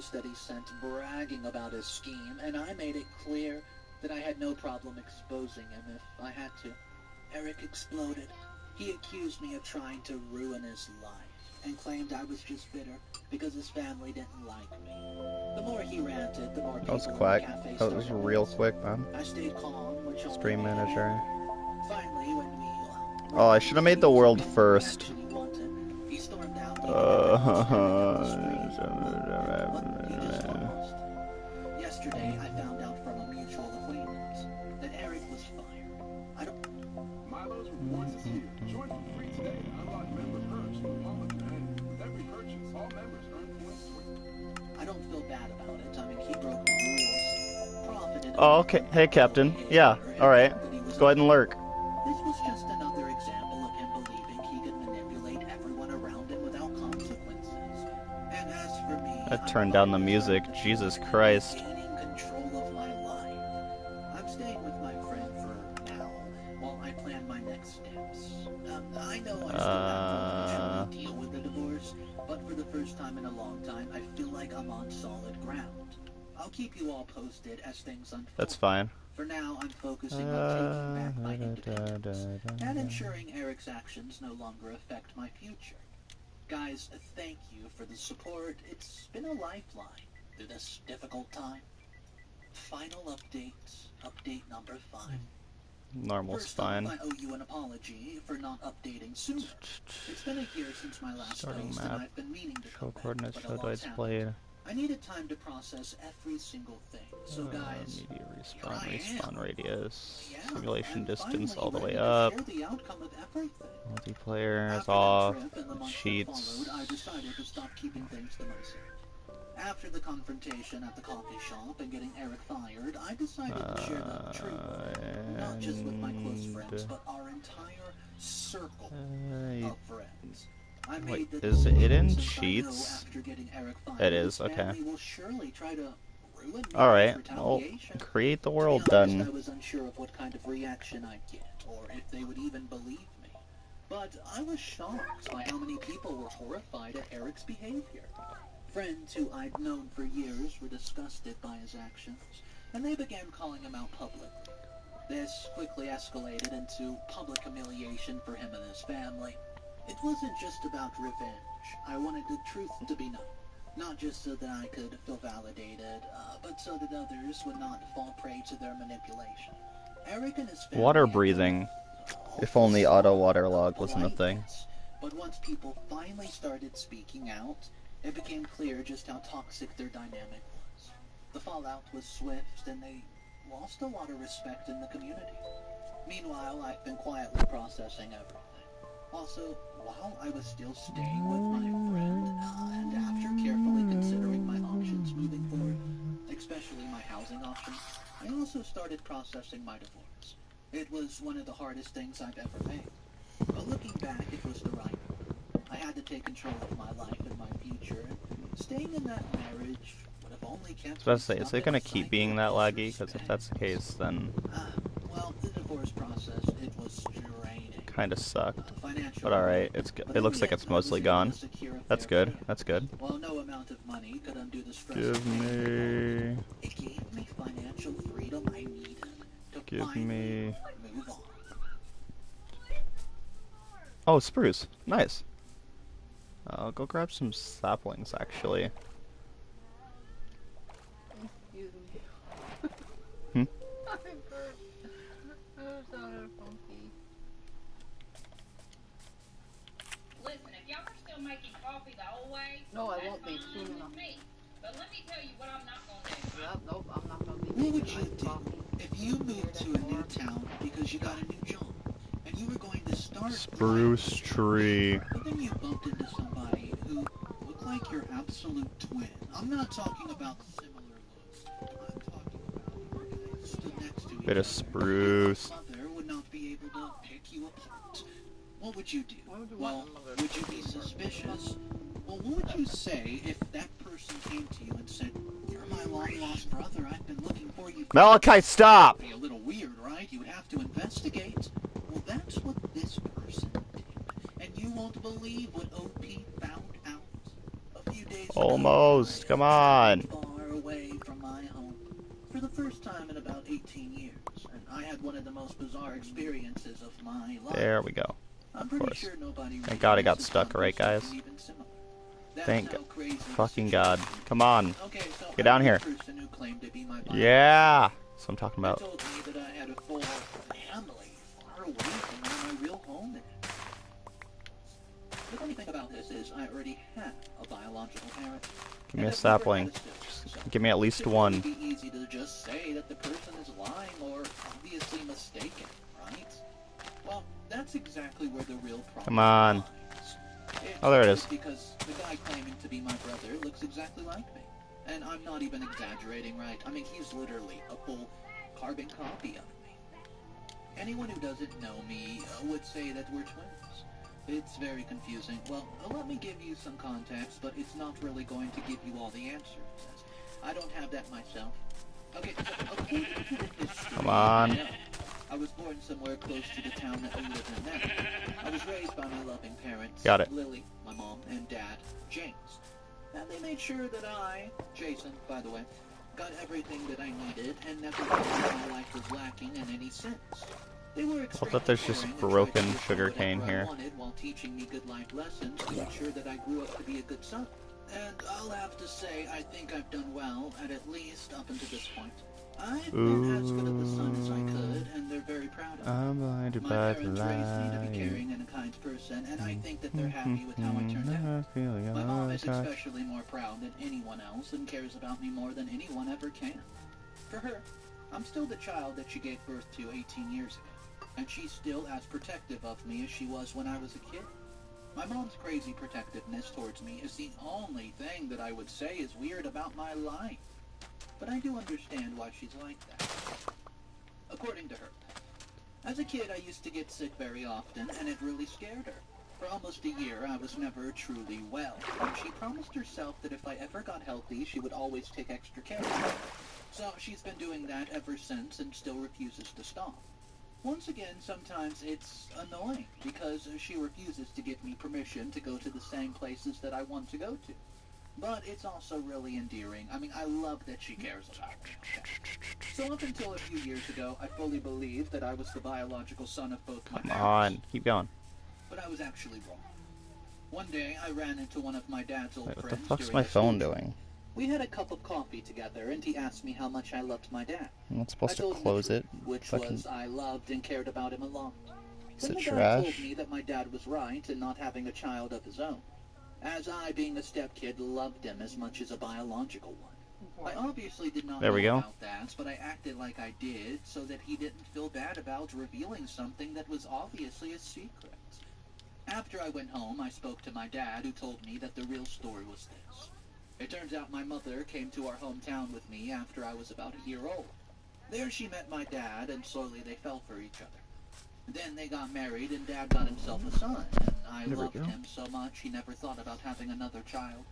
post that he sent bragging about his scheme, and I made it clear that I had no problem exposing him if I had to. Eric exploded. He accused me of trying to ruin his life, and claimed I was just bitter because his family didn't like me. The more he ranted, the more people That was quick. in the cafe That was started real dancing. quick, man. I stayed calm, which only Stream made it manager. better. Finally, when we Oh, I should have made the world first. he stormed out. Yesterday, I found out from a mutual acquaintance that Eric was fired. I don't. Milo's rewards is here. Join for free today. Unlock member perks with wallet and with every purchase, all members earn points. I don't feel bad about it. I mean, he broke the rules. Profited. Oh, okay. Hey, Captain. Yeah. All right. Go ahead and lurk. This was just another example of him believing he could manipulate everyone around him without consequences. And as for me, I turned down the music. Jesus Christ. Gaining control of my life. I'm staying with my friend for now, while I plan my next steps. I know I still have to deal with the divorce, but for the first time in a long time, I feel like I'm on solid ground. I'll keep you all posted as things unfold. That's fine. For now, I'm focusing on taking back my independence and ensuring Eric's actions no longer affect my future. Guys, thank you for the support. It's been a lifeline through this difficult time. Final update. Update number 5. Normal's First fine. off, I owe you an apology for not updating sooner. It's been a year since my last Starting post, map. and I've been meaning to Show come back, coordinates, but a show lot's dice happened. played. I needed time to process every single thing. So guys, Media here I respawn am. radius. Yeah, Simulation I'm distance finally all the way ready to up. share the outcome of everything. Multiplayer is After off. that trip and the months that Cheats. followed, I decided to stop keeping things to myself. After the confrontation at the coffee shop and getting Eric fired, I decided to share the truth. Not just with my close friends, but our entire circle of friends. I made Wait, the is it in decision, since I know Cheats? after getting Eric fired, It is, his okay. family will surely try to ruin me Alright, with well, retaliation. create the To be world honest, I then. was unsure of what kind of reaction I'd get, or if they would even believe me. But I was shocked by how many people were horrified at Eric's behavior. Friends who I'd known for years were disgusted by his actions, and they began calling him out publicly. This quickly escalated into public humiliation for him and his family. It wasn't just about revenge. I wanted the truth to be known. Not just so that I could feel validated, but so that others would not fall prey to their manipulation. Eric and his family... Water breathing. If only auto waterlog wasn't a thing. But once people finally started speaking out, it became clear just how toxic their dynamic was. The fallout was swift, and they lost a lot of respect in the community. Meanwhile, I've been quietly processing everything. Also, while I was still staying with my friend, and after carefully considering my options moving forward, especially my housing options, I also started processing my divorce. It was one of the hardest things I've ever made. But looking back, it was the right one. I had to take control of my life and my future, and staying in that marriage would have only kept... I was about to say, is it gonna keep being that laggy? Because if that's the case, then... Well, the divorce process, it was draining. Kinda sucked. But alright, it looks like it's mostly gone. That's good, that's good. Well, no amount of money could undo the stress. Give me... It gave me financial freedom I needed to Give me... move on. Oh, spruce. Nice. I'll go grab some saplings, actually. Excuse me. Hmm? I burped. That sounded funky. Listen, if y'all are still making coffee the old way, No, I that's won't be fine soon with enough. me. But let me tell you what I'm not gonna do. Yep, nope, I'm not gonna be What would making you iced do coffee. if you moved to a new town because you got a new job and you were going to start Spruce tree. but then you bumped into somebody who looked like your absolute twin? I'm not talking about similar looks. I'm talking about you guys stood next to each Bit of other. spruce. Your mother would not be able to pick you apart. What would you do? Why would you Well, want my mother would you to be pick you apart? suspicious? Well, what would you say if that person came to you and said, "You're my long-lost brother. I've been looking for you." Malachi, stop! Be a little weird, right? You would have to investigate. Well, that's what this person did. And you won't believe what OP found out. A few few days Almost. ago, Come I on. was far away from my home for the first time in about 18 years, and I had one of the most bizarre experiences of my life. There we go. I'm pretty course. sure nobody Thank really God I got has stuck, gone right, through guys? something even similar. That's Thank how crazy the fucking God. situation Come on. Okay, so Get down I'm here. the person who claimed to be my Yeah. That's what I'm talking They about. told me that I had a full family far away from where my real home is. The funny thing about this is I already have a biological parent. Give me a and I've never sapling. had a sibling, so Give me at it least should one. really be easy to just say that the person is lying or obviously mistaken, right? Well, that's exactly where the real problem Come on. lies. Oh, there it It's is. because the guy claiming to be my brother looks exactly like me. And I'm not even exaggerating, right? I mean, he's literally a full carbon copy of me. Anyone who doesn't know me would say that we're twins. It's very confusing. Well, let me give you some context, but it's not really going to give you all the answers. I don't have that myself. Okay, so according to the history, Come on. I was born somewhere close to the town that we live in now. I was raised by my loving parents, Got it. Lily, my mom, and dad, James. And they made sure that I, Jason, by the way, got everything that I needed and never felt that my life was lacking in any sense. They were extremely that there's just caring and tried broken to give me sugar whatever cane I here. wanted while teaching me good life lessons to make sure that I grew up to be a good son. And I'll have to say, I think I've done well at least up until this point. I've been as good of a son as I could, and they're very proud of me. I'm blinded My by the parents raised me to be light. caring and a kind person, and I think that they're happy with how I turned out. My mom is especially more proud than anyone else and cares about me more than anyone ever can. For her, I'm still the child that she gave birth to 18 years ago, and she's still as protective of me as she was when I was a kid. My mom's crazy protectiveness towards me is the only thing that I would say is weird about my life. But I do understand why she's like that. According to her, as a kid I used to get sick very often, and it really scared her. For almost a year, I was never truly well, and she promised herself that if I ever got healthy, she would always take extra care of me. So she's been doing that ever since and still refuses to stop. Once again, sometimes it's annoying, because she refuses to give me permission to go to the same places that I want to go to. But it's also really endearing. I mean, I love that she cares about me. So up until a few years ago, I fully believed that I was the biological son of both my Come parents. on. Keep going. But I was actually wrong. One day, I ran into one of my dad's old Wait, what the friends fuck's during my a school phone trip. doing? We had a cup of coffee together, and he asked me how much I loved my dad. I'm not I supposed to told him close the it. truth, which Fucking was I loved and cared about him a lot. piece Then of my dad told trash. me that my dad was right in not having a child of his own, as I, being a stepkid, loved him as much as a biological one. I obviously did not There we know go. about that, but I acted like I did so that he didn't feel bad about revealing something that was obviously a secret. After I went home, I spoke to my dad, who told me that the real story was this. It turns out my mother came to our hometown with me after I was about a year old. There she met my dad, and slowly they fell for each other. Then they got married, and Dad got himself a son, and I There we loved go. him so much he never thought about having another child.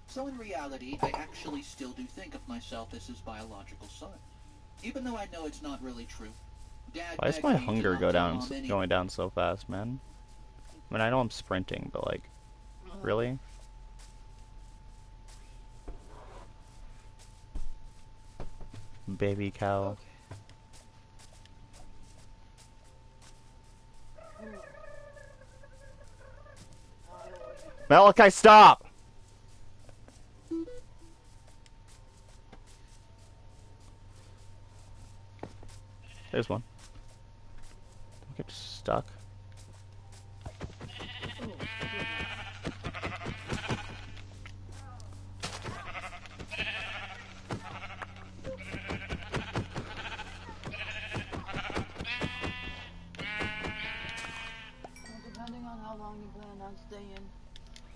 So in reality, I actually still do think of myself as his biological son. Even though I know it's not really true. Dad Why does begged my me to hunger not go tell down, Mom anything. going down so fast, man? I mean, I know I'm sprinting, but like, really? Baby cow. Malachi, stop! There's one. Don't get stuck. Well, depending on how long you plan on staying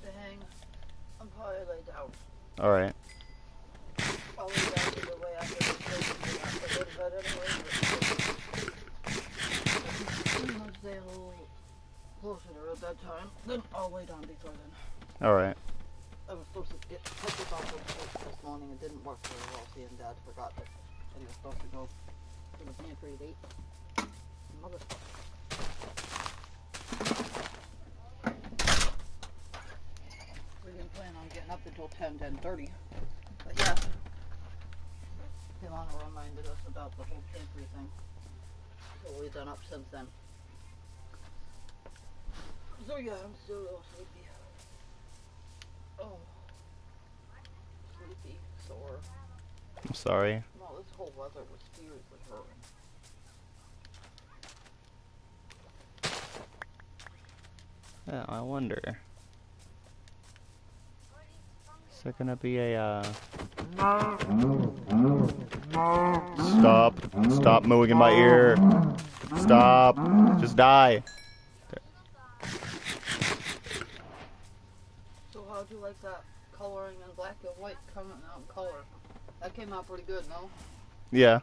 to hang, I'm probably laid out. Alright. I'll lay down either way after this break and then have to go to bed anyway, but pretty much stay a little closer to bedtime. Then I'll lay down before then. Alright. I was supposed to get put this off this morning. It didn't work very well. Seeing Dad forgot that he was supposed to go to the pantry at 8. Motherfucker. We didn't plan on getting up until 10:30. But yeah, Ilana reminded us about the whole pantry thing. So we've done up since then. So yeah, I'm still a little sleepy. Oh. Sleepy, sore. I'm sorry. No, this whole weather was seriously hurting. Yeah, I wonder. Is there gonna be a, Stop. Stop mooing in my ear. Stop. Just die. So how'd you like that coloring in black and white coming out in color? That came out pretty good, no? Yeah.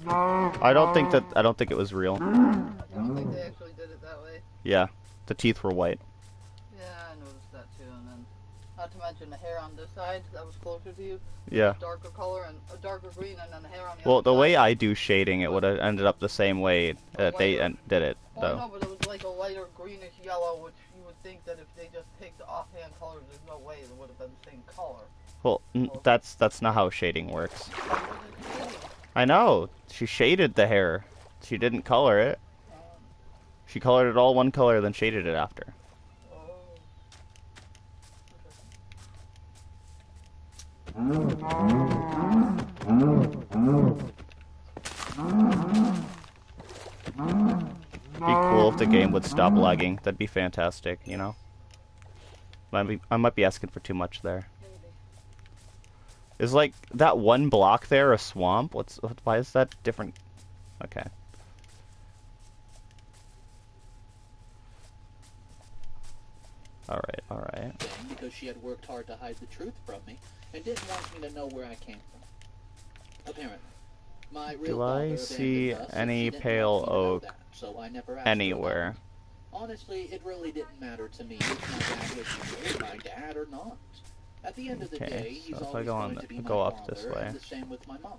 I don't think it was real. I don't think they actually did it that way. Yeah. The teeth were white. Yeah, I noticed that too, and then not to mention the hair on this side that was closer to you. Yeah. Darker color and a darker green, and then the hair on the Well, other the side. way I do shading, it would have ended up the same way that they did it, Oh, though. no, but it was like a lighter greenish yellow, which you would think that if they just take the offhand colors, there's no way it would have been the same color. Well, that's not how shading works. I know. She shaded the hair. She didn't color it. She colored it all one color, then shaded it after. It'd be cool if the game would stop lagging. That'd be fantastic, you know? I might be asking for too much there. Is like that one block there a swamp? Why is that different? Okay. Alright. Because she had worked hard to hide the truth from me and didn't want me to know where I came from. Apparently. My real Do father I abandoned see us, and any she didn't pale want me to know oak that, so I never asked her anywhere? about it. Honestly, it really didn't matter to me if my dad was my dad or not. At the end of the Okay, day, he's so if I always go going on- to be go my up this father, way. and the same with my mom.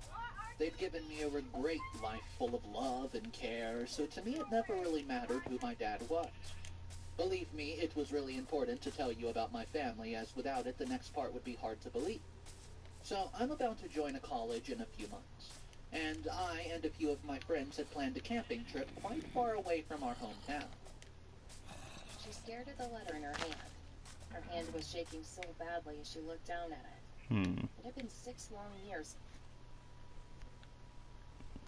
They've given me a great life full of love and care, so to me it never really mattered who my dad was. Believe me, it was really important to tell you about my family, as without it the next part would be hard to believe. So I'm about to join a college in a few months, and I and a few of my friends had planned a camping trip quite far away from our hometown. She stared at the letter in her hand. Her hand was shaking so badly as she looked down at it. It had been 6 long years.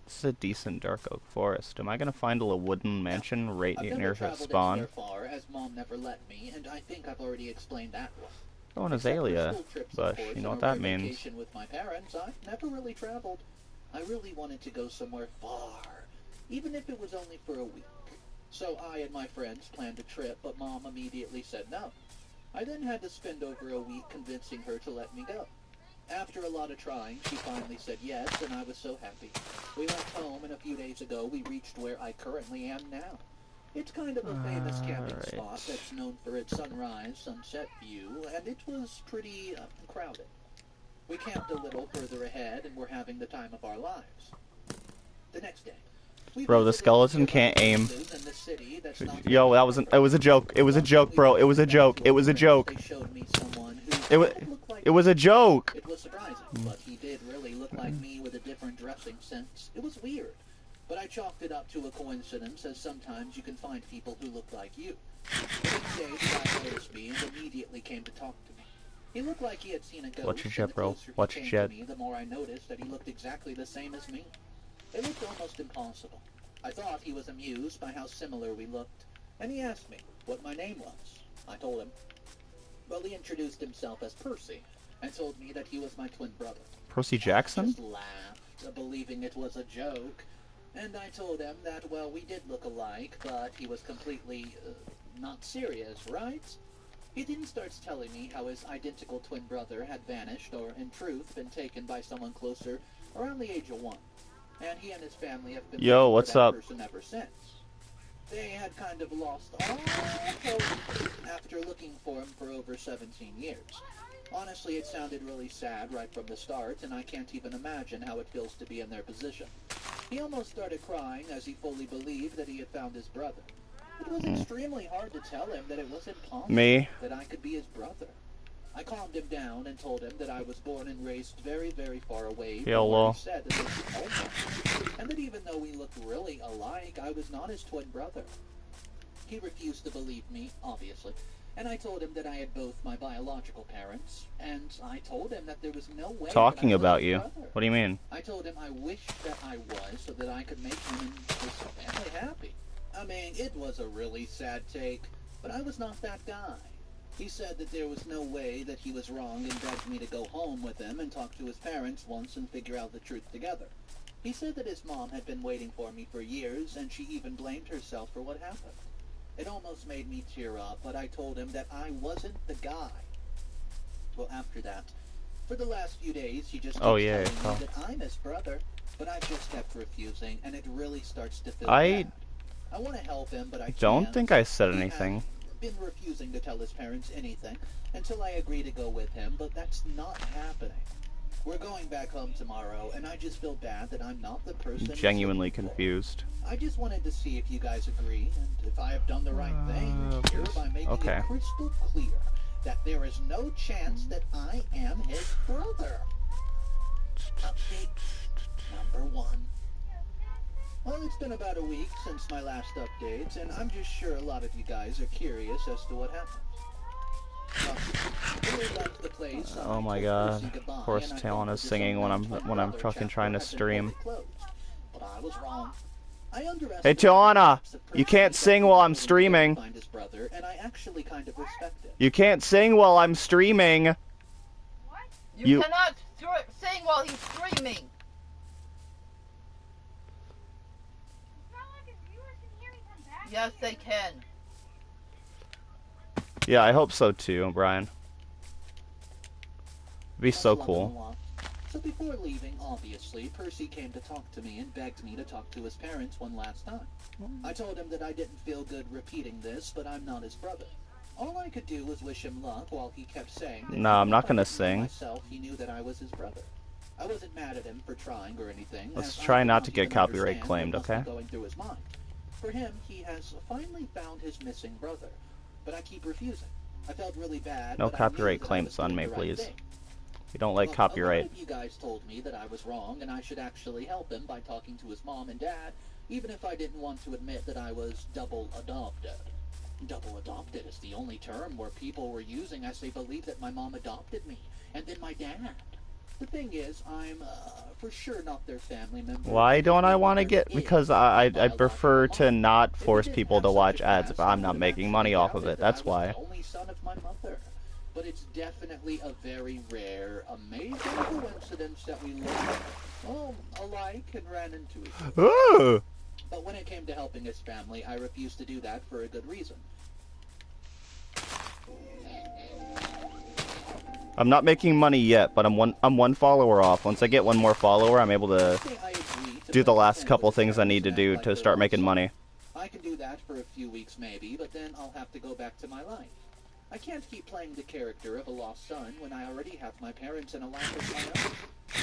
This is a decent dark oak forest. Am I gonna find a wooden mansion right I've near never traveled spawn? anywhere far, as Mom never let me, and I think I've already explained that one. Oh, an Except for azalea school trips, of bush. course, You know and what a that rare means. vacation with my parents, I've never really traveled. I really wanted to go somewhere far, even if it was only for a week. So I and my friends planned a trip, but Mom immediately said no. I then had to spend over a week convincing her to let me go. After a lot of trying, she finally said yes, and I was so happy. We went home, and a few days ago, we reached where I currently am now. It's kind of a famous camping Alright. spot that's known for its sunrise, sunset view, and it was pretty crowded. We camped a little further ahead, and we're having the time of our lives. The next day, we Bro, the visited skeleton nearby can't aim. places in the city that's not Yo, very that far wasn't. from It was a joke. It was a joke, bro. It was a joke. It was a joke. They showed me someone who It was. kind of looked like It was a joke. It was surprising, but he did really look like me with a different dressing sense. It was weird, but I chalked it up to a coincidence, as sometimes you can find people who look like you. The next day, the guy noticed me and immediately came to talk to me. He looked like he had seen a ghost. Watch your and jet, the bro. closer he Watch your came jet. to me, the more I noticed that he looked exactly the same as me. It looked almost impossible. I thought he was amused by how similar we looked, and he asked me what my name was. I told him. Well, he introduced himself as Percy, and told me that he was my twin brother. Percy I Jackson? just laughed, believing it was a joke, and I told him that, well, we did look alike, but he was completely, not serious, right? He then starts telling me how his identical twin brother had vanished, or in truth, been taken by someone closer around the age of 1. And he and his family have been Yo, looking for what's that up? person ever since. They had kind of lost all hope after looking for him for over 17 years. Honestly, it sounded really sad right from the start, and I can't even imagine how it feels to be in their position. He almost started crying as he fully believed that he had found his brother. It was extremely hard to tell him that it wasn't possible Me? that I could be his brother. I calmed him down and told him that I was born and raised very, very far away from Hello. where he said that this was home. And that even though we looked really alike, I was not his twin brother. He refused to believe me, obviously, and I told him that I had both my biological parents, and I told him that there was no way Talking that I was about his you. brother. What do you mean? I told him I wished that I was so that I could make him and his family happy. I mean, it was a really sad take, but I was not that guy. He said that there was no way that he was wrong and begged me to go home with him and talk to his parents once and figure out the truth together. He said that his mom had been waiting for me for years, and she even blamed herself for what happened. It almost made me tear up, but I told him that I wasn't the guy. Well, after that, for the last few days, he just keeps telling me that I'm his brother, but I just kept refusing, and it really starts to feel bad. I want to help him, but I Don't can't. think I said He anything. has been refusing to tell his parents anything until I agree to go with him, but that's not happening. We're going back home tomorrow, and I just feel bad that I'm not the person he's Genuinely looking for. confused. I just wanted to see if you guys agree, and if I have done the right thing here by making it crystal clear that there is no chance that I am his brother. Update number 1. Well, it's been about a week since my last update, and I'm just sure a lot of you guys are curious as to what happened. Oh my god. Of course Talon is singing when I'm fucking trying to stream. But I was wrong. Hey Tiana, you can't sing while I'm streaming. You can't sing while I'm streaming. You cannot sing while he's streaming. Yes, they can. Yeah, I hope so too, Brian. It'd be so cool. So before leaving, obviously, Percy came to talk to me and begged me to talk to his parents one last time. I told him that I didn't feel good repeating this, but I'm not his brother. All I could do was wish him luck while he kept saying that No, I'm not gonna if I didn't know sing. myself, he knew that I was his brother. I wasn't mad at him for trying or anything. Let's as try I not did to get even copyright understand claimed, what must be okay? going through his mind. For him, he has finally found his missing brother, but I keep refusing. I felt really bad. No but I knew copyright that I claims was on doing me, the right please. thing. We don't like Well, copyright. A lot of you guys told me that I was wrong and I should actually help him by talking to his mom and dad, even if I didn't want to admit that I was double adopted. Double adopted is the only term where people were using as they believed that my mom adopted me, and then my dad. The thing is, I'm for sure not their family member. Why don't I want to get... Because I prefer to not force people to watch ads if I'm not making money off of it. That's why. Only son of my mother. But it's definitely a very rare, amazing coincidence that we look alike and ran into each other. Ooh. But when it came to helping his family, I refused to do that for a good reason. I'm not making money yet, but I'm one follower off. Once I get one more follower, I'm able to do the last couple things I need to do to start making money. I can do that for a few weeks maybe, but then I'll have to go back to my life. I can't keep playing the character of a lost son when I already have my parents and a life of my own.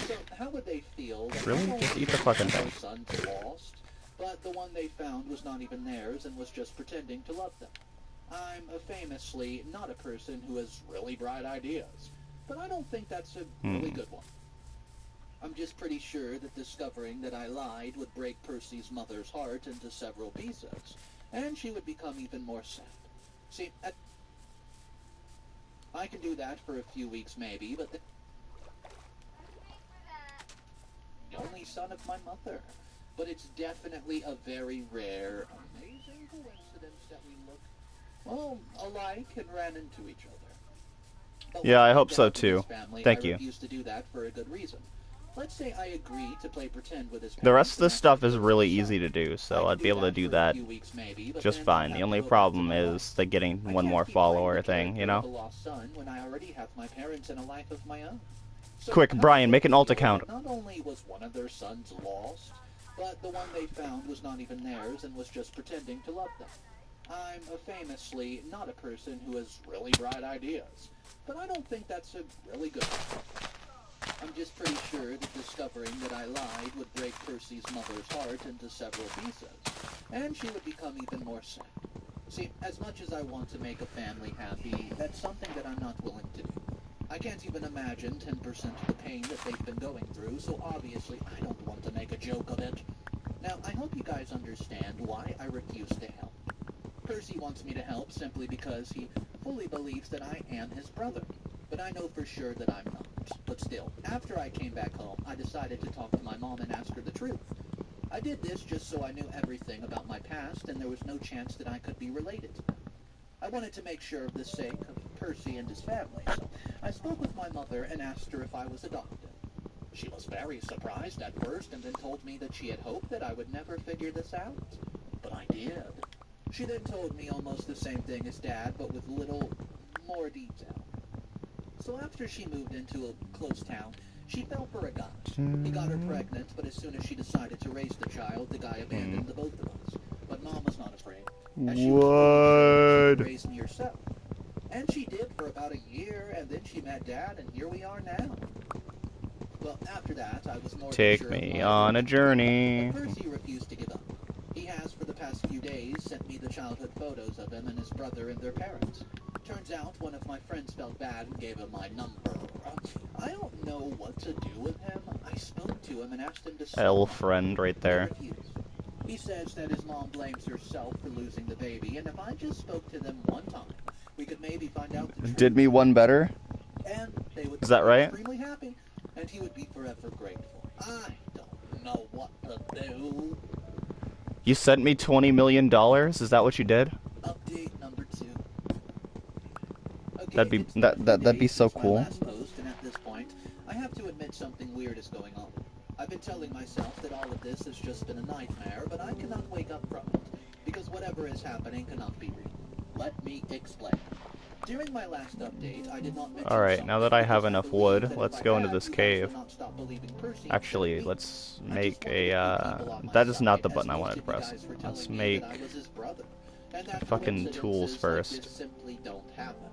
So how would they feel that Really? not only Just eat the was fucking their thing. son's lost, but the one they found was not even theirs and was just pretending to love them? I'm famously not a person who has really bright ideas, but I don't think that's a really good one. I'm just pretty sure that discovering that I lied would break Percy's mother's heart into several pieces, and she would become even more sad. See, I can do that for a few weeks maybe, but the only son of my mother. But it's definitely a very rare, amazing coincidence that we look, alike and ran into each other. But Yeah, when I it hope came so down to his too. family, Thank I you. refused to do that for a good reason. Let's say I agree to play pretend with his The rest of parents this stuff and is act really like easy to do, so I'd be able to do for a that few weeks maybe, but just then fine. I'll The have only to go back to problem my life. is the getting I one can't more keep playing follower the thing, you character of know? a lost son when I already have my parents and a life of my own. So Quick, how Brian, would make they an alt feel account. that not only was one of their sons lost, but the one they found was not even theirs and was just pretending to love them. I'm famously not a person who has really bright ideas, but I don't think that's a really good one. I'm just pretty sure that discovering that I lied would break Percy's mother's heart into several pieces, and she would become even more sad. See, as much as I want to make a family happy, that's something that I'm not willing to do. I can't even imagine 10% of the pain that they've been going through, so obviously I don't want to make a joke of it. Now, I hope you guys understand why I refuse to help. Percy wants me to help simply because he fully believes that I am his brother, but I know for sure that I'm not. But still, after I came back home, I decided to talk to my mom and ask her the truth. I did this just so I knew everything about my past, and there was no chance that I could be related to them. I wanted to make sure of the sake of Percy and his family, so I spoke with my mother and asked her if I was adopted. She was very surprised at first and then told me that she had hoped that I would never figure this out. But I did. She then told me almost the same thing as Dad, but with little more detail. So after she moved into a close town, she fell for a guy. He got her pregnant, but as soon as she decided to raise the child, the guy abandoned the both of us. But Mom was not afraid, as she was willing to raise me herself. And she did for about a year, and then she met Dad, and here we are now. Well, after that, I was more Take sure me of on a life. journey. But Percy refused to give up. He has, for the past few days, sent me the childhood photos of him and his brother and their parents. Turns out one of my friends felt bad and gave him my number. I don't know what to do with him. I spoke to him and asked him to stop. L friend right there. He refused. He says that his mom blames herself for losing the baby, and if I just spoke to them one time, we could maybe find out the truth. Did me one better? And they would Is that right? be extremely happy, and he would be forever grateful. I don't know what to do. You sent me $20 million? Is that what you did? Update number 2. Okay, That'd be it's been a few that'd be days so since my cool. last post, and at this point, I have to admit something weird is going on. I've been telling myself that all of this has just been a nightmare, but I cannot wake up from it, because whatever is happening cannot be real. Let me explain. During my last update, I did not mention Alright, now that I have something enough because I wood, believe that let's if I go into had, this you guys cave. would not stop believing Percy Actually, instead of me. let's I make just wanted to get a, people on my that is not side, the as button I most wanted to of you press. guys were Let's telling me make that I was his brother, and that fucking coincidences tools like first. this simply don't happen.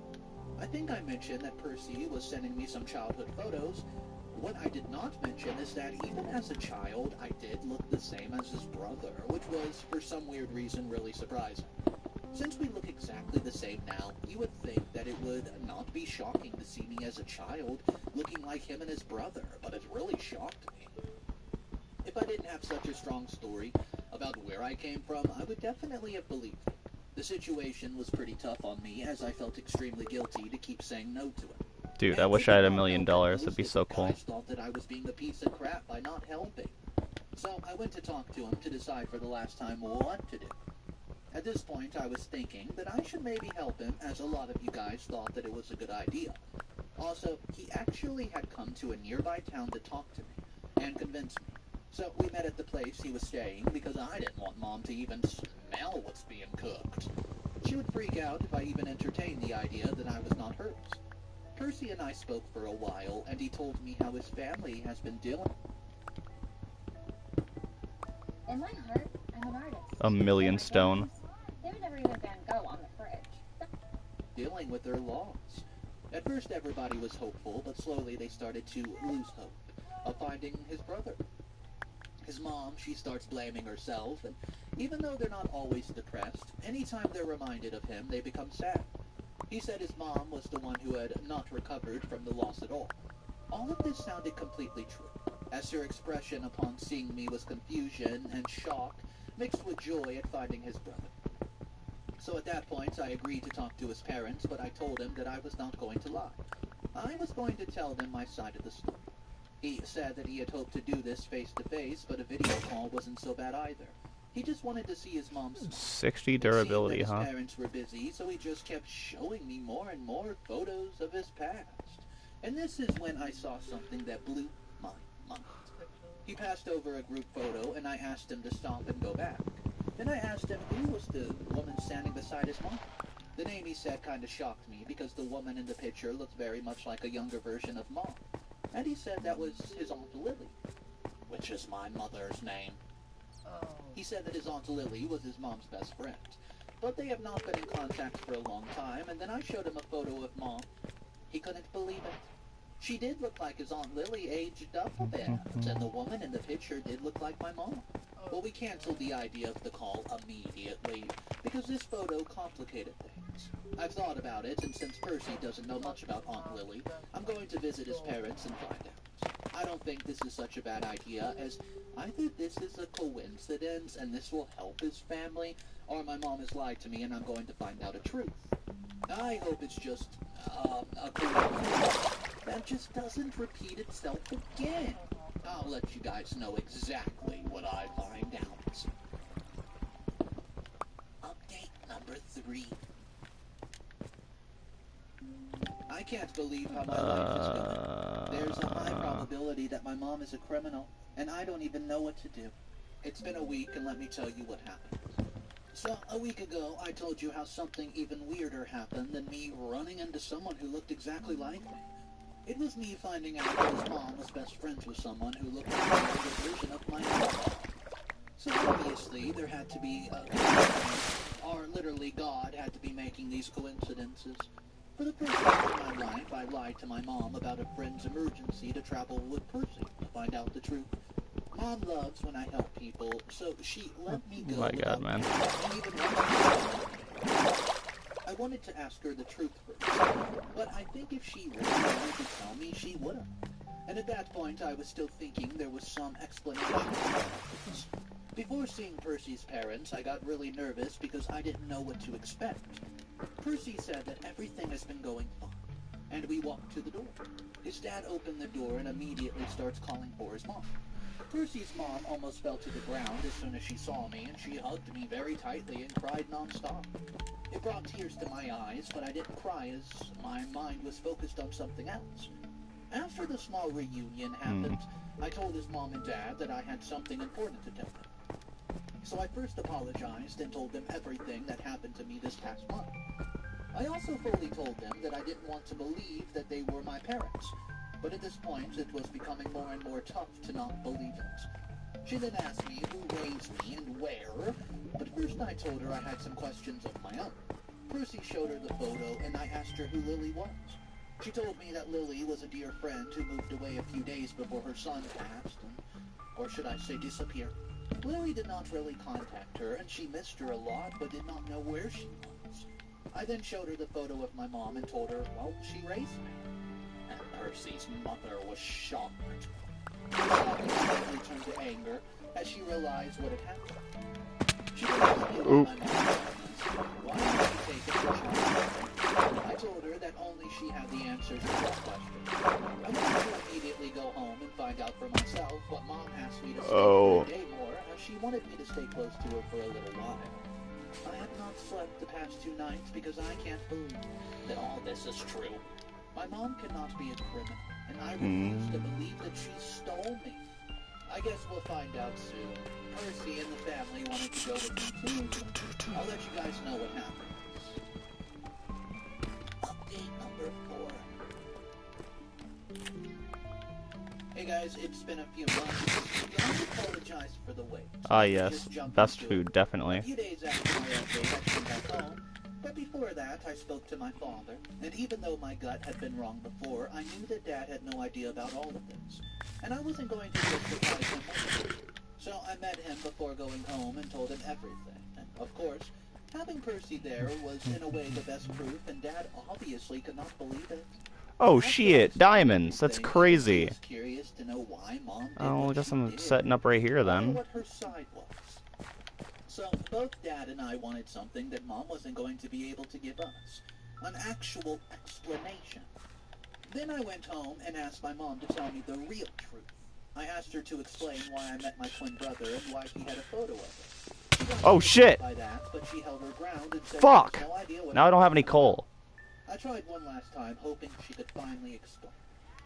I think I mentioned that Percy was sending me some childhood photos. What I did not mention is that even as a child, I did look the same as his brother, which was, for some weird reason, really surprising. Since we look exactly the same now, you would think that it would not be shocking to see me as a child looking like him and his brother, but it really shocked me. If I didn't have such a strong story about where I came from, I would definitely have believed it. The situation was pretty tough on me, as I felt extremely guilty to keep saying no to him. Dude, And I it wish I had did $1 not million. help at That'd most be that so the cool. guys thought that I was being a piece of crap by not helping. So I went to talk to him to decide for the last time what to do. At this point, I was thinking that I should maybe help him, as a lot of you guys thought that it was a good idea. Also, he actually had come to a nearby town to talk to me, and convince me. So we met at the place he was staying, because I didn't want Mom to even smell what's being cooked. She would freak out if I even entertained the idea that I was not hers. Percy and I spoke for a while, and he told me how his family has been dealing In my heart, I'm an artist. $1 million My stone. parents, they were never even Van Gogh on the fridge. with their laws. At first everybody was hopeful, but slowly they started to lose hope of finding his brother. His mom, she starts blaming herself, and even though they're not always depressed, anytime they're reminded of him, they become sad. He said his mom was the one who had not recovered from the loss at all. All of this sounded completely true, as her expression upon seeing me was confusion and shock, mixed with joy at finding his brother. So at that point, I agreed to talk to his parents, but I told him that I was not going to lie. I was going to tell them my side of the story. He said that he had hoped to do this face-to-face, but a video call wasn't so bad either. He just wanted to see his mom's smile. 60 durability, His huh? parents were busy, so he just kept showing me more and more photos of his past. And this is when I saw something that blew my mind. He passed over a group photo, and I asked him to stop and go back. Then I asked him who was the woman standing beside his mom. The name he said kind of shocked me, because the woman in the picture looked very much like a younger version of Mom. And he said that was his Aunt Lily, which is my mother's name. He said that his Aunt Lily was his mom's best friend, but they have not been in contact for a long time, and then I showed him a photo of Mom. He couldn't believe it. She did look like his Aunt Lily aged up a bit, and the woman in the picture did look like my mom. Well, we canceled the idea of the call immediately, because this photo complicated things. I've thought about it, and since Percy doesn't know much about Aunt Lily, I'm going to visit his parents and find out. I don't think this is such a bad idea, as either this is a coincidence and this will help his family, or my mom has lied to me and I'm going to find out a truth. I hope it's just, a coincidence that just doesn't repeat itself again. I'll let you guys know exactly what I find out. Update number 3. I can't believe how my life is going. There's a high probability that my mom is a criminal, and I don't even know what to do. It's been a week, and let me tell you what happened. So, a week ago, I told you how something even weirder happened than me running into someone who looked exactly like me. It was me finding out that his mom was best friends with someone who looked like a younger version of my own mom. So obviously, there had to be or literally God had to be making these coincidences. For the first time in my life, I lied to my mom about a friend's emergency to travel with Percy to find out the truth. Mom loves when I help people, so she let me go. Oh my God, man. I wanted to ask her the truth first, but I think if she really wanted to tell me, she would have. And at that point, I was still thinking there was some explanation. Before seeing Percy's parents, I got really nervous because I didn't know what to expect. Percy said that everything has been going fine, and we walked to the door. His dad opened the door and immediately starts calling for his mom. Percy's mom almost fell to the ground as soon as she saw me, and she hugged me very tightly and cried nonstop. It brought tears to my eyes, but I didn't cry as my mind was focused on something else. After the small reunion happened, I told his mom and dad that I had something important to tell them. So I first apologized and told them everything that happened to me this past month. I also fully told them that I didn't want to believe that they were my parents, but at this point it was becoming more and more tough to not believe it. She then asked me who raised me and where, but first I told her I had some questions of my own. Percy showed her the photo and I asked her who Lily was. She told me that Lily was a dear friend who moved away a few days before her son passed, or should I say disappeared. Lily did not really contact her, and she missed her a lot, but did not know where she was. I then showed her the photo of my mom and told her, well, she raised me. And Percy's mother was shocked. She immediately turned to anger as she realized what had happened. She didn't ask me what my mom was. Why had she taken her child? I told her that only she had the answers to this question. I wanted to immediately go home and find out for myself, but Mom asked me to stay for a day more, as she wanted me to stay close to her for a little while. I have not slept the past 2 nights because I can't believe that all this is true. My mom cannot be a criminal, and I refuse to believe that she stole me. I guess we'll find out soon. Percy and the family wanted to go with me too. I'll let you guys know what happens. Update number 4. Hey guys, it's been a few months. I apologize for the wait. Ah, yes. Best food, definitely. A few days after my update, I came back home. But before that, I spoke to my father, and even though my gut had been wrong before, I knew that Dad had no idea about all of this, and I wasn't going to just surprise him with it. So I met him before going home and told him everything, and of course, having Percy there was in a way the best proof, and Dad obviously could not believe it. Oh shit, diamonds, that's crazy. I was curious to know why Mom did Oh, I what guess she I'm did. setting up right here I wonder then. what her side was. So, both Dad and I wanted something that Mom wasn't going to be able to give us. An actual explanation. Then I went home and asked my mom to tell me the real truth. I asked her to explain why I met my twin brother and why he had a photo of it. She got Oh, really shit. by that, but she held her ground and said Fuck. she had no idea what Now I don't have any coal. I tried one last time, hoping she could finally explain.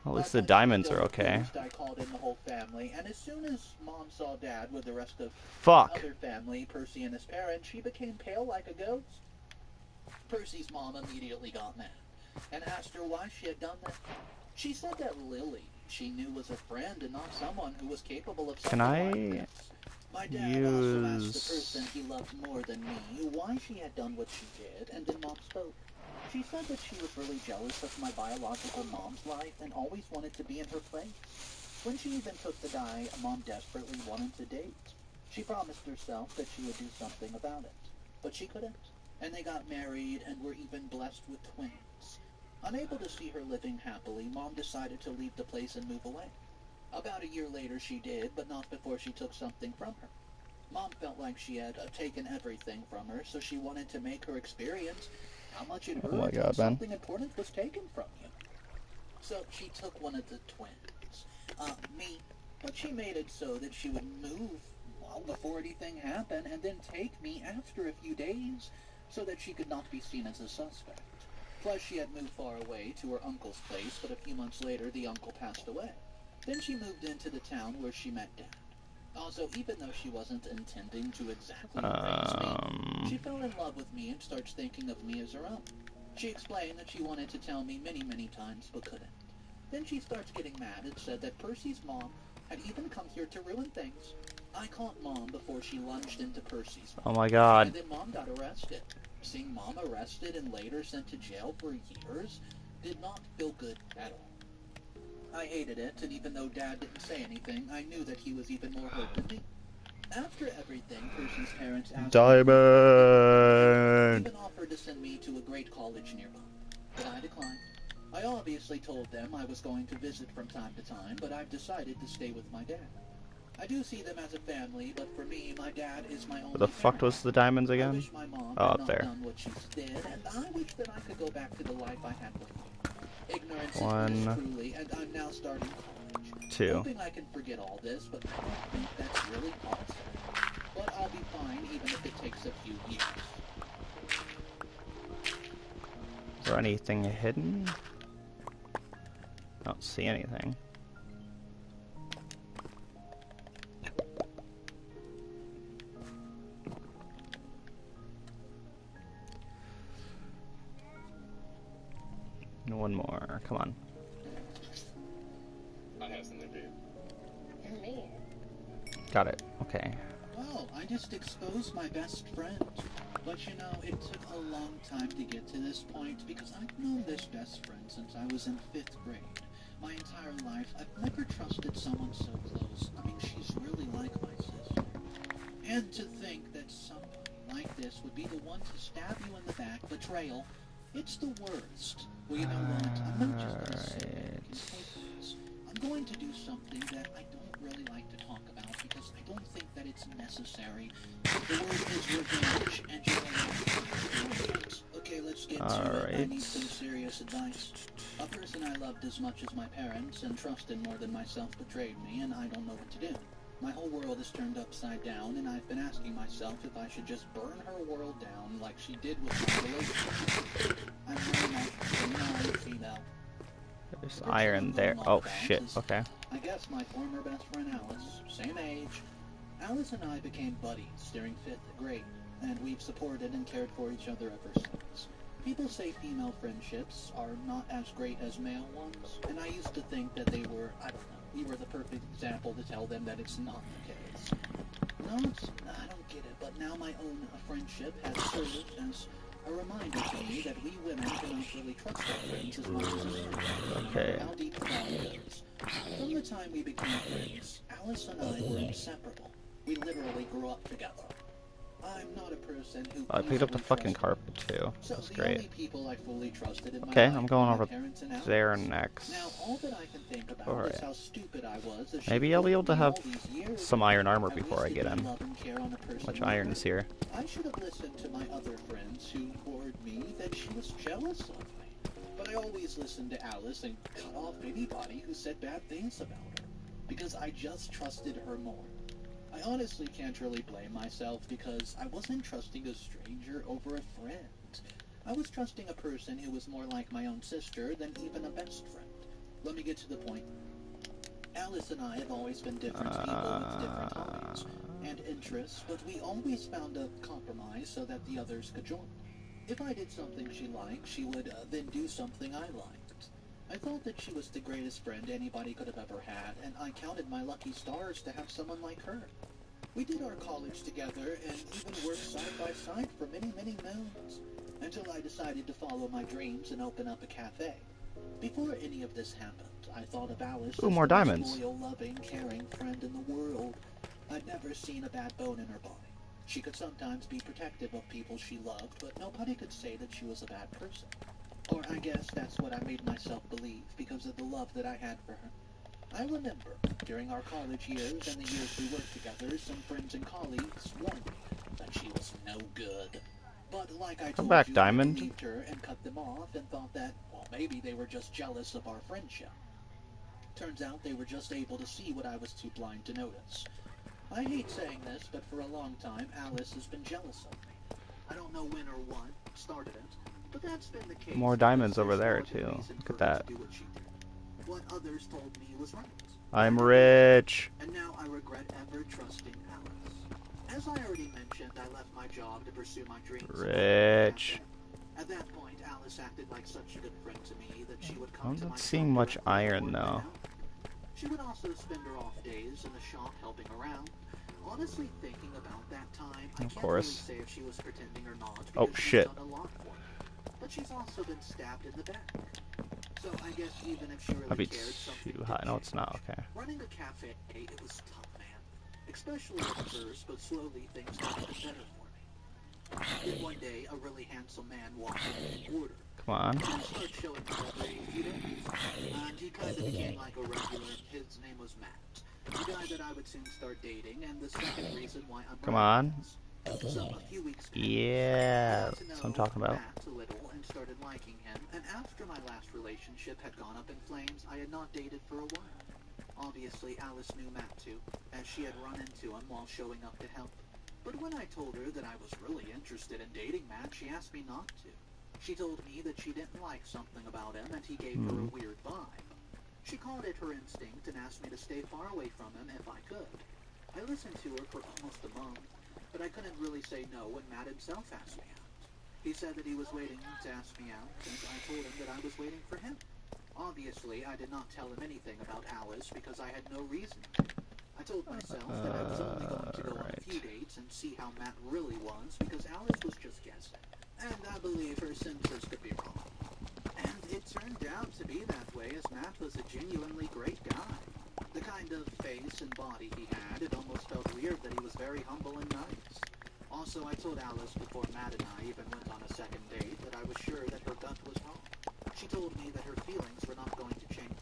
At least But the when she diamonds still are okay. refused, I called in the whole family, and as soon as Mom saw Dad with the rest of Fuck. other family, Percy and his parents, she became pale like a ghost. Percy's mom immediately got mad and asked her why she had done that. She said that Lily, she knew, was a friend and not someone who was capable of something like this. My dad also asked the person he loved more than me why she had done what she did, and then Mom spoke. She said that she was really jealous of my biological mom's life and always wanted to be in her place. When she even took the guy Mom desperately wanted to date. She promised herself that she would do something about it, but she couldn't, and they got married and were even blessed with twins. Unable to see her living happily, Mom decided to leave the place and move away. About a year later she did, but not before she took something from her. Mom felt like she had taken everything from her, so she wanted to make her experience how much it hurt Oh my when God, man. something important was taken from you. So she took one of the twins, me, but she made it so that she would move well before anything happened and then take me after a few days so that she could not be seen as a suspect. Plus she had moved far away to her uncle's place, but a few months later the uncle passed away. Then she moved into the town where she met Dad. Also, even though she wasn't intending to exactly raise me, she fell in love with me and starts thinking of me as her own. She explained that she wanted to tell me many, many times, but couldn't. Then she starts getting mad and said that Percy's mom had even come here to ruin things. I caught Mom before she lunged into Percy's mom. Oh my God. And then Mom got arrested. Seeing Mom arrested and later sent to jail for years did not feel good at all. I hated it, and even though Dad didn't say anything, I knew that he was even more hurt than me. After everything, Percy's parents asked Diamond. me, even offered to send me to a great college nearby, but I declined. I obviously told them I was going to visit from time to time, but I've decided to stay with my dad. I do see them as a family, but for me, my dad is my only Where the fuck parent. was the diamonds I again? wish my mom Oh, had up not there. done what she did, and I wish that I could go back to the life I had with you. Ignorance is One. bliss truly, and I'm now starting college. 2. Hoping I can forget all this, but I don't think that's really possible. But I'll be fine even if it takes a few years. Is there anything hidden? I don't see anything. One more. Come on. I have something for you. For me. Got it. Okay. Well, I just exposed my best friend. But you know, it took a long time to get to this point because I've known this best friend since I was in 5th grade. My entire life, I've never trusted someone so close. I mean, she's really like my sister. And to think that someone like this would be the one to stab you in the back, betrayal, it's the worst. Well, you know what? I'm not just going to sit back and take this. I'm going to do something that I don't really like to talk about because I don't think that it's necessary. The word is revenge, and you know what? Okay, let's get to it. I Alright. need some serious advice. A person I loved as much as my parents and trusted more than myself betrayed me, and I don't know what to do. My whole world is turned upside down, and I've been asking myself if I should just burn her world down like she did with my relationship. I'm really not a benign female. There's iron there. Oh shit. Okay. I guess my former best friend Alice, same age. Alice and I became buddies during 5th grade, and we've supported and cared for each other ever since. People say female friendships are not as great as male ones, and I used to think that they were, I don't know, we were the perfect example to tell them that it's not the case. No, I don't get it, but now my own friendship has served as a reminder to me that we women cannot really trust our friends as much as men. Okay. How deep the bond goes. From the time we became friends, Alice and I were inseparable. We literally grew up together. I'm not a person who I picked up the easily fucking trusts carpet too. so That's the great. only people I fully trusted in my Okay, life I'm going were over my parents and there Alex. next. Now, all that I can think about Alright. is how stupid I was. As she Maybe I'll be able to put me have all these years some iron armor I before I wasted get my in. love and care on a person Much like iron her. is here. I should have listened to my other friends who warned me that she was jealous of me. But I always listened to Alice and cut off anybody who said bad things about her, because I just trusted her more. I honestly can't really blame myself because I wasn't trusting a stranger over a friend. I was trusting a person who was more like my own sister than even a best friend. Let me get to the point. Alice and I have always been different people with different hobbies and interests, but we always found a compromise so that the others could join. If I did something she liked, she would then do something I liked. I thought that she was the greatest friend anybody could have ever had, and I counted my lucky stars to have someone like her. We did our college together and even worked side by side for many, many moons, until I decided to follow my dreams and open up a cafe. Before any of this happened, I thought of Alice Ooh, as more the most diamonds. loyal, loving, caring friend in the world. I'd never seen a bad bone in her body. She could sometimes be protective of people she loved, but nobody could say that she was a bad person. Or I guess that's what I made myself believe because of the love that I had for her. I remember, during our college years and the years we worked together, some friends and colleagues warned me that she was no good. But like I told back, you, Diamond. I believed her and cut them off and thought that, well, maybe they were just jealous of our friendship. Turns out they were just able to see what I was too blind to notice. I hate saying this, but for a long time, Alice has been jealous of me. I don't know when or what started it, but that's been the case. More diamonds because over there's there, no good too. reason Look for at her that. to do what she did. What others told me was right. I'm rich. And now I regret ever trusting Alice. As I already mentioned, I left my job to pursue my dreams. Rich. At that point, Alice acted like such a good friend to me that she would come I'm to my not shop seeing much directly iron, before though. I went out. She would also spend her off days in the shop helping around. Honestly, thinking about that time, I Of can't course. really say if she was pretending or not. Oh, Because shit. She's done a lot for me. But she's also been stabbed in the back. So I guess even if she really I'll be cared, something too did high. No, it's change. not. Okay. Running a cafe, it was tough, man. Especially at first, but slowly things got a bit better for me. Then one day, a really handsome man walked in and ordered. Come on. He started showing up every few days, and he kind of became like a regular. His name was Matt, the guy that I would soon start dating, and the second reason why I'm Come on. So a few weeks passed. Yeah, I got to that's what know I'm talking about. Matt a little and started liking him, and after my last relationship had gone up in flames, I had not dated for a while. Obviously, Alice knew Matt too, as she had run into him while showing up to help. But when I told her that I was really interested in dating Matt, she asked me not to. She told me that she didn't like something about him and he gave her a weird vibe. She called it her instinct and asked me to stay far away from him if I could. I listened to her for almost a month, but I couldn't really say no when Matt himself asked me out. He said that he was waiting to ask me out, and I told him that I was waiting for him. Obviously, I did not tell him anything about Alice because I had no reason to. I told myself that I was only going to go on a few dates and see how Matt really was because Alice was just guessing. And I believe her senses could be wrong. And it turned out to be that way as Matt was a genuinely great guy. The kind of face and body he had, it almost felt weird that he was very humble and nice. Also, I told Alice before Matt and I even went on a second date that I was sure that her gut was wrong. She told me that her feelings were not going to change,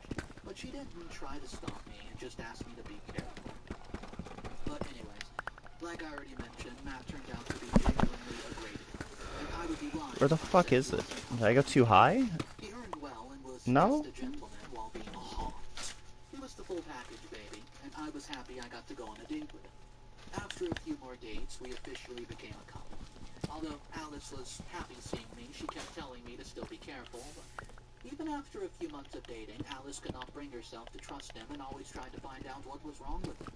but she didn't try to stop me and just asked me to be careful. But anyways, like I already mentioned, Matt turned out to be genuinely a great guy, and I would be lying. Where the fuck is it? Did I go too high? He earned well and was No? just a gentleman while being a hawk. He was the full package, baby, and I was happy I got to go on a date with him. After a few more dates, we officially became a couple. Although Alice was happy seeing me, she kept telling me to still be careful. But even after a few months of dating, Alice could not bring herself to trust him and always tried to find out what was wrong with him.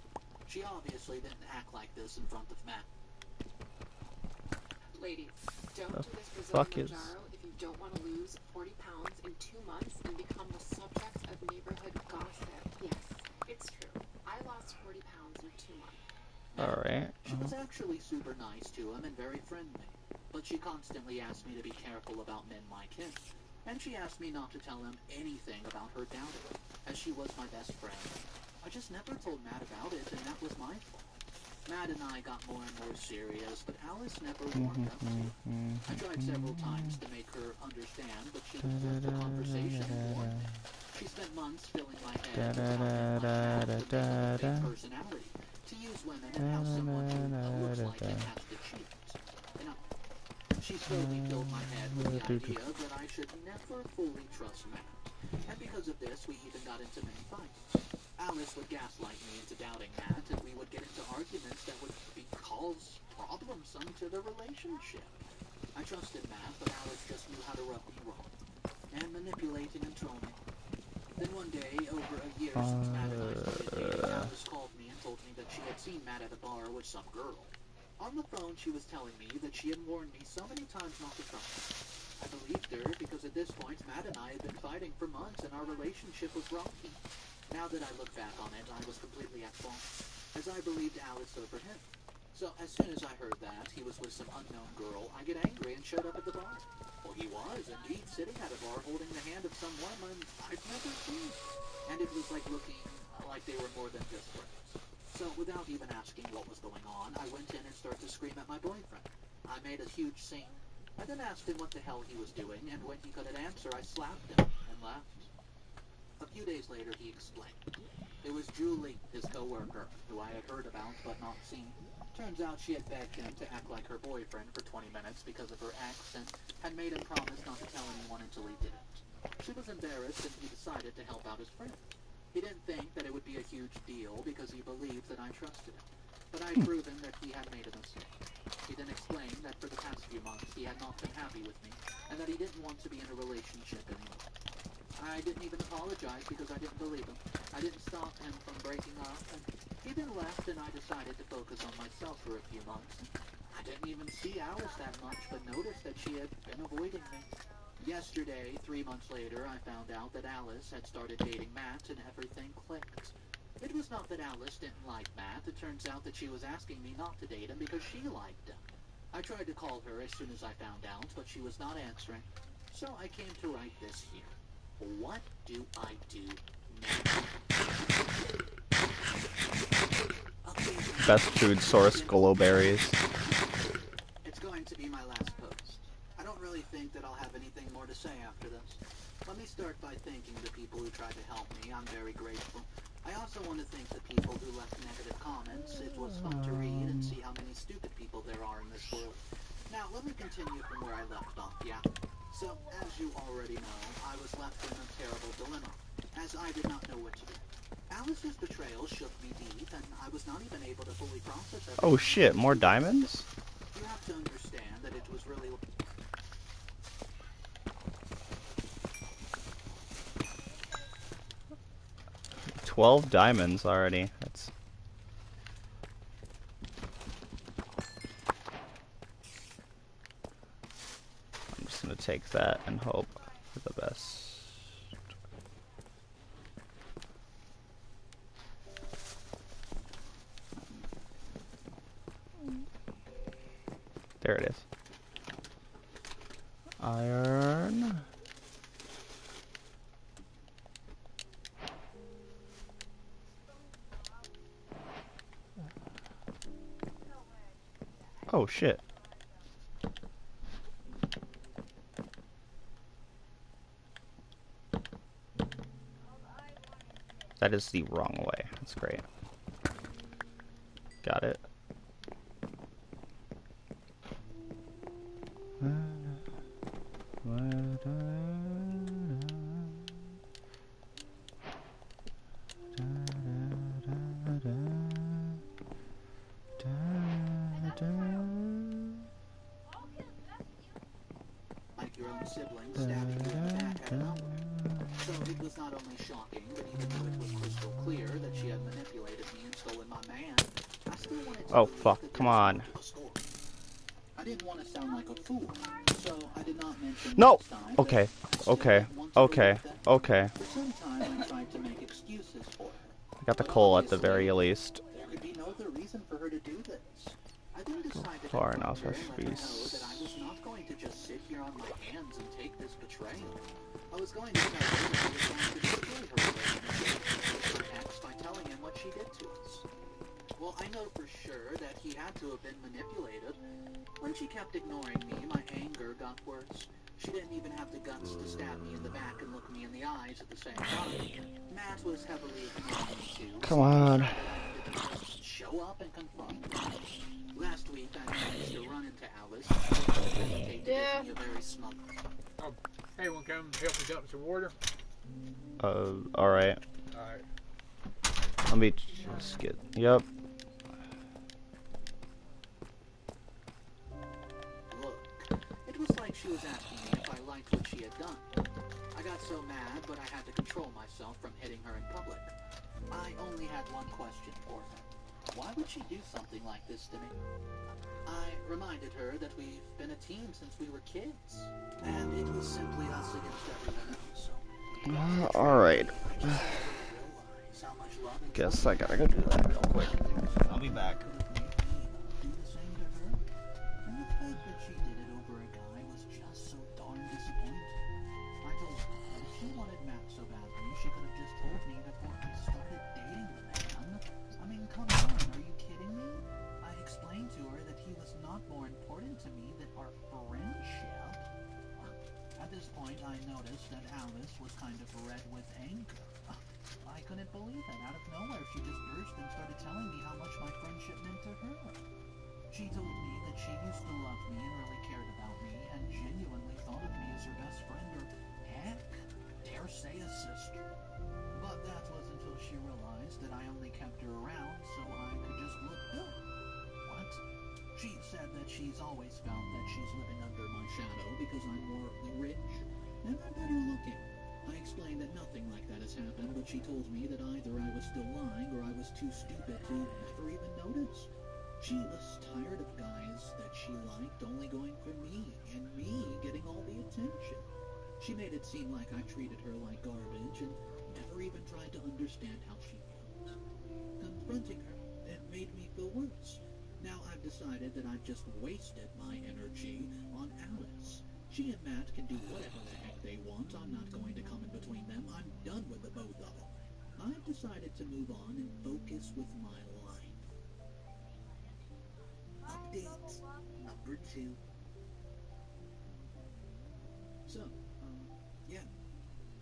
She obviously didn't act like this in front of Matt. Ladies, don't The do this fuck Brazilian is- Manjaro if you don't want to lose 40 pounds in 2 months and become the subject of neighborhood gossip. Yes, it's true. I lost 40 pounds in 2 months. Alright. She was actually super nice to him and very friendly, but she constantly asked me to be careful about men like him. And she asked me not to tell him anything about her doubting him, as she was my best friend. I just never told Matt about it, and that was my fault. Matt and I got more and more serious, but Alice never warmed up to it. I tried several times to make her understand, but she would flip the conversation and warn me. She spent months filling my head with how men like Matt would make up a fake personality to use women and how someone who looks like him has to cheat. You know, she slowly filled my head with the idea that I should never fully trust Matt. And because of this, we even got into many fights. Alice would gaslight me into doubting Matt, and we would get into arguments that would cause problems into the relationship. I trusted Matt, but Alice just knew how to rub me wrong, and manipulate and control me. Then one day, over a year since Matt and I started dating, Alice called me and told me that she had seen Matt at a bar with some girl. On the phone, she was telling me that she had warned me so many times not to trust him. I believed her because at this point, Matt and I had been fighting for months and our relationship was rocky. Now that I look back on it, I was completely at fault, as I believed Alice over him. So as soon as I heard that he was with some unknown girl, I get angry and showed up at the bar. Well, he was indeed sitting at a bar holding the hand of some woman I've never seen. And it was like looking like they were more than just friends. So So without even asking what was going on, I went in and started to scream at my boyfriend. I made a huge scene. I then asked him what the hell he was doing, and when he couldn't answer, I slapped him and left. A few days later, he explained. It was Julie, his coworker, who I had heard about but not seen. Turns out she had begged him to act like her boyfriend for 20 minutes because of her ex and had made him promise not to tell anyone until he didn't. She was embarrassed and he decided to help out his friend. He didn't think that it would be a huge deal because he believed that I trusted him. But I had proven that he had made a mistake. He then explained that for the past few months he had not been happy with me and that he didn't want to be in a relationship anymore. I didn't even apologize because I didn't believe him. I didn't stop him from breaking up, and he then left and I decided to focus on myself for a few months. I didn't even see Alice that much, but noticed that she had been avoiding me. Yesterday, 3 months later, I found out that Alice had started dating Matt and everything clicked. It was not that Alice didn't like Matt. It turns out that she was asking me not to date him because she liked him. I tried to call her as soon as I found out, but she was not answering. So I came to write this here. What do I do now? Best food source, glowberries. It's going to be my last post. I don't really think that I'll have anything more to say after this. Let me start by thanking the people who tried to help me. I'm very grateful. I also want to thank the people who left negative comments. It was fun to read and see how many stupid people there are in this world. Now, let me continue from where I left off, yeah? So, as you already know, I was left in a terrible dilemma, as I did not know what to do. Alice's betrayal shook me deep, and I was not even able to fully process everything. Oh shit, more diamonds? You have to understand that it was really... 12 diamonds already. That's... I'm just gonna take that and hope for the best. There it is. Iron. Oh shit. That is the wrong way. That's great. Got it. Like your own siblings stabbing you in the back at an hour. So it was not only shocking, but even though it was crystal clear that she had manipulated me and stolen my man, I still wanted to Oh believe fuck, that come there was on. more to the story. I didn't want to sound like a fool, so I did not mention No! next time that Okay, I still okay, didn't want to okay, believe that. okay. For some time, I tried to make excuses for her. I got the But coal at the obviously, very least. there could be no other reason for her to do this. I then decided to Far confront enough, her I and let should her be know that I was not going to just sit here on my hands and take this betrayal. I was going to tell her that I was going to destroy her relationship with my ex by telling him what she did to us. Well, I know for sure that he had to have been manipulated. When she kept ignoring me, my anger got worse. She didn't even have the guts to stab me in the back and look me in the eyes at the same time. Matt was heavily ignoring me too. Come on. So I decided to just show up and confront her. Last week, I managed to run into Alice. She didn't hesitate to give me a very smug. Oh, hey, want to come help me dump some water? Alright. Alright. Let me just get... Yep. Look, it was like she was asking me if I liked what she had done. I got so mad, but I had to control myself from hitting her in public. I only had one question for her. Why would she do something like this to me? I reminded her that we've been a team since we were kids, and it was simply us against everyone else. So Alright. I just realized how much love and Guess I gotta go do that real quick. I'll be back. do the same to her. And the fact that she did it over a guy was just so darn disappointing. I told her that if she wanted Matt so badly, she could have just told me before I started dating the man. I mean, come on. she realized that I only kept her around so I could just look good. What? She said that she's always felt that she's living under my shadow because I'm more rich and I'm better looking. I explained that nothing like that has happened, but she told me that either I was still lying or I was too stupid to ever even notice. She was tired of guys that she liked only going for me, and me getting all the attention. She made it seem like I treated her like garbage and never even tried to understand how she felt. Confronting her, it made me feel worse. Now I've decided that I've just wasted my energy on Alice. She and Matt can do whatever the heck they want. I'm not going to come in between them. I'm done with the both of them. I've decided to move on and focus with my life. Update number 2. So, yeah.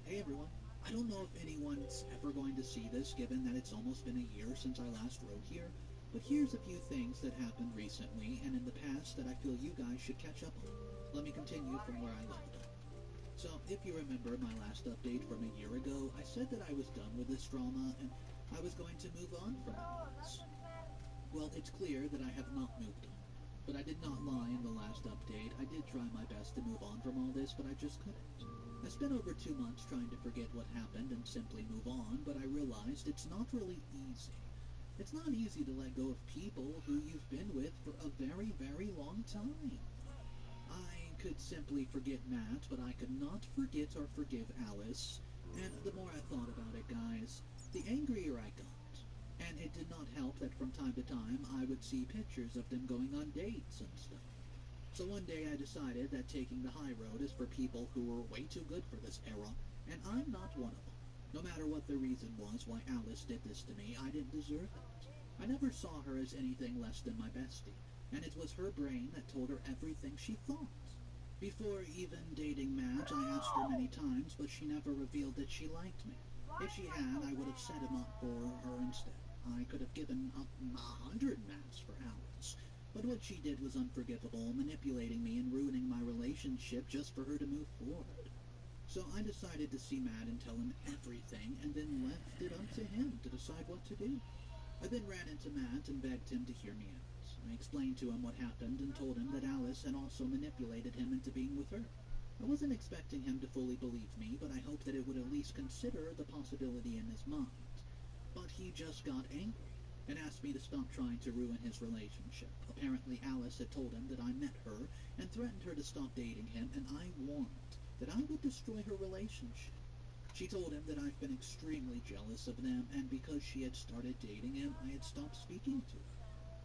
Hey everyone. I don't know if anyone's ever going to see this, given that it's almost been a year since I last wrote here, but here's a few things that happened recently and in the past that I feel you guys should catch up on. Let me continue from where I left off. So, if you remember my last update from a year ago, I said that I was done with this drama and I was going to move on from it. Well, it's clear that I have not moved on. But I did not lie in the last update. I did try my best to move on from all this, but I just couldn't. I spent over 2 months trying to forget what happened and simply move on, but I realized it's not really easy. It's not easy to let go of people who you've been with for a very, very long time. I could simply forget Matt, but I could not forget or forgive Alice, and the more I thought about it, guys, the angrier I got. And it did not help that from time to time I would see pictures of them going on dates and stuff. So one day I decided that taking the high road is for people who were way too good for this era, and I'm not one of them. No matter what the reason was why Alice did this to me, I didn't deserve it. I never saw her as anything less than my bestie, and it was her brain that told her everything she thought. Before even dating Matt, I asked her many times, but she never revealed that she liked me. If she had, I would have set him up for her instead. I could have given up 100 Matts for Alice. But what she did was unforgivable, manipulating me and ruining my relationship just for her to move forward. So I decided to see Matt and tell him everything, and then left it up to him to decide what to do. I then ran into Matt and begged him to hear me out. I explained to him what happened and told him that Alice had also manipulated him into being with her. I wasn't expecting him to fully believe me, but I hoped that it would at least consider the possibility in his mind. But he just got angry and asked me to stop trying to ruin his relationship. Apparently Alice had told him that I met her and threatened her to stop dating him, and I warned that I would destroy her relationship. She told him that I've been extremely jealous of them, and because she had started dating him, I had stopped speaking to her.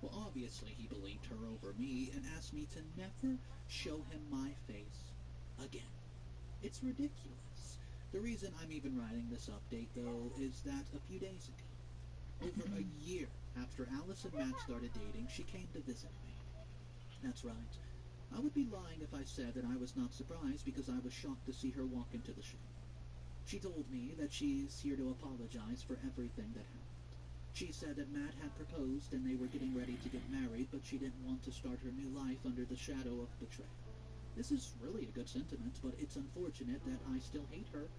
Well, obviously he believed her over me and asked me to never show him my face again. It's ridiculous. The reason I'm even writing this update, though, is that a few days ago, over a year after Alice and Matt started dating, she came to visit me. That's right. I would be lying if I said that I was not surprised because I was shocked to see her walk into the shop. She told me that she's here to apologize for everything that happened. She said that Matt had proposed and they were getting ready to get married, but she didn't want to start her new life under the shadow of betrayal. This is really a good sentiment, but it's unfortunate that I still hate her.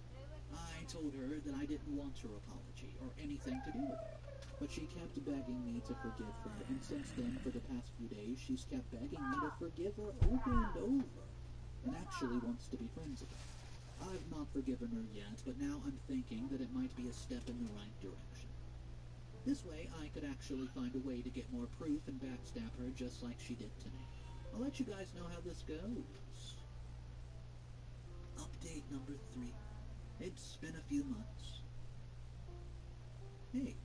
I told her that I didn't want her apology or anything to do with it, but she kept begging me to forgive her, and since then, for the past few days, she's kept begging me to forgive her over and over, and actually wants to be friends again. I've not forgiven her yet, but now I'm thinking that it might be a step in the right direction. This way, I could actually find a way to get more proof and backstab her just like she did to me. I'll let you guys know how this goes. Update number 3. It's been a few months. Hey,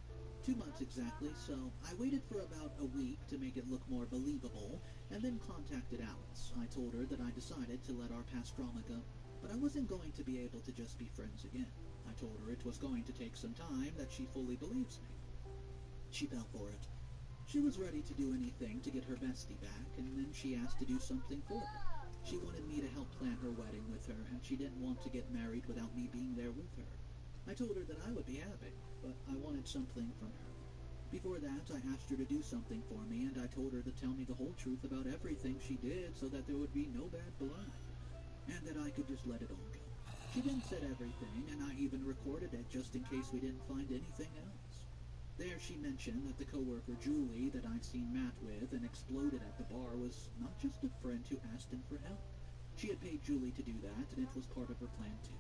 2 months exactly, so I waited for about a week to make it look more believable, and then contacted Alice. I told her that I decided to let our past drama go, but I wasn't going to be able to just be friends again. I told her it was going to take some time, that she fully believes me. She fell for it. She was ready to do anything to get her bestie back, and then she asked to do something for her. She wanted me to help plan her wedding with her, and she didn't want to get married without me being there with her. I told her that I would be happy, but I wanted something from her. Before that, I asked her to do something for me, and I told her to tell me the whole truth about everything she did so that there would be no bad blood, and that I could just let it all go. She then said everything, and I even recorded it just in case we didn't find anything else. There she mentioned that the coworker Julie that I'd seen Matt with and exploded at the bar was not just a friend who asked him for help. She had paid Julie to do that, and it was part of her plan too.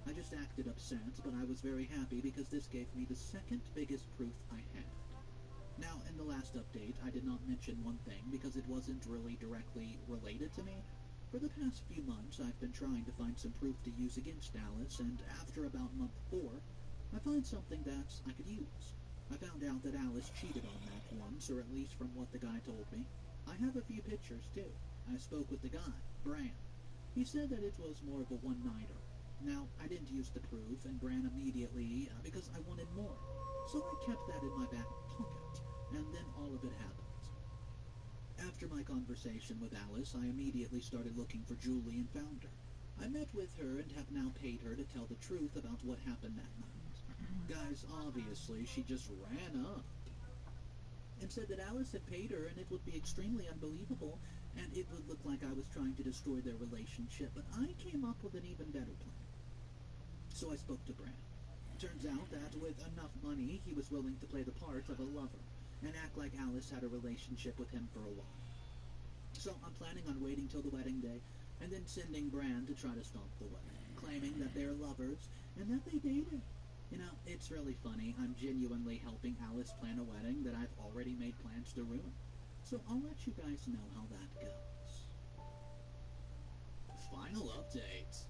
I just acted upset, but I was very happy because this gave me the second biggest proof I had. Now, in the last update, I did not mention one thing because it wasn't really directly related to me. For the past few months, I've been trying to find some proof to use against Alice, and after about month 4, I found something that I could use. I found out that Alice cheated on Matt once, or at least from what the guy told me. I have a few pictures, too. I spoke with the guy, Bran. He said that it was more of a one-nighter. Now, I didn't use the proof, and Bran immediately, because I wanted more. So I kept that in my back pocket, and then all of it happened. After my conversation with Alice, I immediately started looking for Julie and found her. I met with her and have now paid her to tell the truth about what happened that night. Guys, obviously, she just ran up and said that Alice had paid her and it would be extremely unbelievable and it would look like I was trying to destroy their relationship, but I came up with an even better plan. So I spoke to Bran. Turns out that with enough money, he was willing to play the part of a lover and act like Alice had a relationship with him for a while. So I'm planning on waiting till the wedding day and then sending Bran to try to stop the wedding, claiming that they're lovers and that they dated. You know, it's really funny. I'm genuinely helping Alice plan a wedding that I've already made plans to ruin. So I'll let you guys know how that goes. Final update.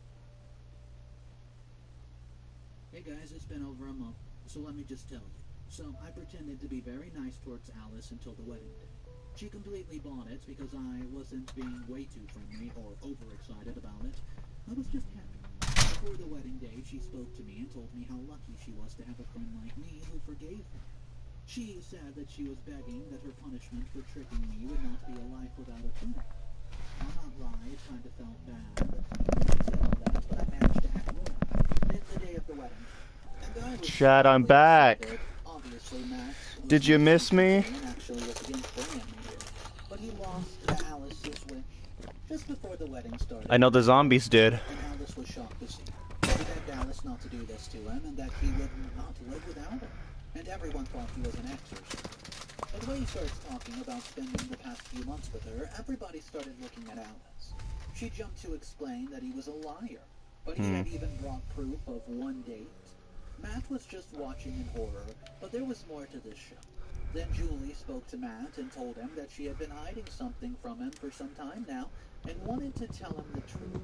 Hey guys, it's been over a month, so let me just tell you. So I pretended to be very nice towards Alice until the wedding day. She completely bought it because I wasn't being way too friendly or overexcited about it. I was just happy. Before the wedding day, she spoke to me and told me how lucky she was to have a friend like me who forgave her. She said that she was begging that her punishment for tricking me would not be a life without a friend. I'll not lie, it kind of felt bad. She said all that, but I managed to act normal. Then the day of the wedding, and I was Chad, I'm back. excited. Obviously, Max Did you miss me? actually was against bringing me here, but he lost to Alice's wish. Just before the wedding started, I know the zombies did. and Alice was shocked to see him. He begged Alice not to do this to him, and that he would not live without her. And everyone thought he was an exorcist. But when he starts talking about spending the past few months with her, everybody started looking at Alice. She jumped to explain that he was a liar, but he had even brought proof of one date. Matt was just watching in horror, but there was more to this show. Then Julie spoke to Matt and told him that she had been hiding something from him for some time now, and wanted to tell him the truth.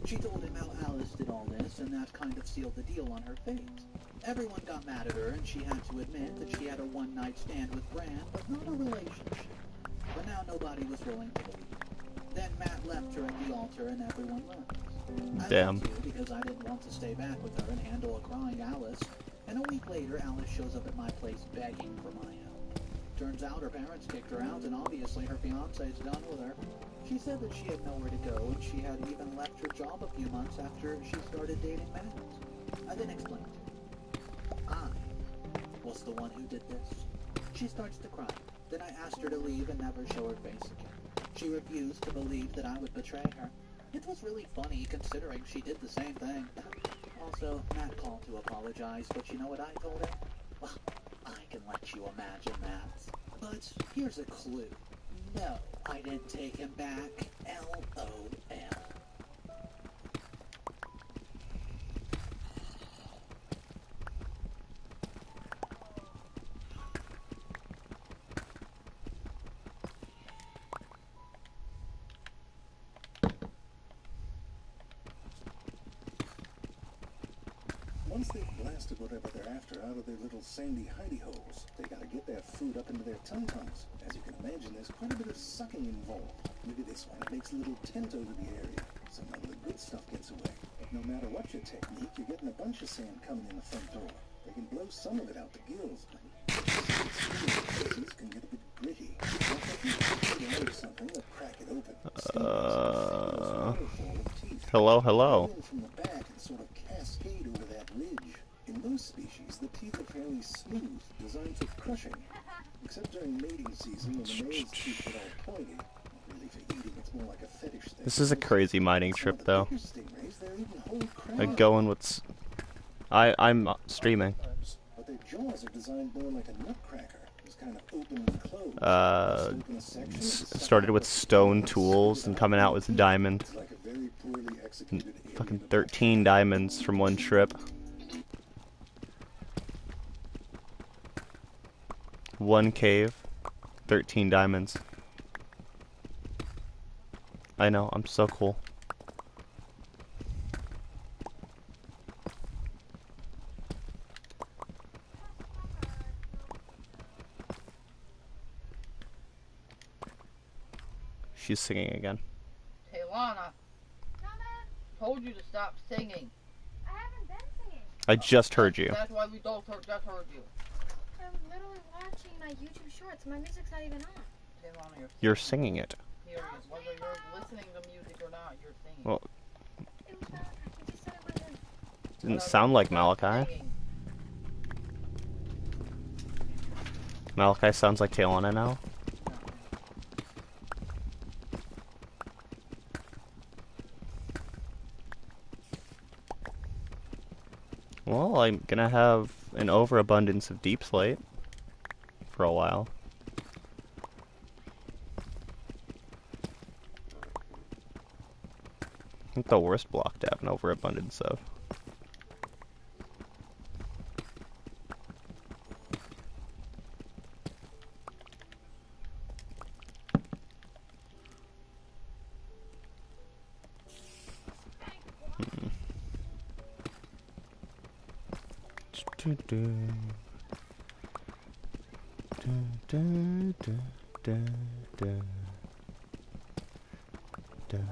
She told him how Alice did all this, and that kind of sealed the deal on her fate. Everyone got mad at her, and she had to admit that she had a one-night stand with Bran, but not a relationship. But now nobody was willing to believe. Then Matt left her at the altar, and everyone left. I Damn. left too, because I didn't want to stay back with her and handle a crying Alice. And a week later, Alice shows up at my place begging for my help. Turns out her parents kicked her out, and obviously her fiancé's done with her. She said that she had nowhere to go, and she had even left her job a few months after she started dating Matt. I then explained to her. I was the one who did this. She starts to cry. Then I asked her to leave and never show her face again. She refused to believe that I would betray her. It was really funny, considering she did the same thing. Also, Matt called to apologize, but you know what I told him? Well, I can let you imagine that. But here's a clue. No, I didn't take him back. LOL. Once they've blasted whatever they're after out of their little sandy hidey holes, they gotta get that food up into their tum-tums. As you can imagine, there's quite a bit of sucking involved. Look at this one. It makes a little tent over the area, so none of the good stuff gets away. But no matter what your technique, you're getting a bunch of sand coming in the front door. They can blow some of it out the gills, but places can get a bit gritty. Something to crack it open. Hello. From the back and sort of cascade over that ridge. In most species, the teeth are fairly smooth, designed for crushing. Except during mating season, when the male's teeth get all pointy. Not really for eating, it's more like a fetish thing. This is a crazy mining trip, though. Stingrays, they're even whole crabs. going with... I'm streaming. But their jaws are designed more like a nutcracker. It's kind of open and closed. Open a section, Started with stone tools and coming out with diamond. it's like a very poorly executed Fucking 13 diamonds from one trip. One cave, 13 diamonds. I know, I'm so cool. She's singing again. Taylana, told you to stop singing. I haven't been singing. I just heard you. That's why we both just heard you. I'm literally watching my YouTube shorts. My music's not even on. Taylana, You're singing it. period. Whether you're listening to music or not, you're singing. Well, It was Malachi. He just said it wasn't. didn't sound like Malachi. Singing. Malachi sounds like Taylana now. Well, I'm gonna have an overabundance of deep slate for a while. I think the worst block to have an overabundance of.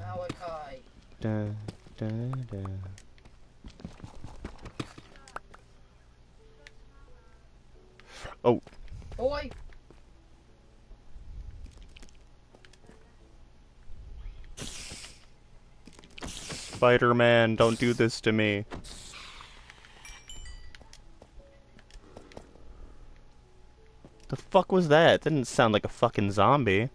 Malachi. Oh. Boy. Spider-Man, don't do this to me. The fuck was that? It didn't sound like a fucking zombie.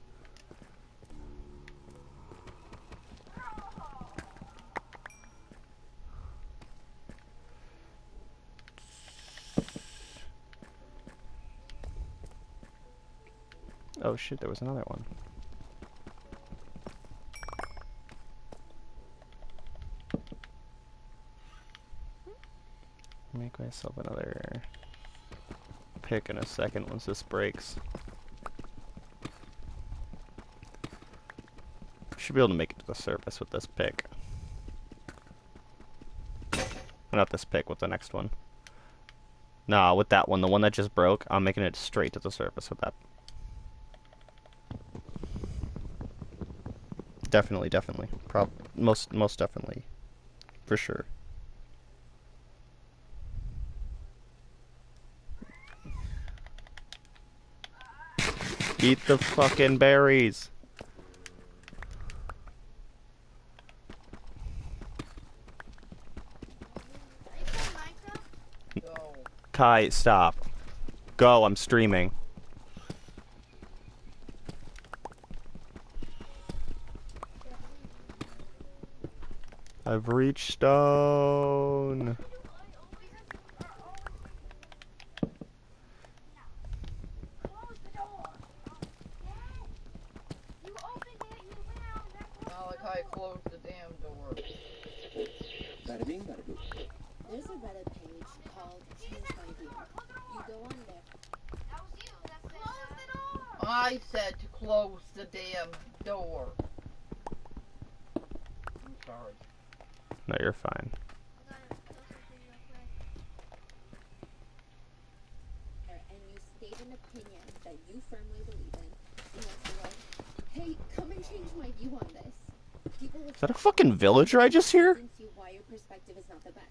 Oh shit, there was another one. Make myself another pick in a second once this breaks. Should be able to make it to the surface with this pick. Not this pick, with the next one. Nah, with that one, the one that just broke, I'm making it straight to the surface with that. Definitely, definitely. Most definitely. For sure. Eat the fucking berries. Kai, stop. Go, I'm streaming. I've reached stone. Malachi, close the damn door. Bada bing, bada boo. There's a Reddit page called Change My View. You go on there. I said to close the damn door. I'm sorry. No, you're fine. And you state an opinion that you firmly believe in. And you're like, hey, come and change my view on this. People will Is that a fucking villager I just hear? convince you why your perspective is not the best.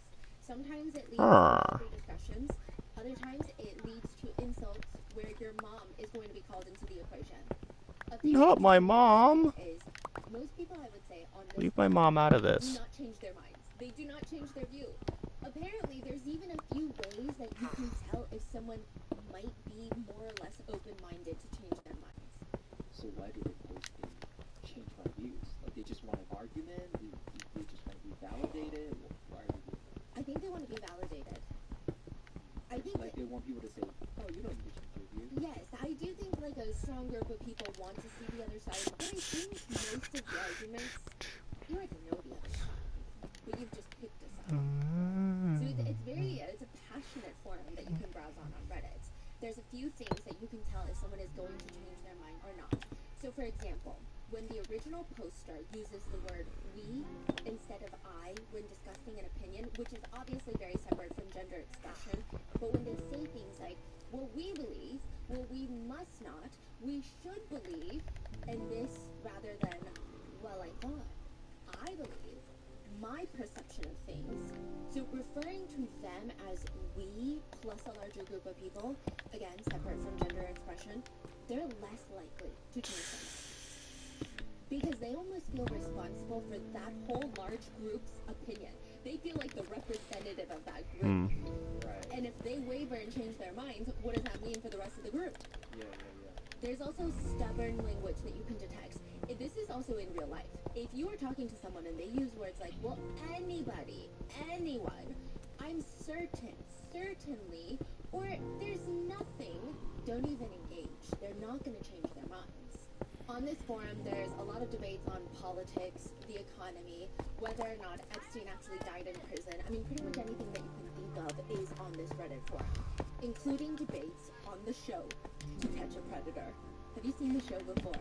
Sometimes it leads to discussions. Other times it leads to insults where your mom is going to be called into the equation. Not my mom. Is most people, I would say, on this Leave my mom out of do this. not change their minds. They do not change their view. Apparently, there's even a few ways that you can tell if someone might be more or less open-minded to change their minds. So why do they post change my views? Like they just want an argument? They just want to be validated? Why are they doing the strong group of people want to see the other side, but I think most of the arguments, you already know the other side, but you've just picked a side. So it's a passionate forum that you can browse on Reddit. There's a few things that you can tell if someone is going to change their mind or not. So for example, when the original poster uses the word we instead of I when discussing an opinion, which is obviously very separate from gender expression, but when they say things like, well, we believe, well, we must not, we should believe, and this rather than, well, I thought, I believe, my perception of things. So referring to them as we plus a larger group of people, again, separate from gender expression, they're less likely to change their minds. Because they almost feel responsible for that whole large group's opinion. They feel like the representative of that group. Right. And if they waver and change their minds, what does that mean for the rest of the group? Yeah. There's also stubborn language that you can detect. This is also in real life. If you are talking to someone and they use words like, well, anybody, anyone, I'm certain, certainly, or there's nothing, don't even engage. They're not going to change their minds. On this forum, there's a lot of debates on politics, the economy, whether or not Epstein actually died in prison. I mean, pretty much anything that you can think of is on this Reddit forum, including debates on the show, To Catch a Predator. Have you seen the show before?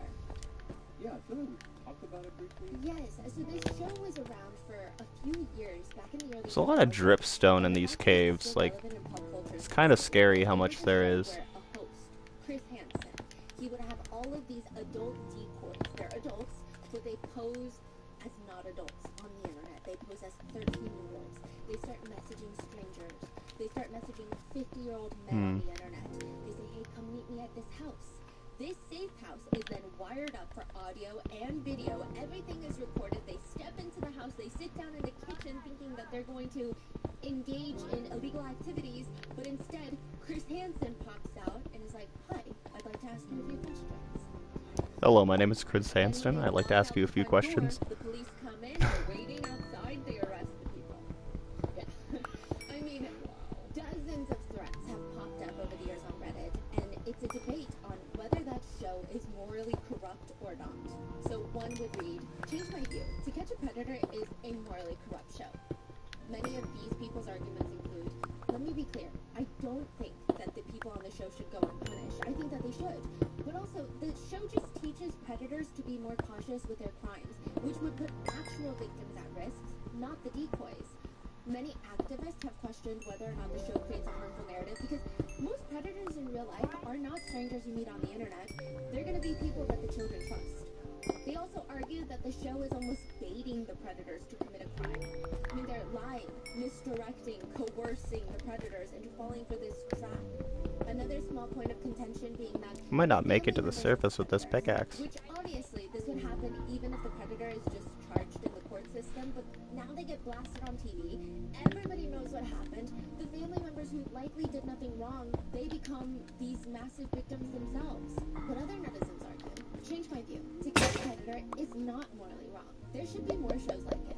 Yeah, I feel like we talked about it briefly. Yes, so this show was around for a few years, back in the early There's a lot of 2000s, dripstone in and these it's caves. still Like, relevant in pop culture it's today. kind of scary how It much was a there show is. where a host, Chris Hansen, he would have all of these adult decoys. They're adults, but they pose as not adults on the internet. They pose as 13-year-olds. They start messaging strangers. They start messaging 50-year-old men on the internet. They say, hey, come meet me at this house. This safe house is then wired up for audio and video. Everything is recorded. They step into the house. They sit down in the kitchen thinking that they're going to engage in illegal activities, but instead, Chris Hansen pops out and is like, hi, I'd like to ask you a few questions. Hello, my name is Chris Hanston. I'd like to ask you a few questions. The police come in, they're waiting outside, they arrest the people. Yeah. I mean, dozens of threats have popped up over the years on Reddit, and it's a debate on whether that show is morally corrupt or not. So one would read, change my view, To Catch a Predator is a morally corrupt show. Many of these people's arguments include, let me be clear, I don't think that the people on the show should go unpunished. I think that they should. But also, the show just teaches predators to be more cautious with their crimes, which would put actual victims at risk, not the decoys. Many activists have questioned whether or not the show creates a harmful narrative because most predators in real life are not strangers you meet on the internet. They're going to be people that the children trust. They also argue that the show is almost baiting the predators to commit a crime. I mean, they're lying, misdirecting, coercing the predators into falling for this trap. Another small point of contention being that I might not make it to the surface with this pickaxe. which obviously this would happen even if the predator is just charged in the court system, but now they get blasted on TV, everybody knows what happened, the family members who likely did nothing wrong, they become these massive victims themselves. But other netizens argue, change my view, To Catch a Predator is not morally wrong. There should be more shows like it.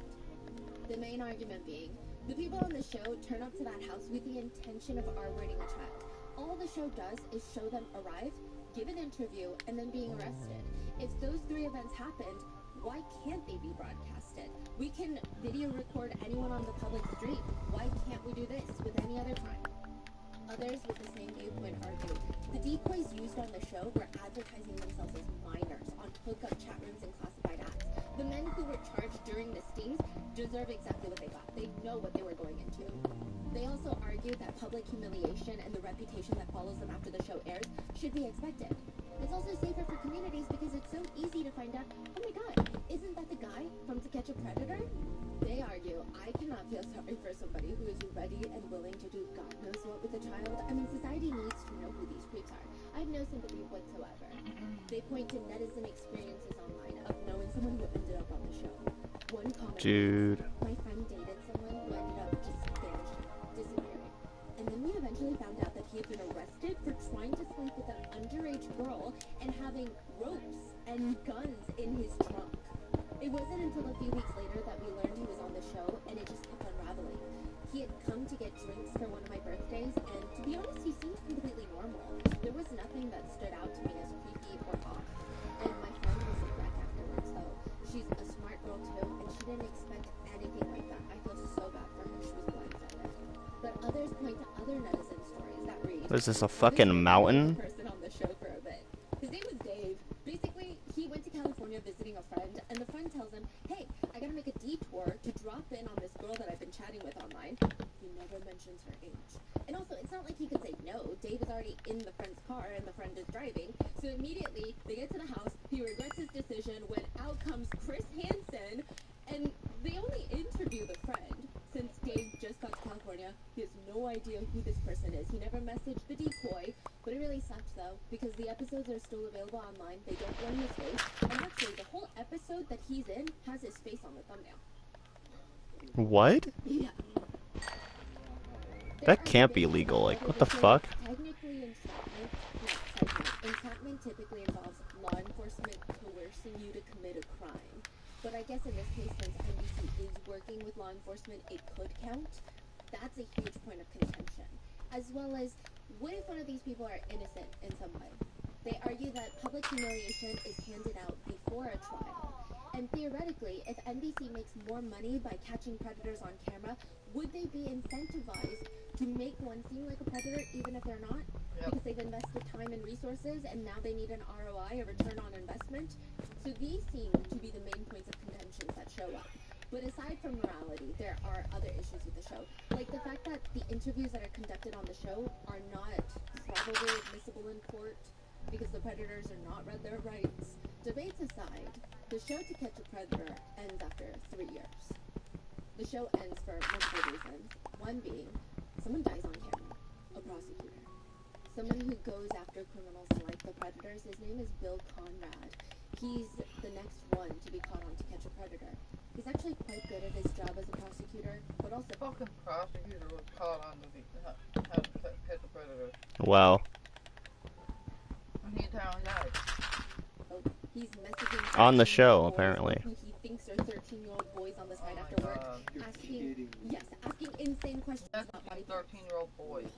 The main argument being, the people on the show turn up to that house with the intention of R-wording a child. All the show does is show them arrive, give an interview, and then being arrested. If those three events happened, why can't they be broadcasted? We can video record anyone on the public street. Why can't we do this with any other crime? Others with the same viewpoint argue, the decoys used on the show were advertising themselves as minors on hookup chat rooms and classified ads. The men who were charged during the stings deserve exactly what they got. They know what they were going into. They also argue that public humiliation and the reputation that follows them after the show airs should be expected. It's also safer for communities because it's so easy to find out, oh my god, isn't that the guy from To Catch a Predator? They argue, I cannot feel sorry for somebody who is ready and willing to do God knows what with a child. I mean, society needs to know who these creeps are. I have no sympathy whatsoever. They point to netizen experiences online of knowing someone who ended up on the show. One comment Dude. was, my friend dated someone who ended up just vanishing, disappearing. And then we eventually found out that he had been arrested for trying to sleep with an underage girl and having ropes and guns in his trunk. It wasn't until a few weeks later that we learned he was on the show, and it just kept unraveling. He had come to get drinks for one of my birthdays, and to be honest, he seemed completely normal. There was nothing that stood out to me as creepy. What is this, a fucking mountain? Person on the show for a bit. His name was Dave. Basically, he went to California visiting a friend, and the friend tells him, "Hey, I gotta make a detour to drop in on this girl that I've been chatting with online." He never mentions her age. And also, it's not like he could say no. Dave is already in the friend's car, and the friend is driving. So immediately, they get to the house. He regrets his decision when out comes Chris Hansen, and they only interview the friend. Since Dave just got to California, he has no idea who this person is. He never messaged the decoy, but it really sucks though, because the episodes are still available online. They don't blur his face, and actually, the whole episode that he's in has his face on the thumbnail. What? Yeah. That can't be legal. Like, what the fuck? Technically, entrapment typically involves law enforcement coercing you to commit a crime. But I guess in this case, since NBC is working with law enforcement, it could count. That's a huge point of contention. As well as, what if one of these people are innocent in some way? They argue that public humiliation is handed out before a trial. And theoretically, if NBC makes more money by catching predators on camera, would they be incentivized to make one seem like a predator even if they're not? Because they've invested time and resources, and now they need an ROI, a return on investment. So these seem to be the main points of contention that show up. But aside from morality, there are other issues with the show. Like the fact that the interviews that are conducted on the show are not probably admissible in court because the predators are not read their rights. Debates aside, the show To Catch a Predator ends after 3 years. The show ends for multiple reasons. One being, someone dies on camera, a prosecutor. Somebody who goes after criminals like the predators. His name is Bill Conrad. He's the next one to be caught on To Catch a Predator. He's actually quite good at his job as a prosecutor, but also... Fucking prosecutor was caught on how to catch a predator. Wow. And he died. Oh, he's messaging... On the show, apparently. Who he thinks are 13-year-old boys on the side after work. Asking insane questions about why 13-year-old boys.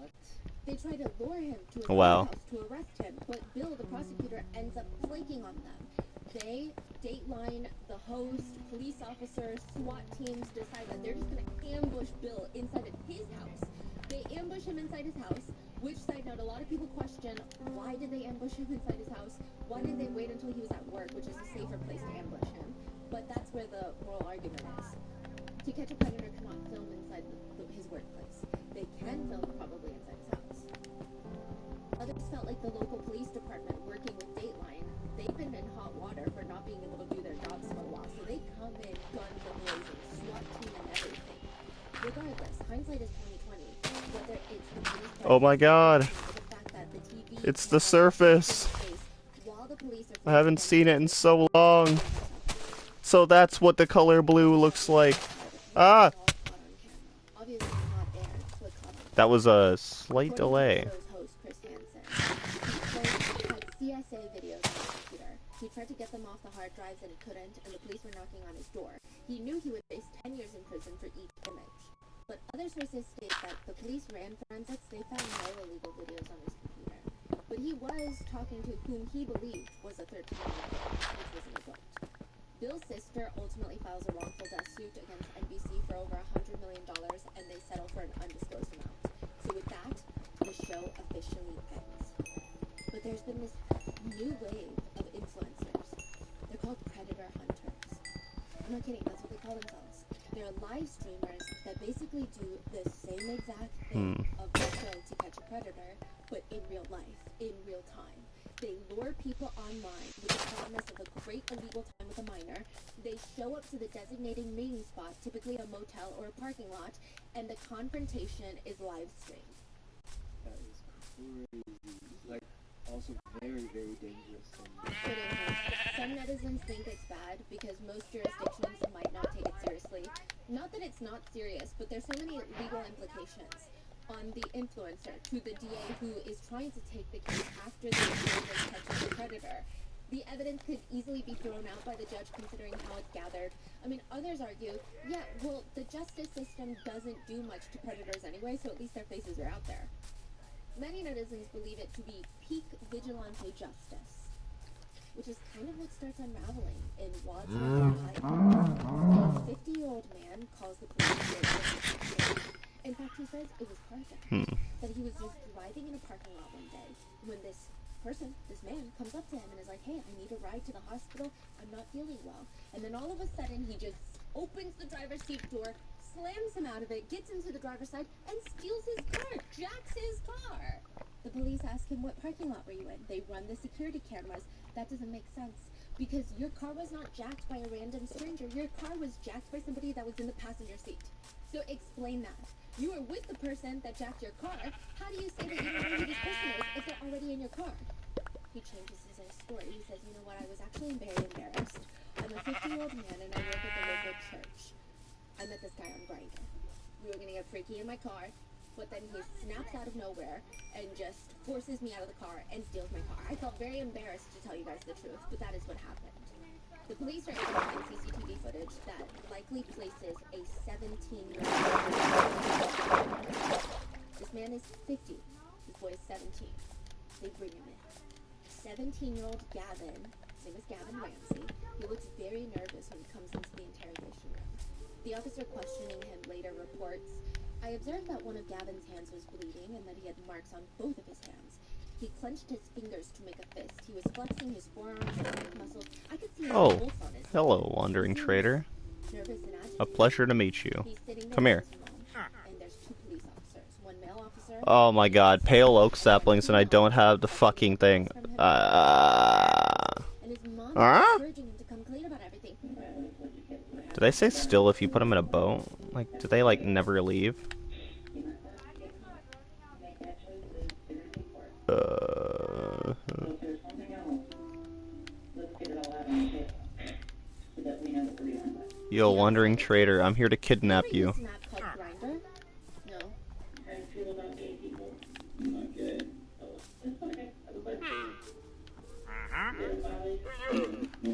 They try to lure him to a Wow. house to arrest him, but Bill, the prosecutor, ends up flaking on them. They, Dateline, the host, police officers, SWAT teams decide that they're just going to ambush Bill inside of his house. They ambush him inside his house, which, side note, a lot of people question, why did they ambush him inside his house? Why didn't they wait until he was at work, which is a safer place to ambush him? But that's where the moral argument is. To Catch a Predator cannot film inside his workplace. They can film probably inside his house. Others felt like the local police department working with Dateline, they've been in hot water for not being able to do their jobs for a while, so they come in guns a-blazing, SWAT team and everything. Regardless, hindsight is 2020. Whether it's the police Oh my god. the fact that the TV It's the surface. while the police I are haven't seen it in so long. So that's what the color blue looks like. Ah! obviously not aired, but caught on That was a slight delay. host Chris Hansen. He had CSA videos on his computer. He tried to get them off the hard drives and he couldn't, and the police were knocking on his door. He knew he would face 10 years in prison for each image. But other sources state that the police ran forensics, they found no illegal videos on his computer. But he was talking to whom he believed was a 13-year-old, which was an adult. Bill's sister ultimately files a wrongful death suit against NBC for over $100 million, and they settle for an undisclosed amount. So with that, the show officially ends. But there's been this new wave of influencers. They're called predator hunters. I'm not kidding, that's what they call themselves. They're live streamers that basically do the same exact thing of the show To Catch a Predator, but in real life, in real time. They lure people online with the promise of a great illegal time with a minor. They show up to the designated meeting spot, typically a motel or a parking lot, and the confrontation is live streamed. That is crazy. Like, also very, very dangerous. It is. Some netizens think it's bad because most jurisdictions might not take it seriously. Not that it's not serious, but there's so many legal implications on the influencer to the DA who is trying to take the case after the influencer catches the predator. The evidence could easily be thrown out by the judge considering how it's gathered. I mean, others argue, yeah, well, the justice system doesn't do much to predators anyway, so at least their faces are out there. Many netizens believe it to be peak vigilante justice, which is kind of what starts unraveling in Wadsworth, Ohio. A 50-year-old man calls the police In fact, he says it was carjacked. That he was just driving in a parking lot one day when this man, comes up to him and is like, hey, I need a ride to the hospital. I'm not feeling well. And then all of a sudden, he just opens the driver's seat door, slams him out of it, gets into the driver's side, and steals his car, jacks his car. The police ask him, what parking lot were you in? They run the security cameras. That doesn't make sense. Because your car was not jacked by a random stranger. Your car was jacked by somebody that was in the passenger seat. So explain that. You were with the person that jacked your car. How do you say that you don't know who this person is if they're already in your car? He changes his story. He says, you know what, I was actually very embarrassed. I'm a 50-year-old man and I work at the local church. I met this guy on Grindr. We were gonna get freaky in my car, but then he snaps out of nowhere and just forces me out of the car and steals my car. I felt very embarrassed to tell you guys the truth, but that is what happened. The police are analyzing CCTV footage that likely places a 17-year-old. This man is 50. This boy is 17. They bring him in. 17-year-old Gavin, his name is Gavin Ramsey. He looks very nervous when he comes into the interrogation room. The officer questioning him later reports, I observed that one of Gavin's hands was bleeding and that he had marks on both of his hands. He clenched his fingers to make a fist. He was flexing his forearms and neck muscles. I could see his pulse on his Hello, wandering trader. Nervous and agitated. A pleasure to meet you. He's sitting Come there here. with his mom, and there's two police officers. One male officer. Oh my god, pale oak saplings and I don't have the fucking thing. And his mom encouraging him to come clean about everything. Did I say still if you put them in a boat? Like, do they like never leave? Yo, wandering trader, I'm here to kidnap you.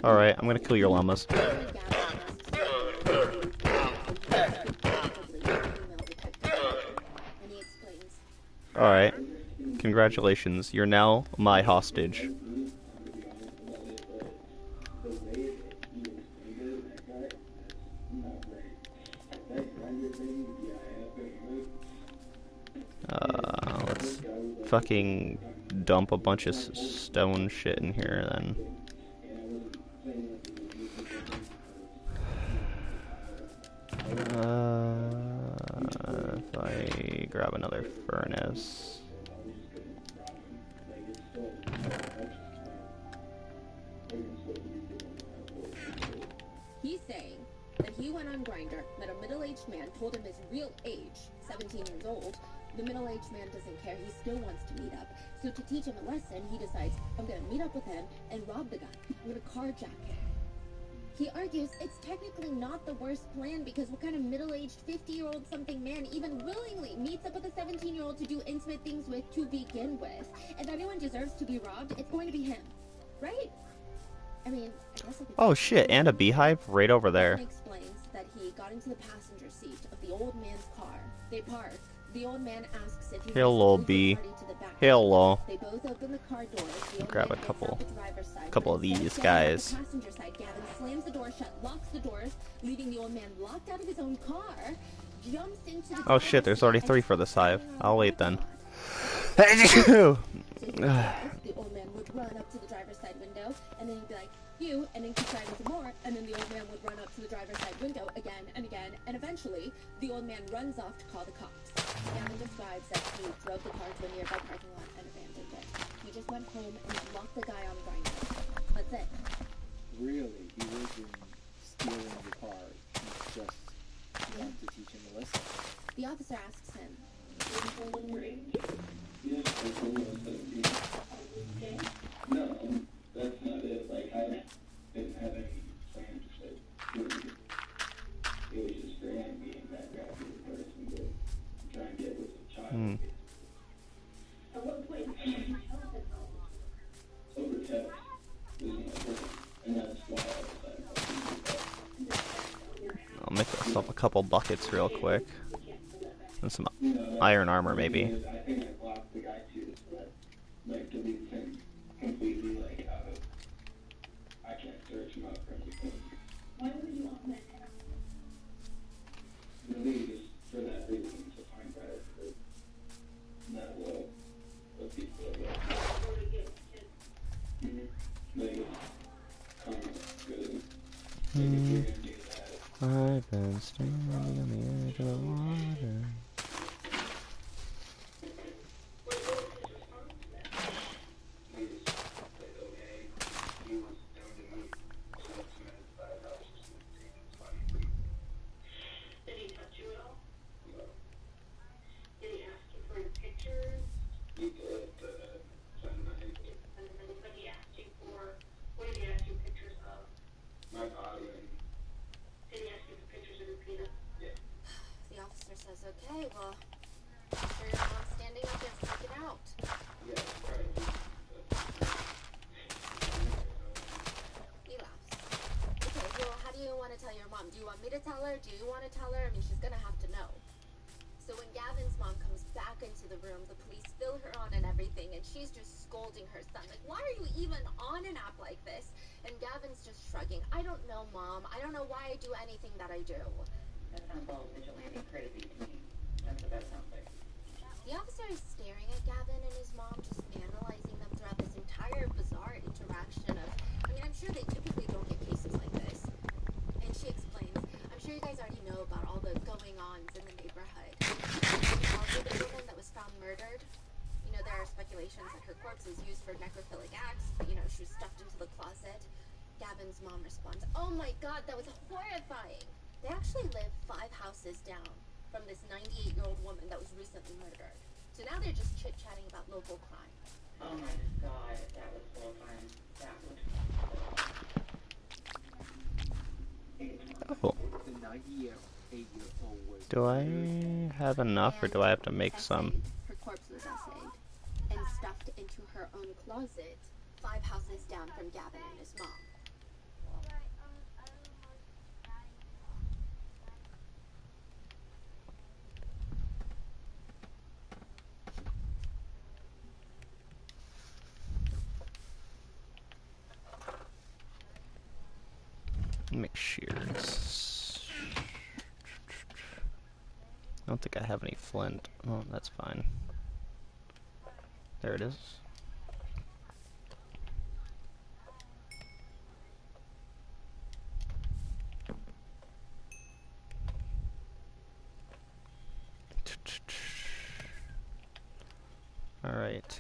Alright, I'm gonna kill your llamas. Alright. Congratulations, you're now my hostage. Let's fucking dump a bunch of stone shit in here then. If I grab another furnace. He's saying that he went on Grindr, met a middle-aged man, told him his real age, 17 years old. The middle-aged man doesn't care, he still wants to meet up. So to teach him a lesson, he decides, I'm gonna meet up with him and rob the guy. I'm gonna carjack him. He argues it's technically not the worst plan because what kind of middle-aged 50-year-old something man even willingly meets up with a 17-year-old to do intimate things with to begin with? If anyone deserves to be robbed, it's going to be him. Right? I mean, I guess oh shit, and a beehive right over there. He explains that he got into the passenger seat of the old man's car. They park. The old man asks if he Hello, bee. Hello. They both open the car doors. Grab a couple of these guys. The passenger side, Gavin slams the door shut, locks the doors, leaving the old man locked out of his own car. Jumps into the oh shit, there's already 3 for this hive. I'll wait then. The old man would run up to the driver's side window, and then he'd be like, you, and then keep driving some more, and then the old man would run up to the driver's side window again and again, and eventually, the old man runs off to call the cops. Gavin describes that he drove the car to a nearby parking lot and abandoned it. He just went home and locked the guy on Grindr. That's it. Really? He wasn't stealing the car. He just wanted to teach him a lesson. The officer asks him, No, that's not it. Like, I didn't have any plan to say it was just for him being that guy for the person to try and get with the child. At what point did you tell him? Over text. And that's why I decided I'll make myself a couple buckets real quick. And some iron armor, maybe. I think I blocked the guy too, but like delete him completely, like out of. I can't search him up for anything. Why would you want that? Really, just for that reason, to find Like, karma's good. Like, if you're gonna do that, I've been standing on the edge of the water. he just said, okay, he wants down to meet some Smith 5 houses and take his money. Did he touch you at all? No, Did he ask you for pictures? he did, that night. And then what did he ask you for? What did he ask you pictures of? My body and, Did he ask you for pictures of your penis? yeah. The officer says, okay, well, I'm sure your mom's standing up there freaking out. Yeah, right. He laughs. Okay, well, how do you want to tell your mom? Do you want me to tell her? Do you want to tell her? I mean, she's gonna have to know. So when Gavin's mom comes back into the room, the police fill her on and everything, and she's just scolding her son. Like, why are you even on an app like this? And Gavin's just shrugging. I don't know, Mom. I don't know why I do anything that I do. That sounds all vigilante crazy to me. That's what that sounds like. The officer is staring at Gavin and his mom, just analyzing them throughout this entire bizarre interaction of, I mean, I'm sure they typically don't get cases like this. And she explains, I'm sure you guys already know about all the going-ons in the neighborhood. Also, the woman that was found murdered, you know, there are speculations that her corpse is used for necrophilic acts, but, you know, she was stuffed into the closet. Gavin's mom responds, oh my god, that was horrifying. They actually live 5 houses down from this 98-year-old woman that was recently murdered. So now they're just chit-chatting about local crime. Oh my god, if that was full time, that would. Oh. The 98-year-old was. Do I have enough, or do I have to make some? Her corpse was essayed and stuffed into her own closet 5 houses down from Gavin and his mom. Make shears. I don't think I have any flint. Oh, that's fine. There it is. All right.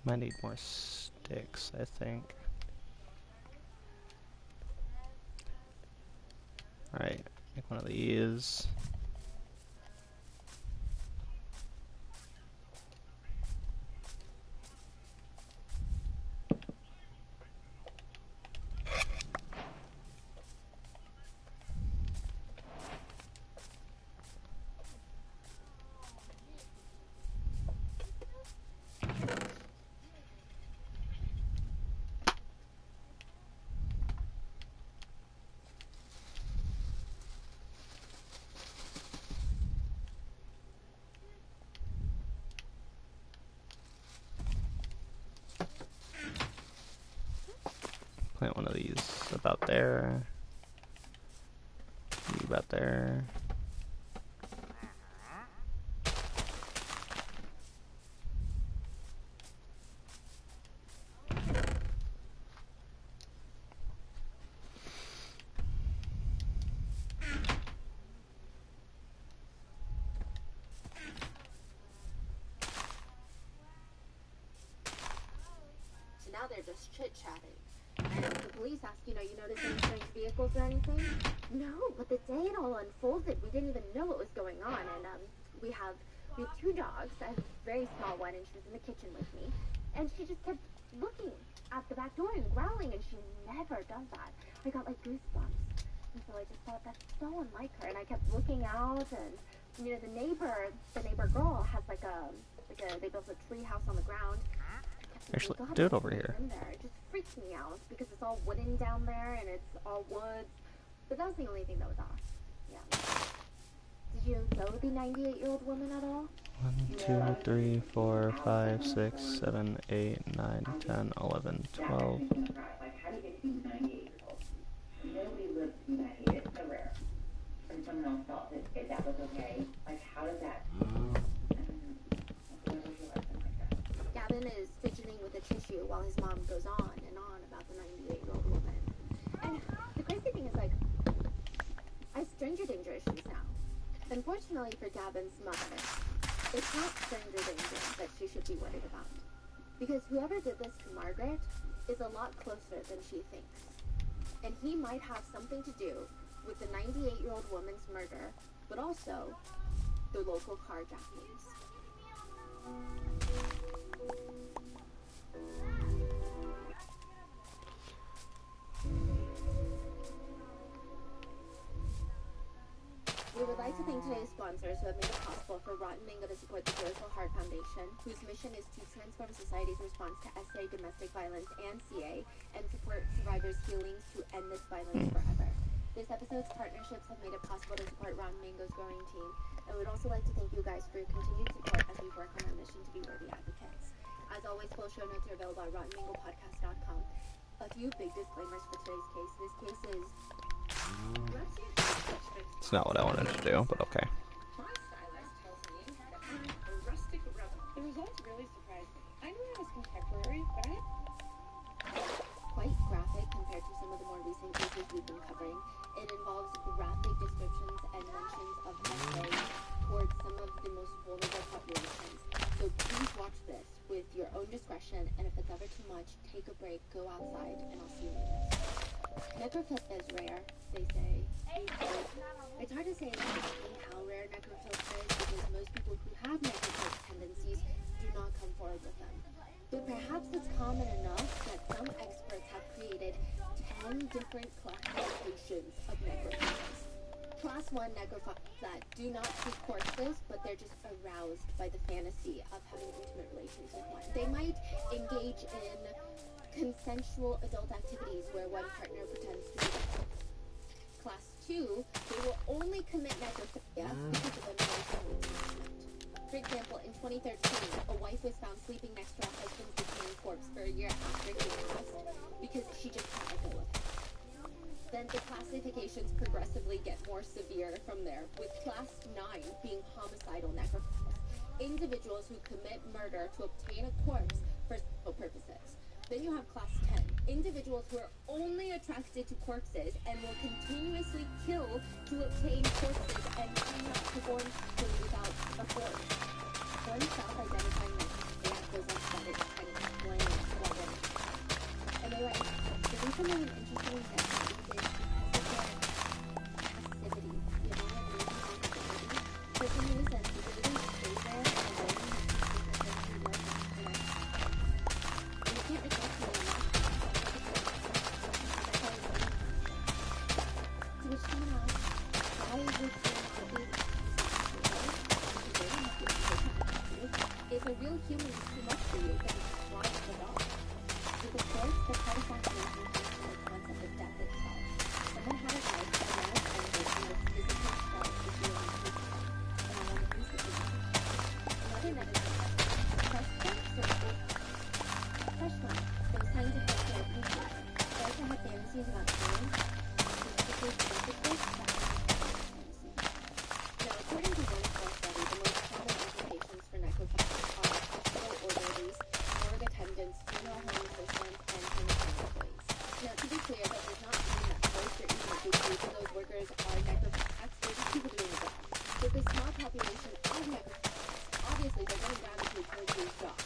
Might need more sticks, I think. Alright, make one of these. Plant one of these about there. You about there. So now they're just chit-chatting. And the police ask, you notice any strange vehicles or anything? No, but the day it all unfolded, we didn't even know what was going on. And we have 2 dogs. I have a very small one, and she was in the kitchen with me. And she just kept looking at the back door and growling, and she never does that. I got like goosebumps. And so I just thought that's so unlike her. And I kept looking out, and the neighbor girl has they built a tree house on the ground. Actually, God, do it over here. in there. It just freaks me out because it's all wooden down there and it's all woods. But that was the only thing that was off. Yeah. Did you know the 98-year-old woman at all? 1, 2, 3, 4, 5, 6, 7, 8, 9, 10, 11, 12. Like, how do you get to be 98 years old? Nobody lives to be 98. It's so rare. And someone else felt that was okay. Like, how does that... Gavin is fidgeting with a tissue while his mom goes on and on about the 98-year-old woman. And the crazy thing is, like, I have stranger danger issues now. Unfortunately for Gavin's mother, it's not stranger danger that she should be worried about. Because whoever did this to Margaret is a lot closer than she thinks. And he might have something to do with the 98-year-old woman's murder, but also the local carjackings. We would like to thank today's sponsors who have made it possible for Rotten Mango to support the Joyful Heart Foundation, whose mission is to transform society's response to SA, domestic violence, and CA, and support survivors' healing to end this violence forever. This episode's partnerships have made it possible to support Rotten Mango's growing team, and we'd also like to thank you guys for your continued support as we work on our mission to be worthy advocates. As always, full show notes are available at RottenMangoPodcast.com. A few big disclaimers for today's case. This case is... It's not what I wanted to do, but okay. My stylist tells me that I'm a rustic rebel. The results really surprised me. I knew I was contemporary, but I... quite graphic compared to some of the more recent cases we've been covering. It involves graphic descriptions and mentions of SA towards some of the most vulnerable populations. So please watch this with your own discretion, and if it's ever too much, take a break, go outside, and I'll see you later. Necrophilia is rare, they say. It's hard to say exactly how rare necrophilia is because most people who have necrophilic tendencies do not come forward with them. But perhaps it's common enough that some experts have created 10 different classifications of necrophilias. Class 1 necrophilia do not see corpses, but they're just aroused by the fantasy of having intimate relations with one. They might engage in consensual adult activities where one partner pretends to be the other. Class 2, they will only commit necrophilia because of emotional attachment. For example, in 2013, a wife was found sleeping next to her husband's decaying corpse for a year after he passed because she just can't let go of him. Then the classifications progressively get more severe from there, with Class 9 being homicidal necrophilias, individuals who commit murder to obtain a corpse for sexual purposes. Then you have Class 10, individuals who are only attracted to corpses and will continuously kill to obtain corpses and cannot perform sexually without a corpse. One self-identifying necrophilia goes on Reddit and explains what it is. And they write, the reason I'm interested in this is because of their passivity, the amount of losing possibility. For some reason, the ability to stay there and learn to work and I can't reflect on enough. To which someone asked, why would you not be if a real human is too much for you, then why the dog? With of course, the part of fascination comes from the concept of death itself. Someone had a life that allowed them to make physical self to feel inclusive, and I want to use it as another negative. Fresh points are fresh ones. Those scientific therapy they also had fantasies about killing, specifically physically, fantasy. Now, according to one small study, the most common occupations for necrophilia are hospital orderlies, morgue attendants, funeral home assistants, and clinical employees. Now, to be clear, that does not mean that most or even a big group of those workers are necrophiliacs. They're just people doing a job. But the small population of necrophiliacs, obviously, they're going to gravitate towards these jobs.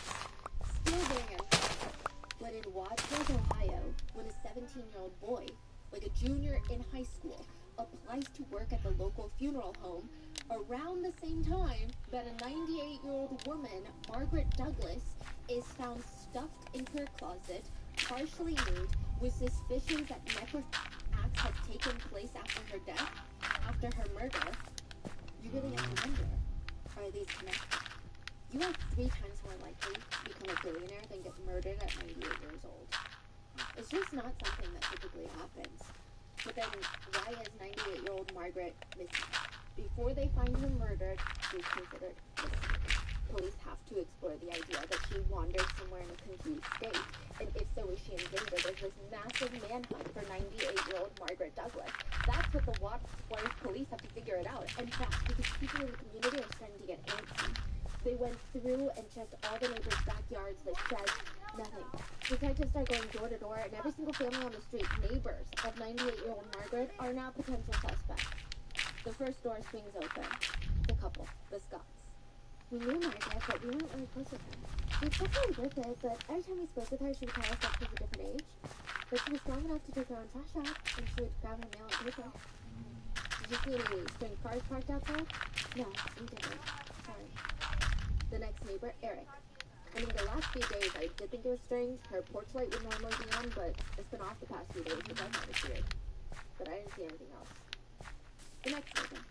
Still very uncommon. But in Wadsworth, Ohio, when a 17-year-old boy, like a junior in high school, applies to work at the local funeral home, around the same time that a 98-year-old woman, Margaret Douglas, is found stuffed into her closet, partially nude, with suspicions that necrophilic acts have taken place after her death, after her murder, you really have to wonder, are these connected? You are 3 times more likely to become a billionaire than get murdered at 98 years old. It's just not something that typically happens. But then, why is 98-year-old Margaret missing? Before they find her murdered, she's considered missing. Police have to explore the idea that she wandered somewhere in a confused state, and if so, is she in danger? There's this massive manhunt for 98-year-old Margaret Douglas. That's what the Wadsworth police have to figure it out. In fact, because people in the community are starting to get antsy. They went through and checked all the neighbors' backyards, the sheds, nothing. Detectives start going door to door, and every single family on the street, neighbors of 98-year-old Margaret, are now potential suspects. The first door swings open. The couple, the Scotts. We knew Margaret, but we weren't really close with her. We kept her with it, but every time we spoke with her, she would tell us that she was a different age. But she was strong enough to take her own trash out, and she would grab her mail and paper. Did you see any strange cars parked outside? No, we didn't. Sorry. The next neighbor, Eric. I mean, the last few days, I did think it was strange. Her porch light would normally be on, but it's been off the past few days, which I thought was weird. But I didn't see anything else. The next neighbor.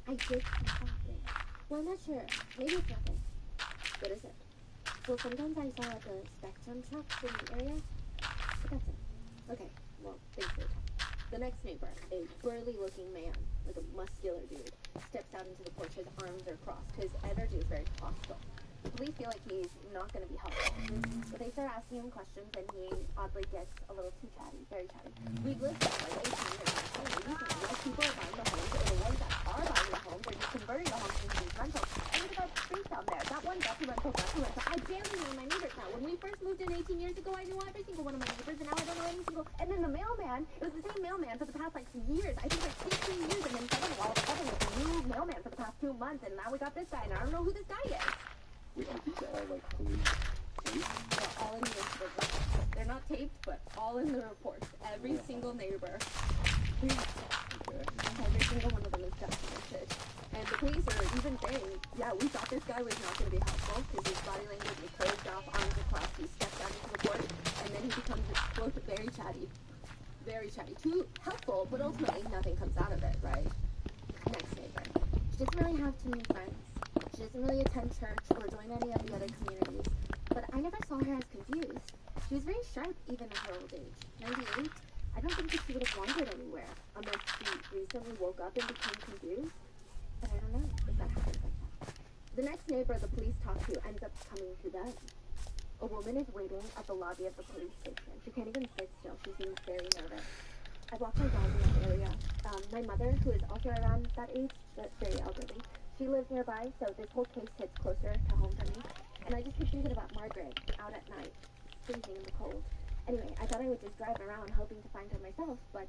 I did see something. Well, I'm not sure. Maybe it's nothing. What is it? Well, sometimes I saw the Spectrum trucks in the area. But that's it. Okay, well, thanks for your time. The next neighbor, a burly-looking man, like a muscular dude, steps out into the porch. His arms are crossed. His energy is very hostile. The police feel like he's not going to be helpful. But they start asking him questions, and he oddly gets a little too chatty, very chatty. We've lived there for like 18 years, and I'm telling you, most people are buying the homes, or the ones that are buying the homes are just converting the homes into these rentals. And look at that street down there. That one, that's a rental, that's a rental. I barely know my neighbors now. When we first moved in 18 years ago, I knew every single one of my neighbors, and now I don't know any single. And then the mailman, it was the same mailman for the past like years. I think like 15 years, and then suddenly all of a sudden it's a new mailman for the past 2 months, and now we got this guy, and I don't know who this guy is. Wait, are these all like police tapes? They're all in the incident reports. They're not taped, but all in the reports. Every single neighbor. Okay. Every single one of them is documented. And the police are even saying, yeah, we thought this guy was not going to be helpful because his body language was closed off, arms across, he steps out into the porch, and then he becomes, quote, very chatty. Very chatty. Too helpful, but ultimately nothing comes out of it, right? Next neighbor. She doesn't really have too many friends. She doesn't really attend church or join any of the other communities, but I never saw her as confused. She was very sharp even at her old age. 98? I don't think that she would have wandered anywhere unless she recently woke up and became confused. But I don't know if that happens like that. The next neighbor the police talk to ends up coming to them. A woman is waiting at the lobby of the police station. She can't even sit still. She seems very nervous. I walk my dog in that area. My mother, who is also around that age, but very elderly, she lives nearby, so this whole case hits closer to home for me. And I just keep thinking about Margaret out at night, freezing in the cold. Anyway, I thought I would just drive around hoping to find her myself, but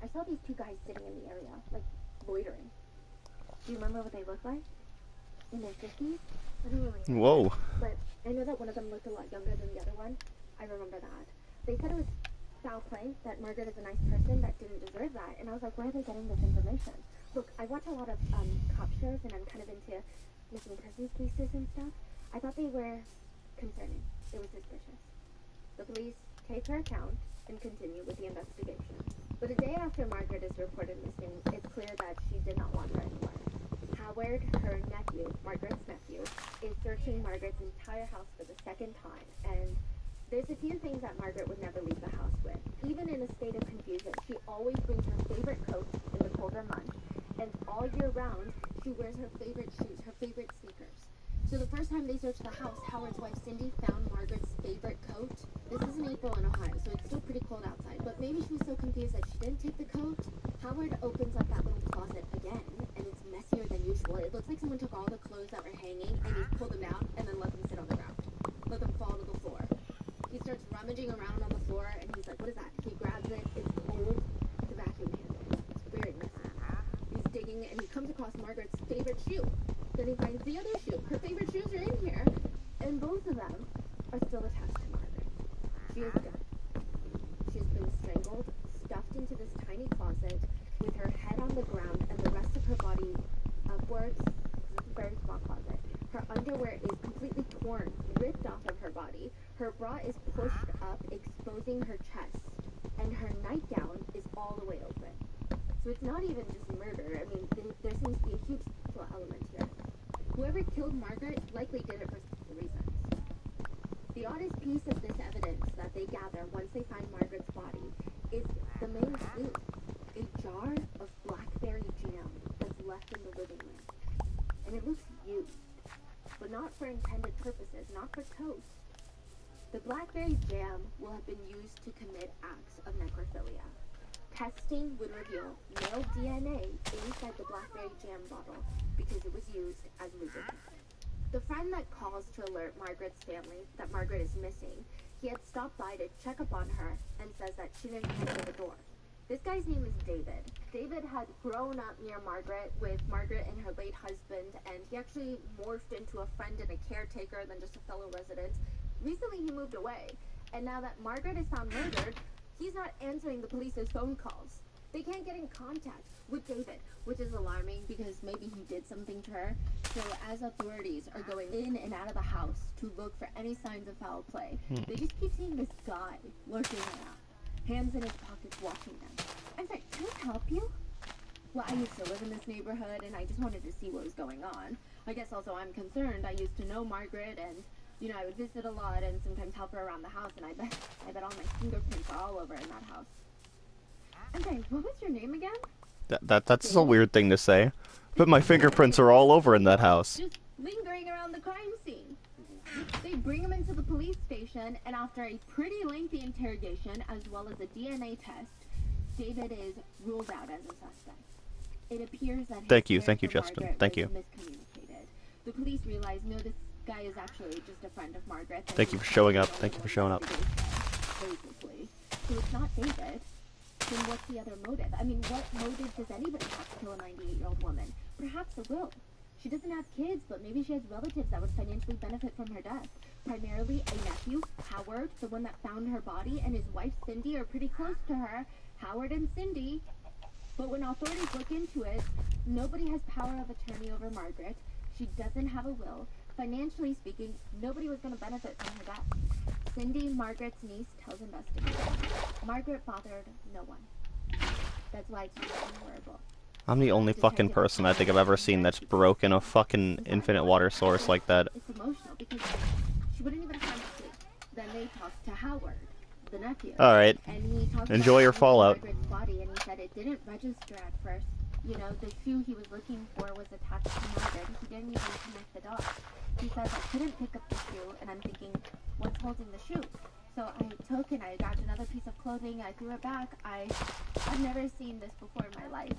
I saw these two guys sitting in the area, like loitering. Do you remember what they looked like? In their 50s? I don't really know. Whoa. But I know that one of them looked a lot younger than the other one. I remember that. They said it was foul play, that Margaret is a nice person that didn't deserve that, and I was like, where are they getting this information? Look, I watch a lot of cop shows, and I'm kind of into missing persons cases and stuff. I thought they were concerning. It was suspicious. The police take her account and continue with the investigation. But a day after Margaret is reported missing, it's clear that she did not wander anywhere. Howard, her nephew, Margaret's nephew, is searching Margaret's entire house for the second time, and there's a few things that Margaret would never leave the house with. Even in a state of confusion, she always brings her favorite coat in the colder months, and all year round, she wears her favorite shoes, her favorite sneakers. So the first time they searched the house, Howard's wife Cindy found Margaret's favorite coat. This is in April in Ohio, so it's still pretty cold outside, but maybe she was so confused that she didn't take the coat. Howard opens up that little closet again, and it's messier than usual. It looks like someone took all the clothes that were hanging and just pulled them out and then let them sit on the ground. Let them fall to the floor. He starts rummaging around on the floor, and he's like, what is that? He grabs it. It's old. It's a vacuum handle. It's very messy. He's digging, and he comes across Margaret's favorite shoe. Then he finds the other shoe. Her favorite shoes are in here, and both of them are still attached to Margaret. She is dead. She's been strangled, stuffed into this tiny closet, with her head on the ground and the rest of her body upwards. It's a very small closet. Her underwear is completely torn, ripped off of her body. Her bra is pushed up, exposing her chest, and her nightgown is all the way open. So it's not even just murder. I mean, there seems to be a huge sexual element here. Whoever killed Margaret likely did it for sexual reasons. The oddest piece of this evidence that they gather once they find Margaret's body is the main clue. jar of blackberry jam that's left in the living room. And it looks used, but not for intended purposes, not for toast. The blackberry jam will have been used to commit acts of necrophilia. Testing would reveal male DNA inside the blackberry jam bottle because it was used as lubricant. The friend that calls to alert Margaret's family that Margaret is missing, he had stopped by to check up on her and says that she didn't answer the door. This guy's name is David. David had grown up near Margaret with Margaret and her late husband, and he actually morphed into a friend and a caretaker than just a fellow resident. Recently he moved away, and now that Margaret is found murdered, he's not answering the police's phone calls. They can't get in contact with David, which is alarming because maybe he did something to her. So as authorities are going in and out of the house to look for any signs of foul play, they just keep seeing this guy lurking around, hands in his pockets watching them. I'm sorry, can I help you? Well, I used to live in this neighborhood and I just wanted to see what was going on. I guess also I'm concerned. I used to know Margaret and, you know, I would visit a lot and sometimes help her around the house, and I bet all my fingerprints are all over in that house. I'm sorry, what was your name again? That's a weird thing to say. But my fingerprints are all over in that house. Just lingering around the crime scene. They bring him into the police station, and after a pretty lengthy interrogation, as well as a DNA test, David is ruled out as a suspect. It appears that Thank you, Justin. Margaret Thank was you. miscommunicated. The police realize, no, this guy is actually just a friend of Margaret. Thank you for showing up. Thank you for showing up. Basically. So it's not David. Then what's the other motive? I mean, what motive does anybody have to kill a 98-year-old woman? Perhaps a will. She doesn't have kids, but maybe she has relatives that would financially benefit from her death. Primarily a nephew, Howard, the one that found her body, and his wife, Cindy, are pretty close to her. Howard and Cindy. But when authorities look into it, nobody has power of attorney over Margaret. She doesn't have a will. Financially speaking, nobody was going to benefit from her death. Cindy, Margaret's niece, tells investigators. Margaret bothered no one. That's why it's horrible. I'm the only fucking person I think I've ever seen that's broken a fucking infinite water source like that. It's emotional because she wouldn't even have to. Then they talked to Howard, the nephew. Alright. And he talked Enjoy your Fallout. Margaret's body, and he said it didn't register at first. You know, the shoe he was looking for was attached to Margaret. He didn't even connect the dots. He says, I couldn't pick up the shoe, and I'm thinking, what's holding the shoe? So I took and I grabbed another piece of clothing, I threw it back. I've never seen this before in my life.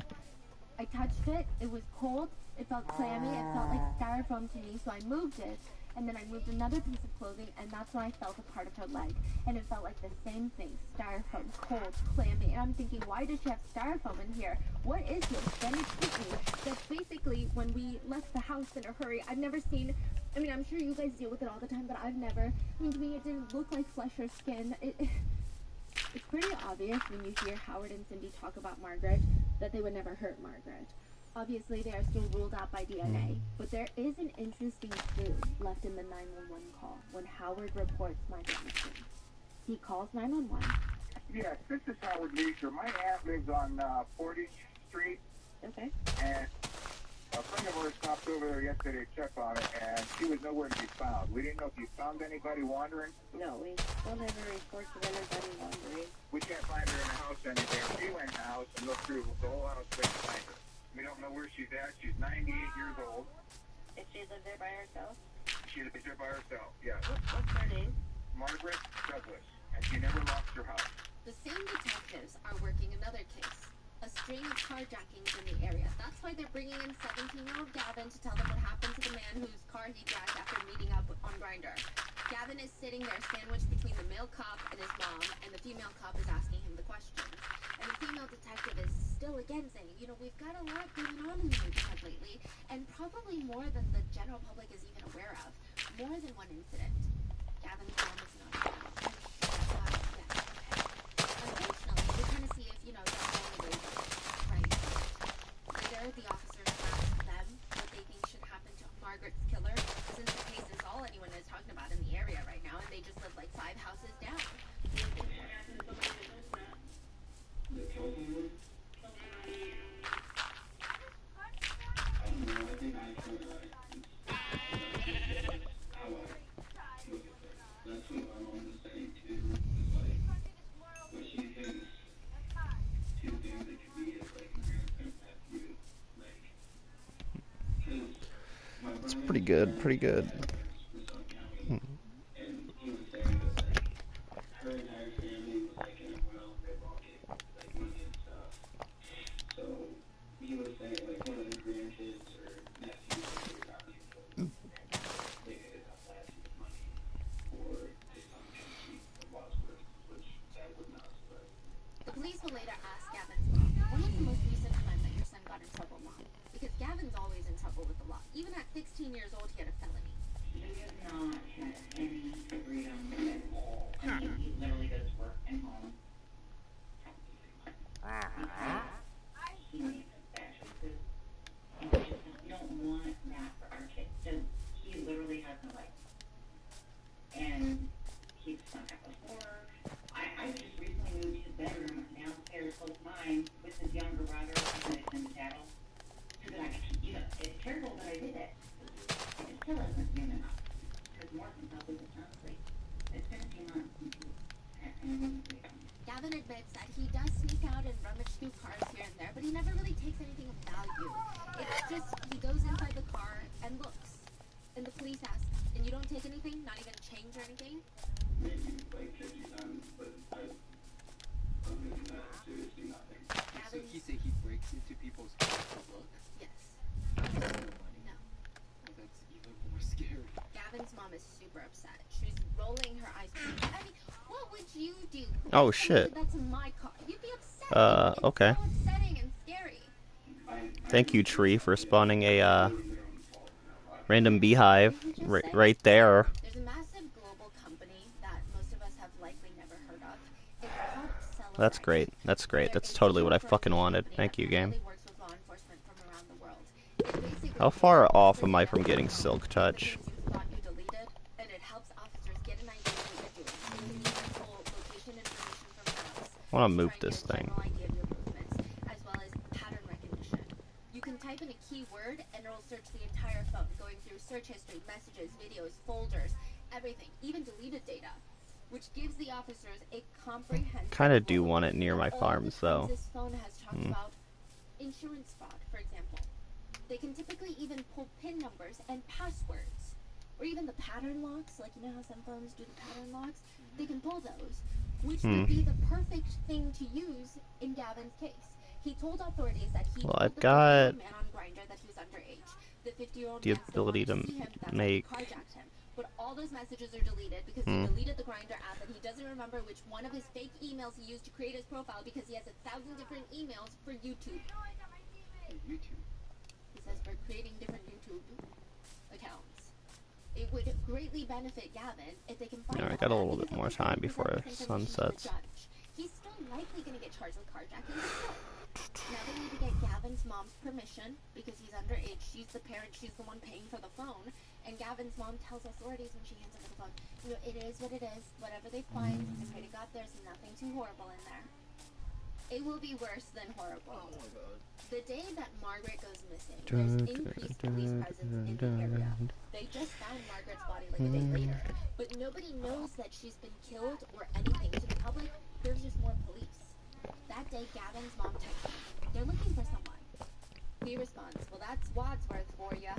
I touched it, it was cold, it felt clammy, it felt like styrofoam to me, so I moved it. And then I moved another piece of clothing, and that's when I felt a part of her leg. And it felt like the same thing, styrofoam, cold, clammy. And I'm thinking, why does she have styrofoam in here? What is this? Then it hit me that basically when we left the house in a hurry, I've never seen, I mean, I'm sure you guys deal with it all the time, but I've never, I mean, to me it didn't look like flesh or skin. It's pretty obvious when you hear Howard and Cindy talk about Margaret that they would never hurt Margaret. Obviously, they are still ruled out by DNA, but there is an interesting clue left in the 911 call when Howard reports Margaret missing. He calls 911. Yes, this is Howard Leisure. My aunt lives on Portage Street. Okay. And a friend of ours stopped over there yesterday to check on it, and she was nowhere to be found. We didn't know if you found anybody wandering. No, we don't have any reports of anybody wandering. We can't find her in the house anything. We went in the house and looked through the whole house, couldn't find her. We don't know where she's at. She's 98 years old. If she lived there by herself? She lives there by herself, yes. What's her name? Margaret Douglas. And she never lost her house. The same detectives are working another case. A string of carjackings in the area. That's why they're bringing in 17-year-old Gavin to tell them what happened to the man whose car he jacked after meeting up on Grindr. Gavin is sitting there sandwiched between the male cop and his mom, and the female cop is asking him the questions. And the female detective is still again saying, you know, we've got a lot going on in the neighborhood lately, and probably more than the general public is even aware of. More than one incident. Gavin's mom is not around. Yes, okay. Unfortunately, we're trying to see if, you know, that's the only way right. Later, the officers ask them what they think should happen to Margaret's killer, since the case is all anyone is talking about in the area right now, and they just live like 5 houses down. That's what I'm on the same team. Pretty good, pretty good. Hmm. And he was saying that like her entire family was like in a well, they were all getting like money and stuff. So he was saying like one of the grandkids or nephews or whatever got me killed, and they made it up last year's money for his son Henry of Wadsworth, which that was nuts. But The police will later ask Gavin's mom, when was the most recent time that your son got in trouble, Mom? Because Gavin's always in trouble with the law. Even at 16 years old, he had a felony. He has not had any freedom at all. I mean, he literally goes to work and home. He makes bad choices. And we just don't want that for our kids. So he literally has no life. And he's snuck out before. I just recently moved his bedroom downstairs close to mine with his younger brother and his dad, so that I could, you know, it's terrible that I did it. It still isn't soon enough. Because Morgan probably was not asleep. It's been a few months since he Gavin admits that he does sneak out and rummage through cars here and there, but he never really takes anything of value. It's just he goes inside the car and looks. And the police ask, and you don't take anything? Not even change or anything? maybe like 50 times, but I'm really not seriously nothing. So he say he breaks into people's cars to look? Yes. No money? No. Oh, that's even more scary. Gavin's mom is super upset. She's rolling her eyes. I mean, what would you do? Oh, If shit. someone did that to my car? You'd be upset. Okay. It's so upsetting and scary. Thank you, Tree, for spawning a random beehive right there. There's a massive global company that most of us have likely never heard of. It's called Celebrite. That's great. That's great. That's totally what I fucking wanted. Thank you, game. It works with law enforcement from around the world. It basically How far off am I from getting Silk Touch? thought you deleted, and it helps officers get an idea of what you're doing. It can even pull location information from maps. I want to move this thing. General idea of your movements, as well as pattern recognition. You can type in a keyword, and it'll search the entire phone, going through search history, messages, videos, folders, everything, even deleted data, which gives the officers a comprehensive. Kind of do want it near my all farms, the times though. This phone has talked about insurance fraud, for example. They can typically even pull PIN numbers and passwords, or even the pattern locks. Like, you know how some phones do the pattern locks? They can pull those, which would be the perfect thing to use in Gavin's case. He told authorities that he Well, told I've the got 51 man on Grindr that he was underage. The 50-year-old the man still ability wanted to see him, that's why he make. carjacked him. But all those messages are deleted because he deleted the Grindr app, and he doesn't remember which one of his fake emails he used to create his profile because he has 1,000 different emails for YouTube. YouTube. He says for creating different YouTube accounts. It would greatly benefit Gavin if they can find Yeah, I all got a that, little because bit more if they time can before present this sun information to the sets. judge, he's still likely going to get charged with carjacking. Now they need to get Gavin's mom's permission because he's underage. She's the parent. She's the one paying for the phone. And Gavin's mom tells authorities when she hands over the phone, you know, it is what it is. Whatever they find, I pray to God there's nothing too horrible in there. It will be worse than horrible. Oh my god. The day that Margaret goes missing, there's increased police presence in the area. They just found Margaret's body like a day later, but nobody knows that she's been killed or anything. To the public, there's just more police. That day, Gavin's mom texts him. They're looking for someone. He responds, well, that's Wadsworth for ya.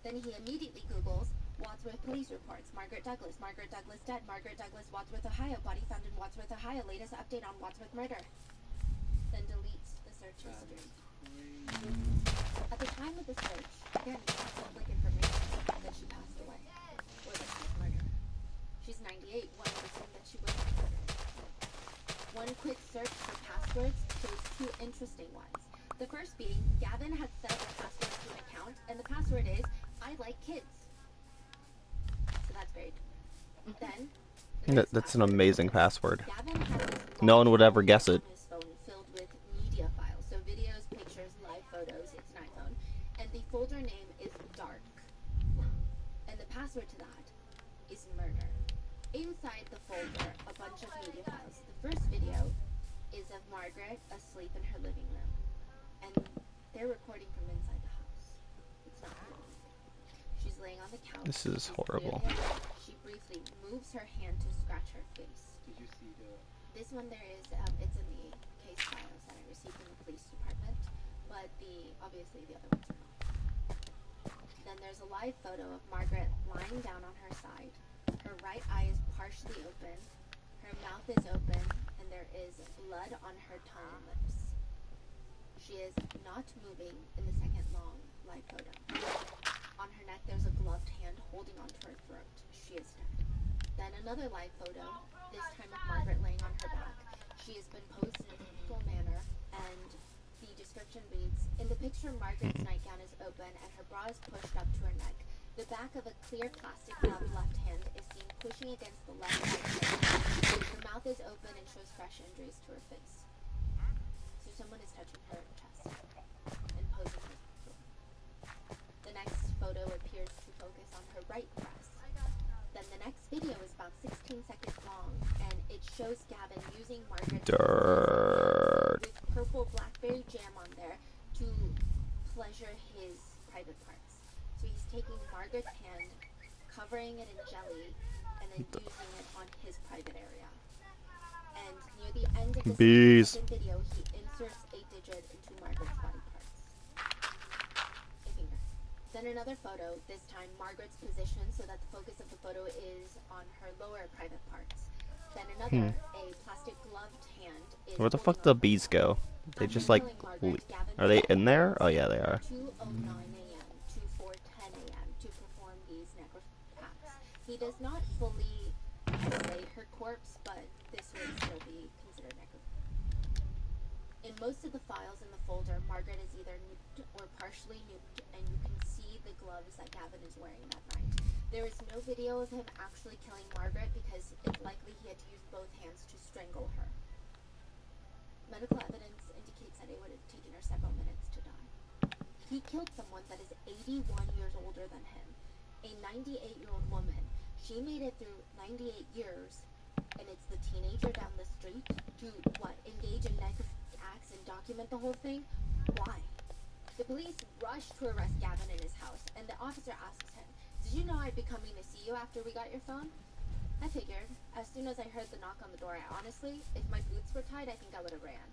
Then he immediately Googles Wadsworth police reports. Margaret Douglas dead. Margaret Douglas, Wadsworth, Ohio. Body found in Wadsworth, Ohio. Latest update on Wadsworth murder. Then deletes the search history. At the time of the search, again, it's not public information that she passed away, or that she was murdered. She's 98, one would assume that she was murdered. One quick search for passwords shows two interesting ones. The first being, Gavin had set up a password to an account, and the password is, I like kids. So that's great. Then, That's an amazing password. Gavin had this No one would ever guess it. on his phone filled with media files, so videos, pictures, live photos. It's an iPhone, and the folder name is dark, and the password to that is murder. Inside the folder, a bunch of media files. The first video is of Margaret asleep in her living room, and they're recording from inside the house. It's not good. She's laying on the couch. This is horrible. She briefly moves her hand to scratch her face. Did you see the... This one there is, it's in the case files that I received from the police department, but obviously the other ones are not. Then there's a live photo of Margaret lying down on her side. Her right eye is partially open, her mouth is open, and there is blood on her tongue and lips. She is not moving in the second long live photo. On her neck there's a gloved hand holding onto her throat. She is dead. Then another live photo, this time of Margaret laying on her back. She has been posed in a typical manner, and the description reads, in the picture Margaret's nightgown is open and her bra is pushed up to her neck. The back of a clear plastic gloved left hand is seen pushing against the left side of her neck. Her mouth is open and shows fresh injuries to her face. So someone is touching her chest and posing her. The next photo appears to focus on her right breast. Then the next video is about 16 seconds long, and it shows Gavin using Margaret's Dirt. with purple blackberry jam on there to pleasure his private parts. So he's taking Margaret's hand, covering it in jelly, and then using it on his private area. And near the end of the Bees. second video, he inserts a digit into Margaret's body parts. A finger. Then another photo, this time Margaret's position so that the focus of the photo is on her lower private parts. Then another, a plastic gloved hand is Where the fuck the bees go? They just like, are they in there? Oh yeah, they are. 2:09 a.m. to 4:10 a.m. to perform these necropacks. He does not fully isolate her corpse, but this would still be considered necrophagy. In most of the files in the folder, Margaret is either nuked or partially nuked, and you can see the gloves that Gavin is wearing that night. There is no video of him actually killing Margaret because it's likely he had to use both hands to strangle her. Medical evidence indicates that it would have taken her several minutes to die. He killed someone that is 81 years older than him, a 98-year-old woman. She made it through 98 years, and it's the teenager down the street to, what, engage in necrophagy acts and document the whole thing? Why? The police rushed to arrest Gavin in his house, and the officer asks him, did you know I'd be coming to see you after we got your phone? I figured. As soon as I heard the knock on the door, honestly, if my boots were tied, I think I would have ran.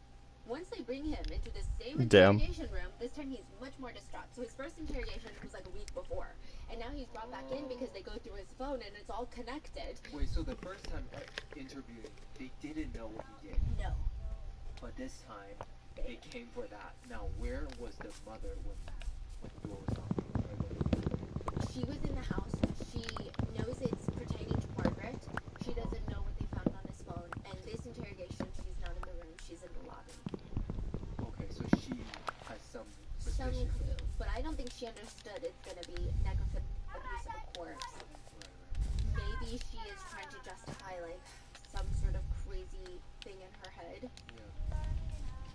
Once they bring him into the same interrogation room, this time he's much more distraught. So his first interrogation was like a week before, and now he's brought back in because they go through his phone and it's all connected. Wait, so the first time interviewing, they didn't know what he did? No. But this time, they came for that. Now, where was the mother when the door was open? She was in the house. She knows it's pertaining to Margaret. She doesn't know what they found on his phone. And this interrogation, she's not in the room. She's in the lobby. Okay, so she has some Some suspicion. clue, but I don't think she understood it's going to be necrophagy abuse of a corpse. Maybe she is trying to justify like some sort of crazy thing in her head.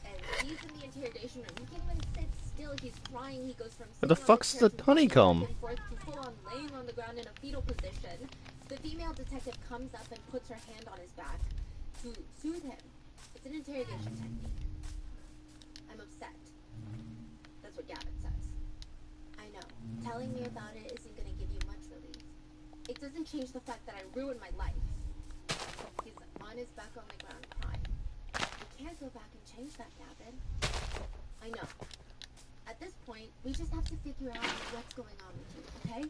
And he's in the interrogation room. He can't even sit still. He's crying. He goes from Where the sitting on fuck's chair the to honeycomb? back and forth to full on laying on the ground in a fetal position. The female detective comes up and puts her hand on his back to soothe him. It's an interrogation technique. I'm upset. That's what Gavin says. I know. Telling me about it isn't going to give you much relief. It doesn't change the fact that I ruined my life. He's on his back on the ground crying. You can't go back and change that, Gavin. I know. At this point, we just have to figure out what's going on with you, okay?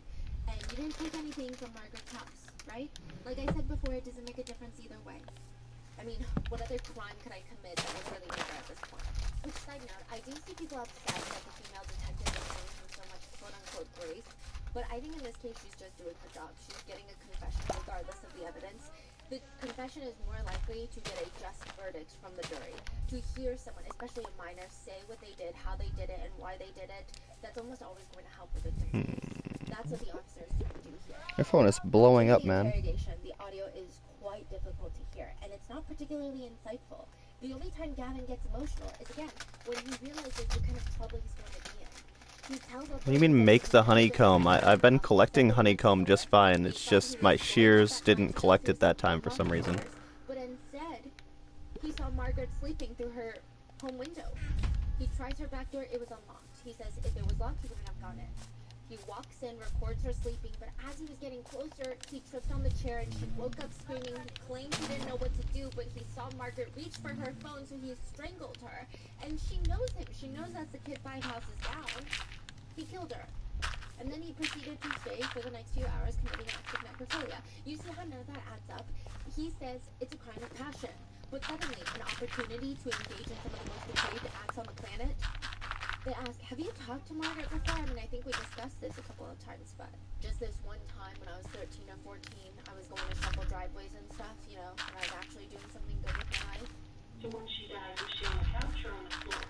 And you didn't take anything from Margaret's house, right? Like I said before, it doesn't make a difference either way. I mean, what other crime could I commit that would really matter at this point? Which, side note, I do see people upset that the female detective is showing him so much quote-unquote grace, but I think in this case she's just doing her job. She's getting a confession regardless of the evidence. The confession is more likely to get a just verdict from the jury. To hear someone, especially a minor, say what they did, how they did it, and why they did it, that's almost always going to help the victim's case. That's what the officers do here. Your phone is blowing up, In the man. interrogation, the audio is quite difficult to hear, and it's not particularly insightful. The only time Gavin gets emotional is, again, when he realizes the kind of trouble he's going to be in. He tells What do you mean make the honeycomb? I've been collecting honeycomb just fine. It's just my shears didn't collect it that time for some reason. But instead, he saw Margaret sleeping through her home window. He tries her back door, it was unlocked. He says if it was locked, he wouldn't have gone in. He walks in, records her sleeping, but as he was getting closer, he tripped on the chair and she woke up screaming. He claimed he didn't know what to do, but he saw Margaret reach for her phone, so he strangled her. And she knows him. She knows that's the kid 5 houses down. He killed her. And then he proceeded to stay for the next few hours committing acts of necrophilia. You see how none of that adds up? He says it's a crime of passion, but suddenly an opportunity to engage in some of the most depraved acts on the planet. They ask, have you talked to Margaret before? I mean, I think we discussed this a couple of times, but just this one time when I was 13 or 14, I was going to shovel driveways and stuff, you know, when I was actually doing something good with my life. So when she died, was she on the couch or on the floor?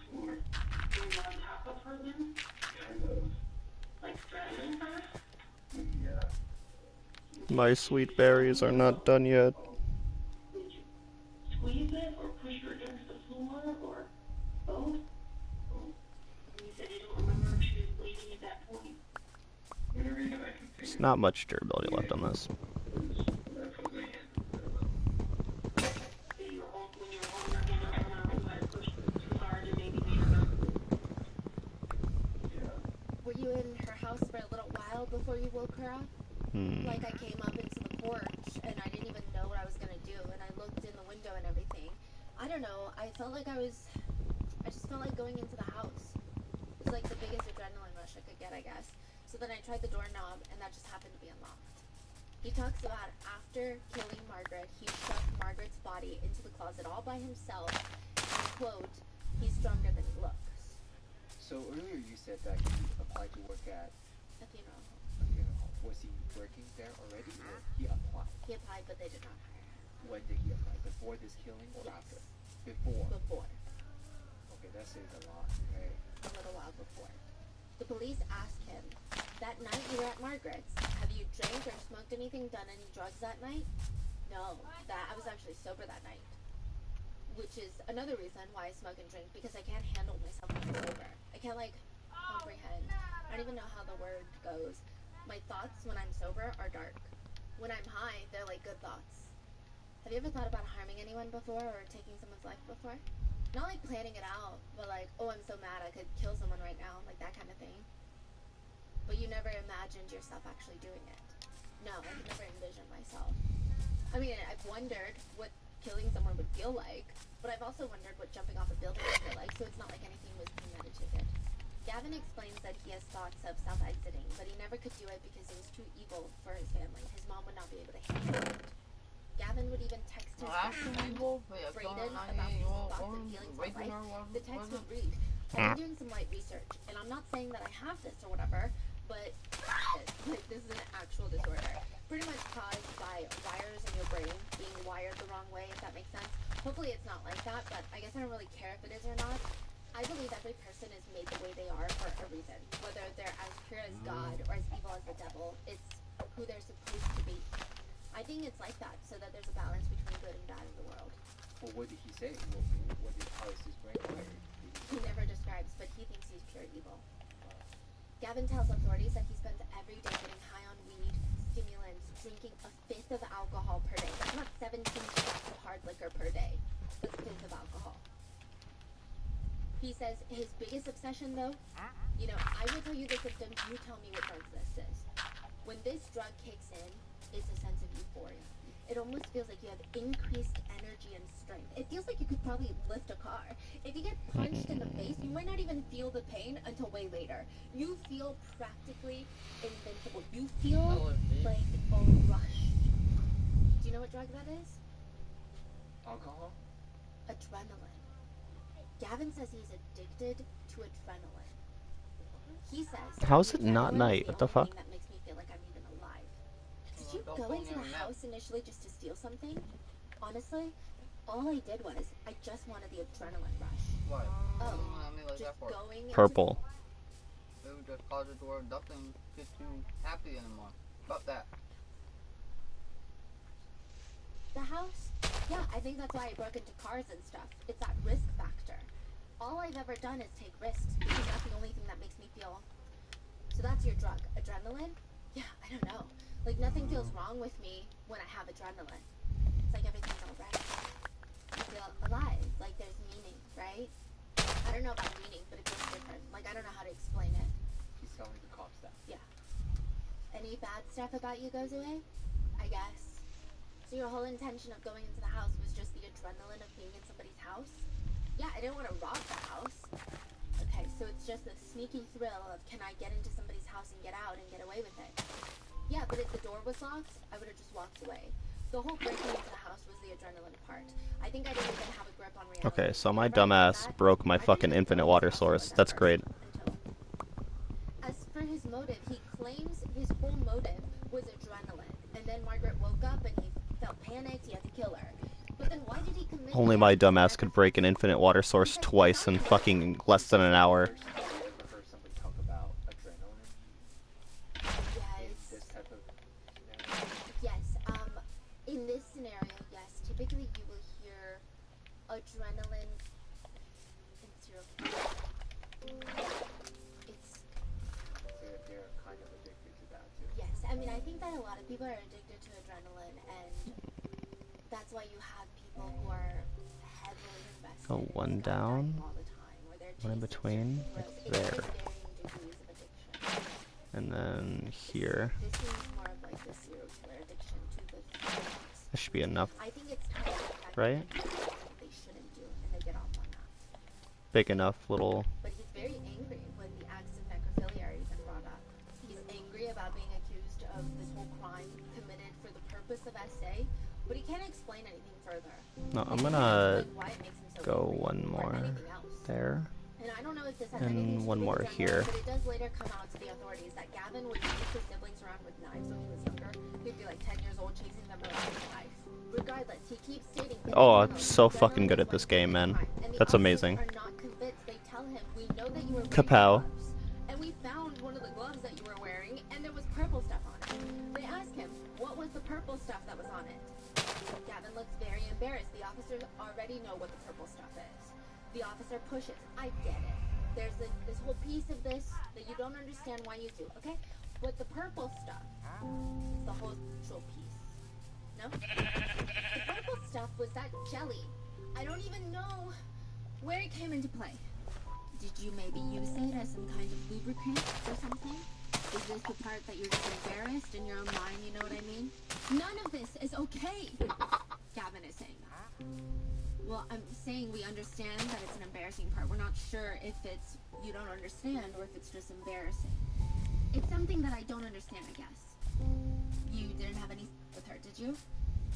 Floor. Were you on top of her then? Kind of. Like straddling her? Yeah. My sweet berries are not done yet. Did you squeeze it or push her against the floor or both? You said you don't remember if she was bleeding at that point. Whenever you I can think There's not much durability left on this. that's what they When you were holding her hand up and out, you might have pushed too hard and maybe made her Were you in her house for a little while before you woke her up? Like I came up into the porch and I didn't even know what I was gonna do, and I looked in the window and everything. I don't know, I felt like I just felt like going into the house. It was like the biggest adrenaline rush I could get, I guess. So then I tried the doorknob and that just happened to be unlocked. He talks about after killing Margaret, he shoved Margaret's body into the closet all by himself, and quote, he's stronger than he looks. So earlier you said that he applied to work at A funeral home. a funeral home. Was he working there already, or he applied? He applied, but they did not hire him. When did he apply? Before this killing or Yes. after? Before. Before. Okay, that says a lot. Okay. A little while before. The police asked him, that night you were at Margaret's, have you drank or smoked anything, done any drugs that night? No, that I was actually sober that night. Which is another reason why I smoke and drink, because I can't handle myself when I'm sober. I can't comprehend. I don't even know how the word goes. My thoughts when I'm sober are dark. When I'm high, they're like good thoughts. Have you ever thought about harming anyone before or taking someone's life before? Not like planning it out, but like, oh, I'm so mad I could kill someone right now, like that kind of thing. But you never imagined yourself actually doing it. No, I could never envision myself. I mean, I've wondered what killing someone would feel like, but I've also wondered what jumping off a building would feel like, so it's not like anything was premeditated. Gavin explains that he has thoughts of self-exiting, but he never could do it because it was too evil for his family. His mom would not be able to handle it. Gavin would even text his best friend, Brayden, about his thoughts and feelings about life. The text would read, I've been doing some light research, and I'm not saying that I have this or whatever, but like this is an actual disorder. Pretty much caused by wires in your brain being wired the wrong way, if that makes sense. Hopefully it's not like that, but I guess I don't really care if it is or not. I believe every person is made the way they are for a reason. Whether they're as pure as God or as evil as the devil, it's who they're supposed to be. I think it's like that, so that there's a balance between good and bad in the world. Well, what did he say? How is his brain wired? He never describes, but he thinks he's pure evil. Gavin tells authorities that he spends every day getting high on weed, stimulants, drinking a fifth of alcohol per day. That's not 17 shots of hard liquor per day. That's a fifth of alcohol. He says his biggest obsession, though, you know, I will tell you the symptoms, you tell me what drugs this is. When this drug kicks in, it's a sense of euphoria. It almost feels like you have increased energy and strength. It feels like you could probably lift a car. If you get punched in the face, you might not even feel the pain until way later. You feel practically invincible. You feel like a rush. Do you know what drug that is? Alcohol? Adrenaline. Gavin says he's addicted to adrenaline. He says... How is it not night? What the fuck? That makes me feel like I'm even alive. Did you go into the house initially just to steal something? Honestly, all I did was, I just wanted the adrenaline rush. What? Oh, like just going Purple. It would just cause it to work. Nothing gets you happy anymore. Fuck that. The house? Yeah, I think that's why I broke into cars and stuff. It's that risk factor. All I've ever done is take risks because that's the only thing that makes me feel... So that's your drug, adrenaline? Yeah, I don't know. Like nothing feels wrong with me when I have adrenaline. It's like everything's alright. I feel alive, like there's meaning, right? I don't know about meaning, but it feels different. Like I don't know how to explain it. He's telling the cops that. Yeah. Any bad stuff about you goes away? I guess. So your whole intention of going into the house was just the adrenaline of being in somebody's house? Yeah, I didn't want to rob the house. Okay, okay, so it's just the sneaky thrill of can I get into somebody's house and get out and get away with it? Yeah, but if the door was locked, I would have just walked away. The whole breaking into the house was the adrenaline part. I think I didn't even have a grip on reality. Okay, so my dumbass broke my fucking infinite water source. That's great. As for his motive, he claims his whole motive was adrenaline. And then Margaret woke up and he felt panicked, he had to kill her. But then why did he commit? Only my dumbass could break an infinite water source twice in fucking less than an hour. In this scenario, yes, typically you will hear adrenaline in serial killers. It's... They're kind of addicted to that too. Yes, I mean, I think that a lot of people are addicted to adrenaline, and that's why you have people who are heavily invested Oh, one down, all the time, where they're one in between, like there. And then here. This is more of like the serial killer addiction to the thoughts. That should be enough, I think it's kind of the fact right? that they shouldn't do, and they get off on that. Big enough little... But he's very angry when the acts of necrophilia are even brought up. He's angry about being accused of this whole crime committed for the purpose of SA, but he can't explain anything further. No, I'm He can't gonna explain why it makes him so go angry one or more anything else. there. And I don't know if this has And anything to one do more with here. But it does later come out to the authorities that Gavin would chase his siblings around with knives when he was younger. He'd be like 10 years old chasing them around with a knife. Regardless, he keeps stating that Oh, I'm so fucking good at this game, man. That's amazing. are not convinced. They tell him, we know that you were wearing Kapow. gloves, and we found one of the gloves that you were wearing, and there was purple stuff on it. They ask him, what was the purple stuff that was on it? Gavin looks very embarrassed. The officers already know what the purple stuff is. The officer pushes. I get it. There's this whole piece of this that you don't understand why you do, okay? But the purple stuff is the whole actual piece. No? The purple stuff was that jelly. I don't even know where it came into play. Did you maybe use it as some kind of lubricant or something? Is this the part that you're just embarrassed in your own mind, you know what I mean? None of this is okay, Gavin is saying that. Well, I'm saying we understand that it's an embarrassing part. We're not sure if it's you don't understand or if it's just embarrassing. It's something that I don't understand, I guess. You didn't have any with her, did you?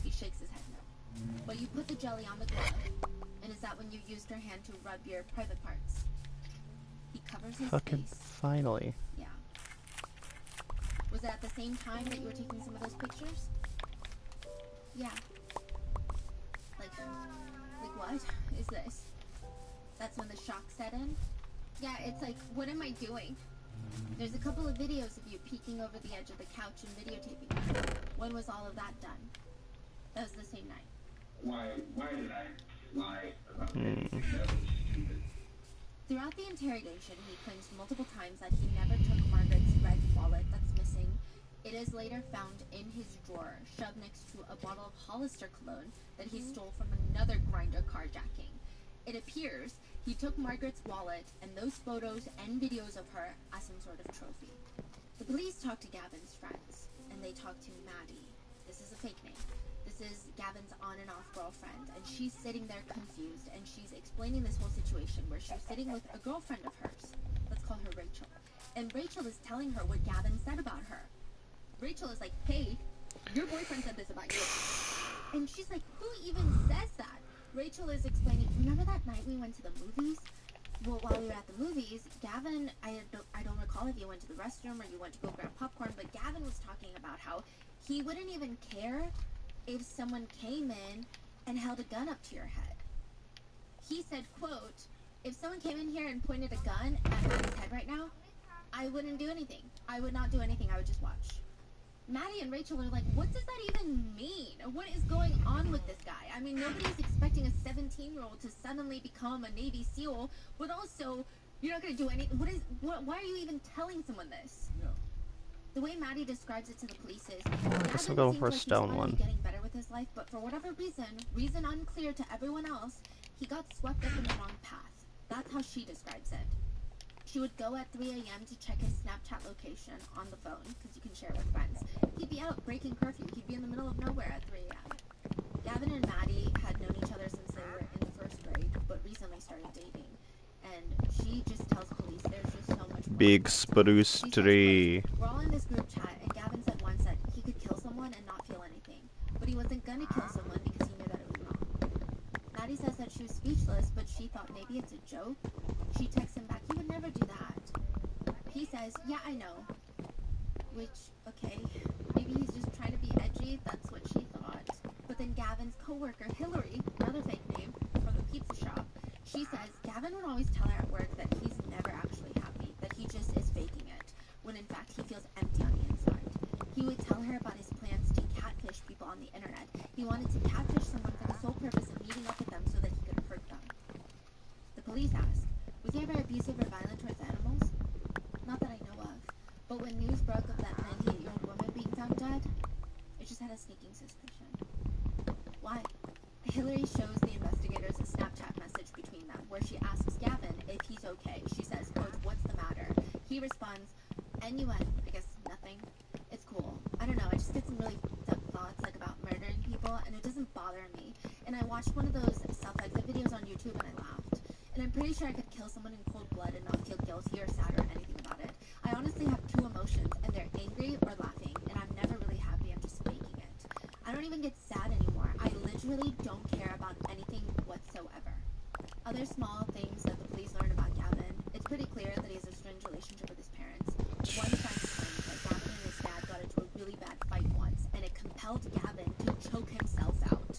He shakes his head no. But you put the jelly on the glove, and is that when you used her hand to rub your private parts? He covers his Fucking face. finally. Yeah. Was it at the same time that you were taking some of those pictures? Yeah. Like what is this? That's when the shock set in? Yeah, it's like, what am I doing? There's a couple of videos of you peeking over the edge of the couch and videotaping us. When was all of that done? That was the same night. Why did I lie about Hmm. Throughout the interrogation, he claims multiple times that he never took Margaret's red wallet that's missing. It is later found in his drawer, shoved next to a bottle of Hollister cologne that he stole from another Grindr carjacking. It appears he took Margaret's wallet and those photos and videos of her as some sort of trophy. The police talked to Gavin's friends, and they talked to Maddie. This is a fake name. This is Gavin's on and off girlfriend, and she's sitting there confused, and she's explaining this whole situation where she's sitting with a girlfriend of hers. Let's call her Rachel. And Rachel is telling her what Gavin said about her. Rachel is like, hey, your boyfriend said this about you. And she's like, who even says that? Rachel is explaining, remember that night we went to the movies? Well, while we were at the movies, Gavin, I don't recall if you went to the restroom or you went to go grab popcorn, but Gavin was talking about how he wouldn't even care if someone came in and held a gun up to your head. He said, quote, if someone came in here and pointed a gun at my head right now, I wouldn't do anything. I would not do anything. I would just watch. Maddie and Rachel are like, what does that even mean? What is going on with this guy? I mean, nobody's expecting a 17-year-old to suddenly become a Navy SEAL, but also, you're not going to do anything. Why are you even telling someone this? No. The way Maddie describes it to the police is, I guess I'll Gavin go seems for a like he's stone finally one. getting better with his life, but for whatever reason unclear to everyone else, he got swept up in the wrong path. That's how she describes it. She would go at 3 a.m. to check his Snapchat location on the phone, because you can share with friends. He'd be out breaking curfew. He'd be in the middle of nowhere at 3 a.m. Gavin and Maddie had known each other since they were in the first grade, but recently started dating. and she just tells police there's just so much blood. Big spruce tree. We're all in this group chat, and Gavin said once that he could kill someone and not feel anything, but he wasn't gonna kill someone because he knew that it was wrong. Maddie says that she was speechless, but she thought maybe it's a joke. She texts him back, he would never do that. He says, yeah, I know. Which, okay, maybe he's just trying to be edgy, that's what she thought. But then Gavin's coworker, Hillary, another fake name, from the pizza shop, she says Gavin would always tell her at work that he's never actually happy, that he just is faking it, when in fact he feels empty on the inside. He would tell her about his plans to catfish people on the internet. He wanted to catfish someone for the sole purpose of meeting up with them so that he could hurt them. The police ask, was he ever abusive or violent towards animals? Not that I know of. But when news broke of that 98-year-old woman being found dead, it just had a sneaking suspicion. Why? Hillary shows the investigators a Snapchat message between them where she asks Gavin if he's okay. She says, quote, what's the matter? He responds, NUN, I guess nothing. It's cool. I don't know, I just get some really fucked up thoughts like about murdering people and it doesn't bother me. And I watched one of those self-exit videos on YouTube and I laughed. And I'm pretty sure I could kill someone in cold blood and not feel guilty or sad or anything about it. I honestly have two emotions, and they're angry or laughing, and I'm never really happy, I'm just faking it. I don't even get sad anymore. I literally don't care about anything whatsoever. Other small things that the police learned about Gavin, it's pretty clear that he has a strange relationship with his parents. One friend claims that Gavin and his dad got into a really bad fight once, and it compelled Gavin to choke himself out.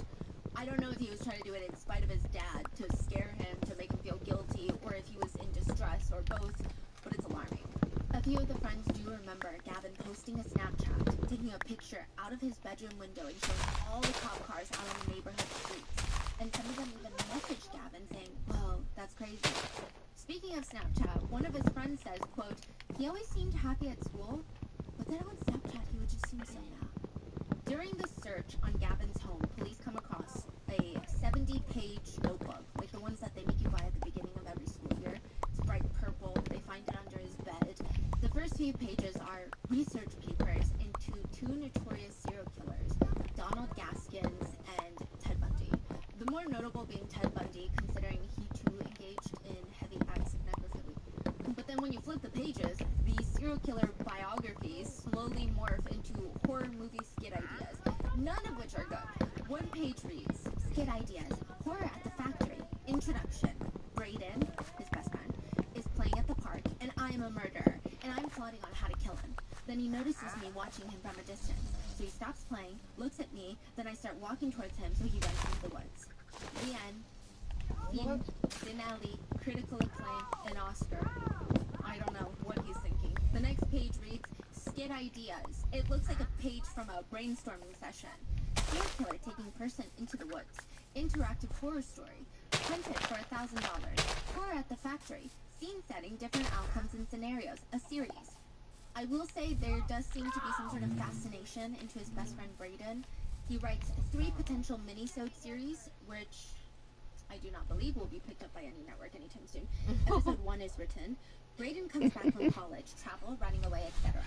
I don't know if he was trying to do it in spite of his dad, to scare him, to make him feel guilty, or if he was in distress, or both, but it's alarming. A few of the friends do remember Gavin posting a Snapchat, taking a picture out of his bedroom window and showing all the cop cars out on the neighborhood streets. And some of them even messaged Gavin saying, whoa, that's crazy. Speaking of Snapchat, one of his friends says, quote, he always seemed happy at school, but then on Snapchat he would just seem so mad. During the search on Gavin's home, police come across a 70-page notebook, like the ones that they make you buy at the beginning of every school year. It's bright purple, they find it under his bed. The first few pages are research papers into two notorious serial killers, Donald Gaskins and Ted Bundy. The more notable being Ted Bundy, considering he too engaged in heavy acts of necrophilia. But then when you flip the pages, the serial killer biographies slowly morph into horror movie skit ideas, none of which are good. One page reads, skit ideas, horror at the factory, introduction, Brayden, his best friend, is playing at the park, and I am a murderer, and I'm plotting on how to kill him. Then he notices me watching him from a distance, so he stops playing, looks at me, then I start walking towards him, so he runs into the woods. The end. Dean Denali critically acclaimed an Oscar. I don't know what he's thinking. The next page reads, skit ideas. It looks like a page from a brainstorming session. Serial killer taking person into the woods. Interactive horror story. Hunted for $1,000. Horror at the factory. Scene setting, different outcomes and scenarios. A series. I will say there does seem to be some sort of fascination into his best friend Brayden. He writes 3 potential mini-sode series, which I do not believe will be picked up by any network anytime soon. Episode 1 is written. Brayden comes back from college, travel, running away, etc.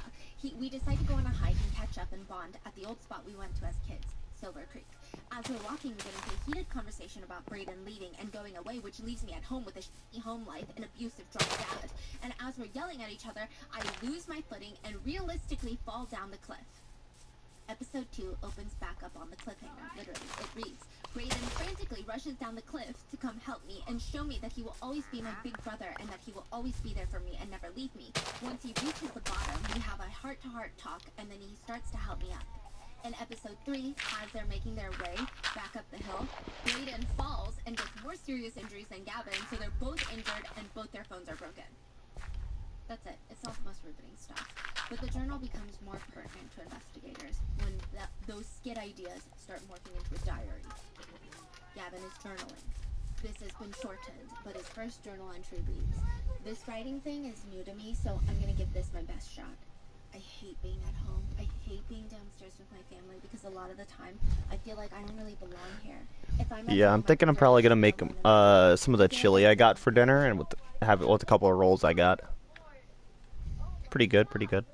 We decide to go on a hike and catch up and bond at the old spot we went to as kids, Silver Creek. As we're walking, we get into a heated conversation about Brayden leaving and going away, which leaves me at home with a shitty home life and abusive drunk dad. And as we're yelling at each other, I lose my footing and realistically fall down the cliff. Episode 2 opens back up on the cliffhanger, literally. It reads, Brayden frantically rushes down the cliff to come help me and show me that he will always be my big brother and that he will always be there for me and never leave me. Once he reaches the bottom, we have a heart-to-heart talk and then he starts to help me up. In episode 3, as they're making their way back up the hill, Brayden falls and gets more serious injuries than Gavin, so they're both injured and both their phones are broken. That's it. It's not the most riveting stuff. But the journal becomes more pertinent to investigators when those skit ideas start morphing into a diary. Gavin is journaling. This has been shortened, but his first journal entry reads, this writing thing is new to me, so I'm going to give this my best shot. I hate being at home. I hate being downstairs with my family because a lot of the time I feel like I don't really belong here. If I'm Yeah, I'm thinking I'm probably gonna make some of the chili I got for dinner and have it with a couple of rolls I got. Pretty good, pretty good.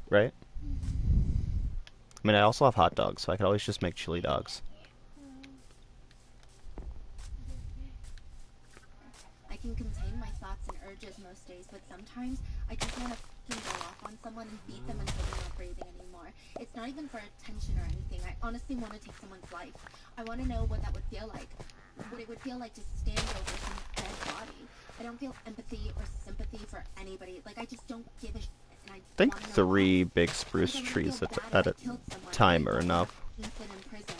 Right? I mean, I also have hot dogs, so I could always just make chili dogs. can contain my thoughts and urges most days, but sometimes I just want to fucking go off on someone and beat them until they're not breathing anymore. It's not even for attention or anything. I honestly want to take someone's life. I want to know what that would feel like. What it would feel like to stand over some dead body. I don't feel empathy or sympathy for anybody. Like, I just don't give a shit. And I think 3 big spruce trees at a time are enough. In prison.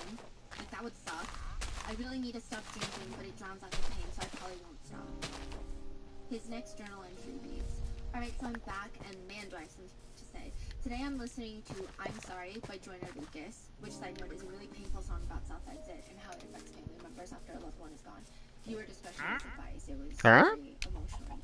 Like, that would suck. I really need to stop drinking, but it drowns out the pain, so I probably won't stop. His next journal entry reads, alright, so I'm back, and man, do I have something to say. Today I'm listening to I'm Sorry by Joyner Lucas, which, side note, is a really painful song about Southside and how it affects family members after a loved one is gone. Viewer discretion is advised. It was very emotional,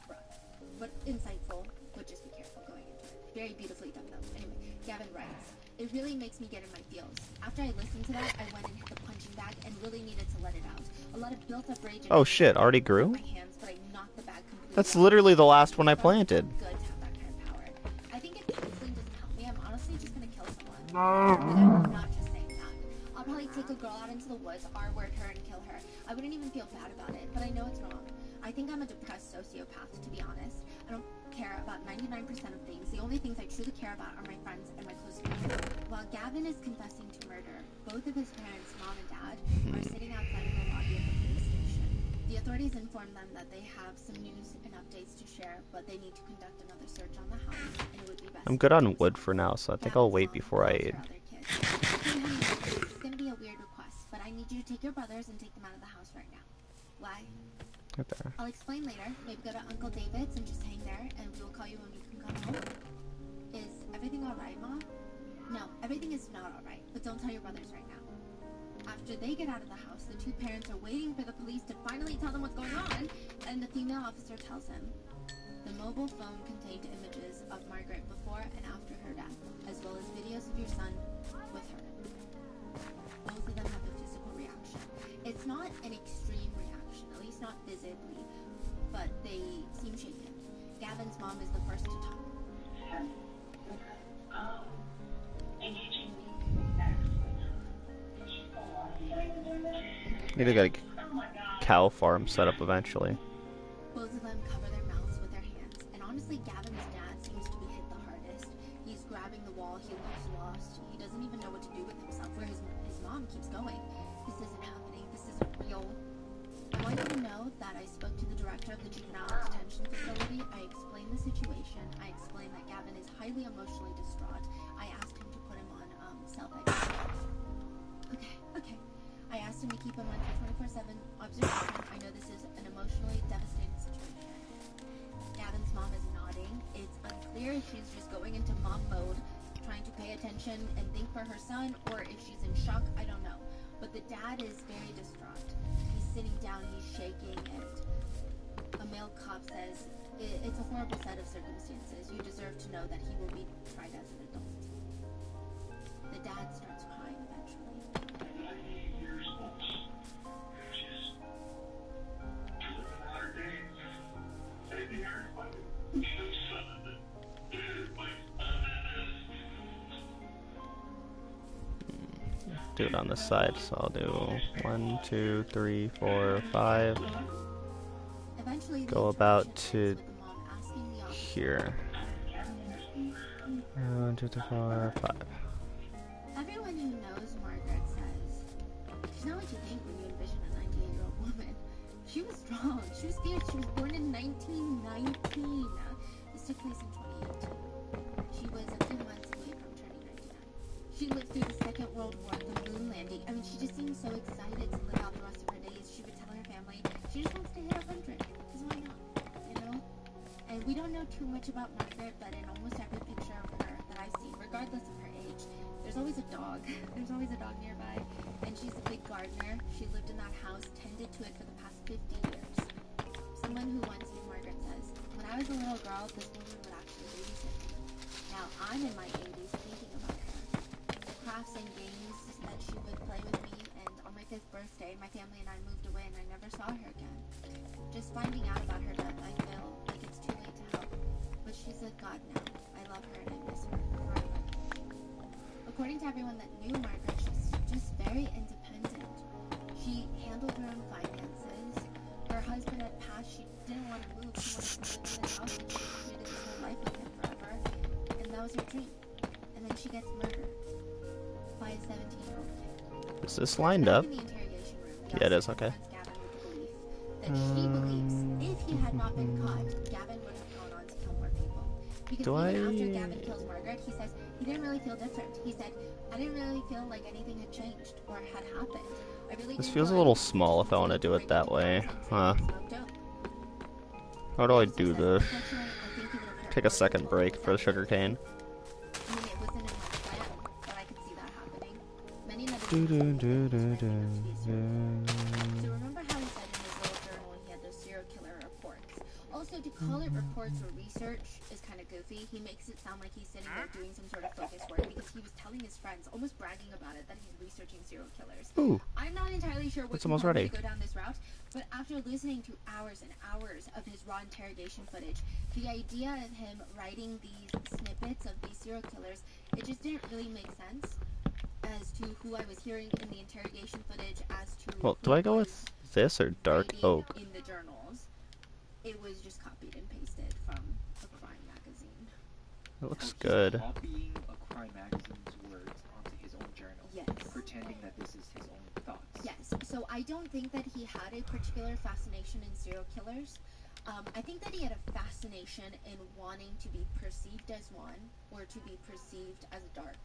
rough, but insightful, but just be careful going into it. Very beautifully done, though. Anyway, Gavin writes, it really makes me get in my feels. After I listened to that, I went and hit the punching bag and really needed to let it out. A lot of built-up rage. Oh shit, already grew? My hands, but I knocked the bag completely That's out. literally the last one I planted. Good to have that kind of power. I think if counseling doesn't help me, I'm honestly just gonna kill someone. But I'm not just saying that. I'll probably take a girl out into the woods, R-word her, and kill her. I wouldn't even feel bad about it, but I know it's wrong. I think I'm a depressed sociopath, to be honest. I don't care about 99% of things. The only things I truly care about are my friends and my close family. While Gavin is confessing to murder, both of his parents, mom and dad, are sitting outside in the lobby of the police station. The authorities inform them that they have some news and updates to share, but they need to conduct another search on the house, and it would be best. I'm good on wood for now, so I think I'll wait before I aid. Okay, honey, this is gonna be a weird request, but I need you to take your brothers and take them out of the house right now. Why? Right there. I'll explain later. Maybe go to Uncle David's and just hang there, and we will call you when we can come home. Is everything alright, Mom? No, everything is not alright, but don't tell your brothers right now. After they get out of the house, the 2 parents are waiting for the police to finally tell them what's going on, and the female officer tells him. The mobile phone contained images of Margaret before and after her death, as well as videos of your son with her. Both of them have a physical reaction. It's not an extreme reaction, at least not visibly, but they seem shaken. Gavin's mom is the first to talk. Need to get a cow farm set up eventually. Both of them cover their mouths with their hands, and honestly, Gavin's dad seems to be hit the hardest. He's grabbing the wall, he looks lost, he doesn't even know what to do with himself, where his mom keeps going. This isn't happening, this isn't real. I want you to know that I spoke to the director of the juvenile detention facility. I explained the situation. I explained that Gavin is highly emotionally distraught. I asked him to put him on self-isolation. Okay. I asked him to keep him under 24/7 observation. I know this is an emotionally devastating situation. Gavin's mom is nodding. It's unclear if she's just going into mom mode, trying to pay attention and think for her son, or if she's in shock. I don't know. But the dad is very distraught. He's sitting down, he's shaking, and a male cop says, it's a horrible set of circumstances. You deserve to know that he will be tried as an adult. The dad starts crying eventually. Do it on the side, so I'll do 1, 2, 3, 4, 5. Go about to here. 1, 2, 3, 4, 5. Everyone who knows Margaret says, she's not what you think when you envision a 98-year-old woman. She was strong, she was fierce, she was born in 1919. This took place in 2018. She was a few months away from turning 99. She lived through the Second World War, the moon landing. I mean, she just seemed so excited to live out the rest of her days. She would tell her family she just wants to hit 100, because why not, you know? And we don't know too much about Margaret, but in almost every picture of her that I've seen, regardless of her age, there's always a dog. There's always a dog nearby. And she's a big gardener. She lived in that house, tended to it for the past 50 years. Someone who once knew Margaret says, when I was a little girl, this woman would actually babysit me. Now I'm in my 80s thinking about her. The crafts and games that she would play with me, and on my 5th birthday, my family and I moved away and I never saw her again. Just finding out about her death, I feel like it's too late to help. But she's with God now. I love her and I miss her forever. According to everyone that knew Margaret, she's just very independent. She handled her own finances. Her husband had passed, she didn't want to move. She wanted to live in the house and she created this whole life with him forever. And that was her dream. And then she gets murdered by a 17-year-old kid. Is this lined up? In the interrogation room, the Yeah, it is. officer Okay. confronts Gavin with the belief that she believes if he had not been caught, Gavin would have gone on to kill more people. Because Do even after I- Gavin kills Margaret, he says he didn't really feel different. He said, I didn't really feel like anything had changed or had happened. I really This didn't feels a feel little anything small if I want to do it that way. Huh. How do I do this? Take a second break for the sugarcane. I mean, it wasn't in my plan, but I could see that happening. Many Do, netizens do, do, believe do, that do, So remember how he said in his little journal he had those serial killer reports? Also, to call it reports or research is kind of goofy. He makes it sound like he's sitting there doing some sort of focus work because he was telling his friends, almost bragging about it, that he's researching serial killers. Ooh. I'm not entirely sure what It's almost compelled me ready. to go down this route, but after listening to hours and hours of his raw interrogation footage, the idea of him writing these snippets of these serial killers, it just didn't really make sense as to who I was hearing in the interrogation footage, as to Well, who do I go was with this or dark writing oak? in the journals. It was just copied and pasted from a crime magazine. It looks good. Copying a crime magazine's words onto his own journal. Yes. Pretending that this is his own thoughts. Yes, so I don't think that he had a particular fascination in serial killers. I think that he had a fascination in wanting to be perceived as one or to be perceived as dark.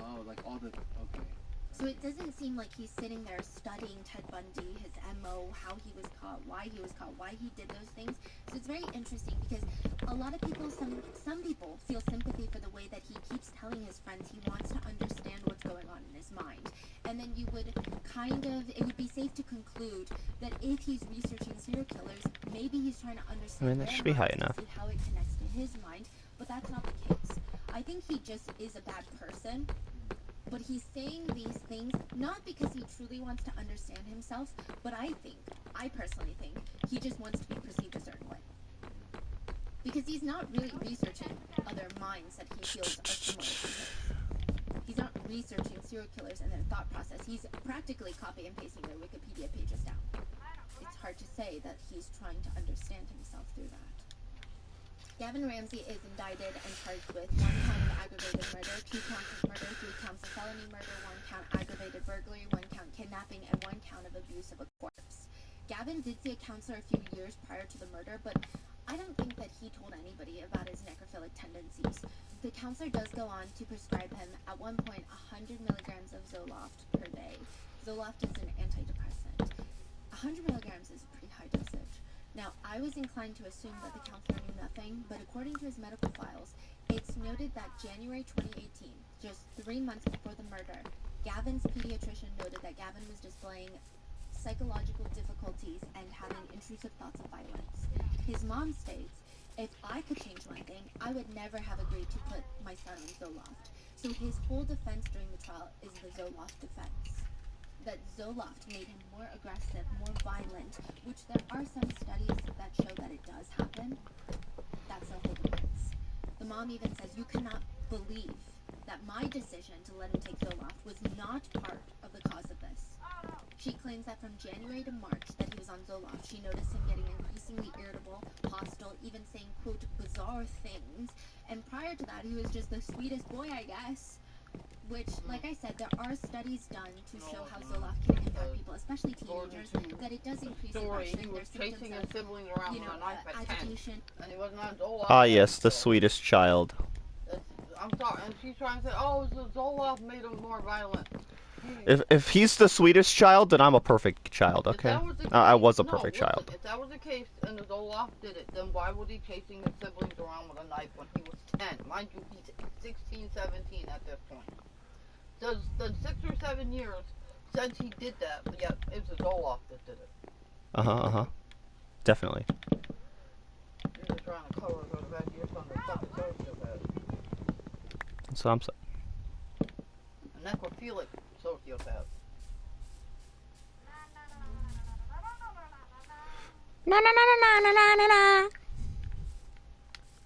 Oh, like all the... Okay. So it doesn't seem like he's sitting there studying Ted Bundy, his MO, how he was caught, why he did those things. So it's very interesting because a lot of people, some people feel sympathy for the way that he keeps telling his friends he wants to understand what's going on in his mind. And then you would it would be safe to conclude that if he's researching serial killers, maybe he's trying to understand I mean, that their should be high minds and enough. see how it connects to his mind, but that's not the case. I think he just is a bad person. But he's saying these things not because he truly wants to understand himself, but I personally think, he just wants to be perceived a certain way. Because he's not really researching other minds that he feels are similar to his. He's not researching serial killers and their thought process. He's practically copy and pasting their Wikipedia pages down. It's hard to say that he's trying to understand himself through that. Gavin Ramsey is indicted and charged with 1 count of aggravated murder, 2 counts of murder, 3 counts of felony murder, 1 count aggravated burglary, 1 count kidnapping, and 1 count of abuse of a corpse. Gavin did see a counselor a few years prior to the murder, but I don't think that he told anybody about his necrophilic tendencies. The counselor does go on to prescribe him, at one point, 100 milligrams of Zoloft per day. Zoloft is an antidepressant. 100 milligrams is a pretty high dosage. Now, I was inclined to assume that the counselor knew nothing, but according to his medical files, it's noted that January 2018, just 3 months before the murder, Gavin's pediatrician noted that Gavin was displaying psychological difficulties and having intrusive thoughts of violence. His mom states, if I could change one thing, I would never have agreed to put my son on Zoloft. So his whole defense during the trial is the Zoloft defense. That Zoloft made him more aggressive, more violent, which there are some studies that show that it does happen. That's the whole defense. The mom even says, you cannot believe that my decision to let him take Zoloft was not part of the cause of this. She claims that from January to March that he was on Zoloft, she noticed him getting increasingly irritable, hostile, even saying, quote, bizarre things. And prior to that, he was just the sweetest boy, I guess. Which, like I said, there are studies done to show how Zoloft can impact people, especially teenagers, that it does increase aggression. He was There's chasing his symptoms siblings of, around you with know, a knife at 10. agitation. And he wasn't on Zoloft. Ah, yes, the sweetest child. I'm sorry, and she's trying to say, oh, the Zoloft made him more violent. If he's the sweetest child, then I'm a perfect child, okay? I was a perfect child. If that was the case and the Zoloft did it, then why was he chasing his siblings around with a knife when he was 10? Mind you, he's 16, 17 at this point. The 6 or 7 years since he did that, but yeah, it was the Zoloft that did it. Definitely. You're just trying to cover the fact that your son was fucking sociopath. That's what I'm saying. A necrophilic sociopath.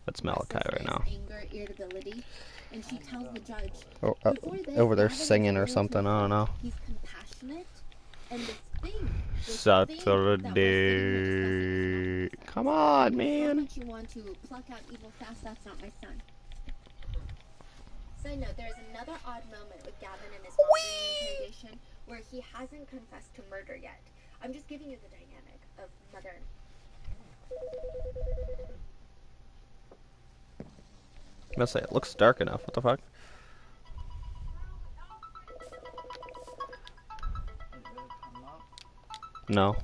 That's Malachi right now. Anger, irritability, and she tells the judge, Oh, before this, over there Gavin is singing or able to something, I don't know. He's compassionate, and the thing. Saturday. Come on, How man. much you want to pluck out evil fast, that's not my son. Side note, there's another odd moment with Gavin and his mom during the interrogation where he hasn't confessed to murder yet. I'm just giving you the dynamic of mother. I'm gonna say it looks dark enough. What the fuck? No.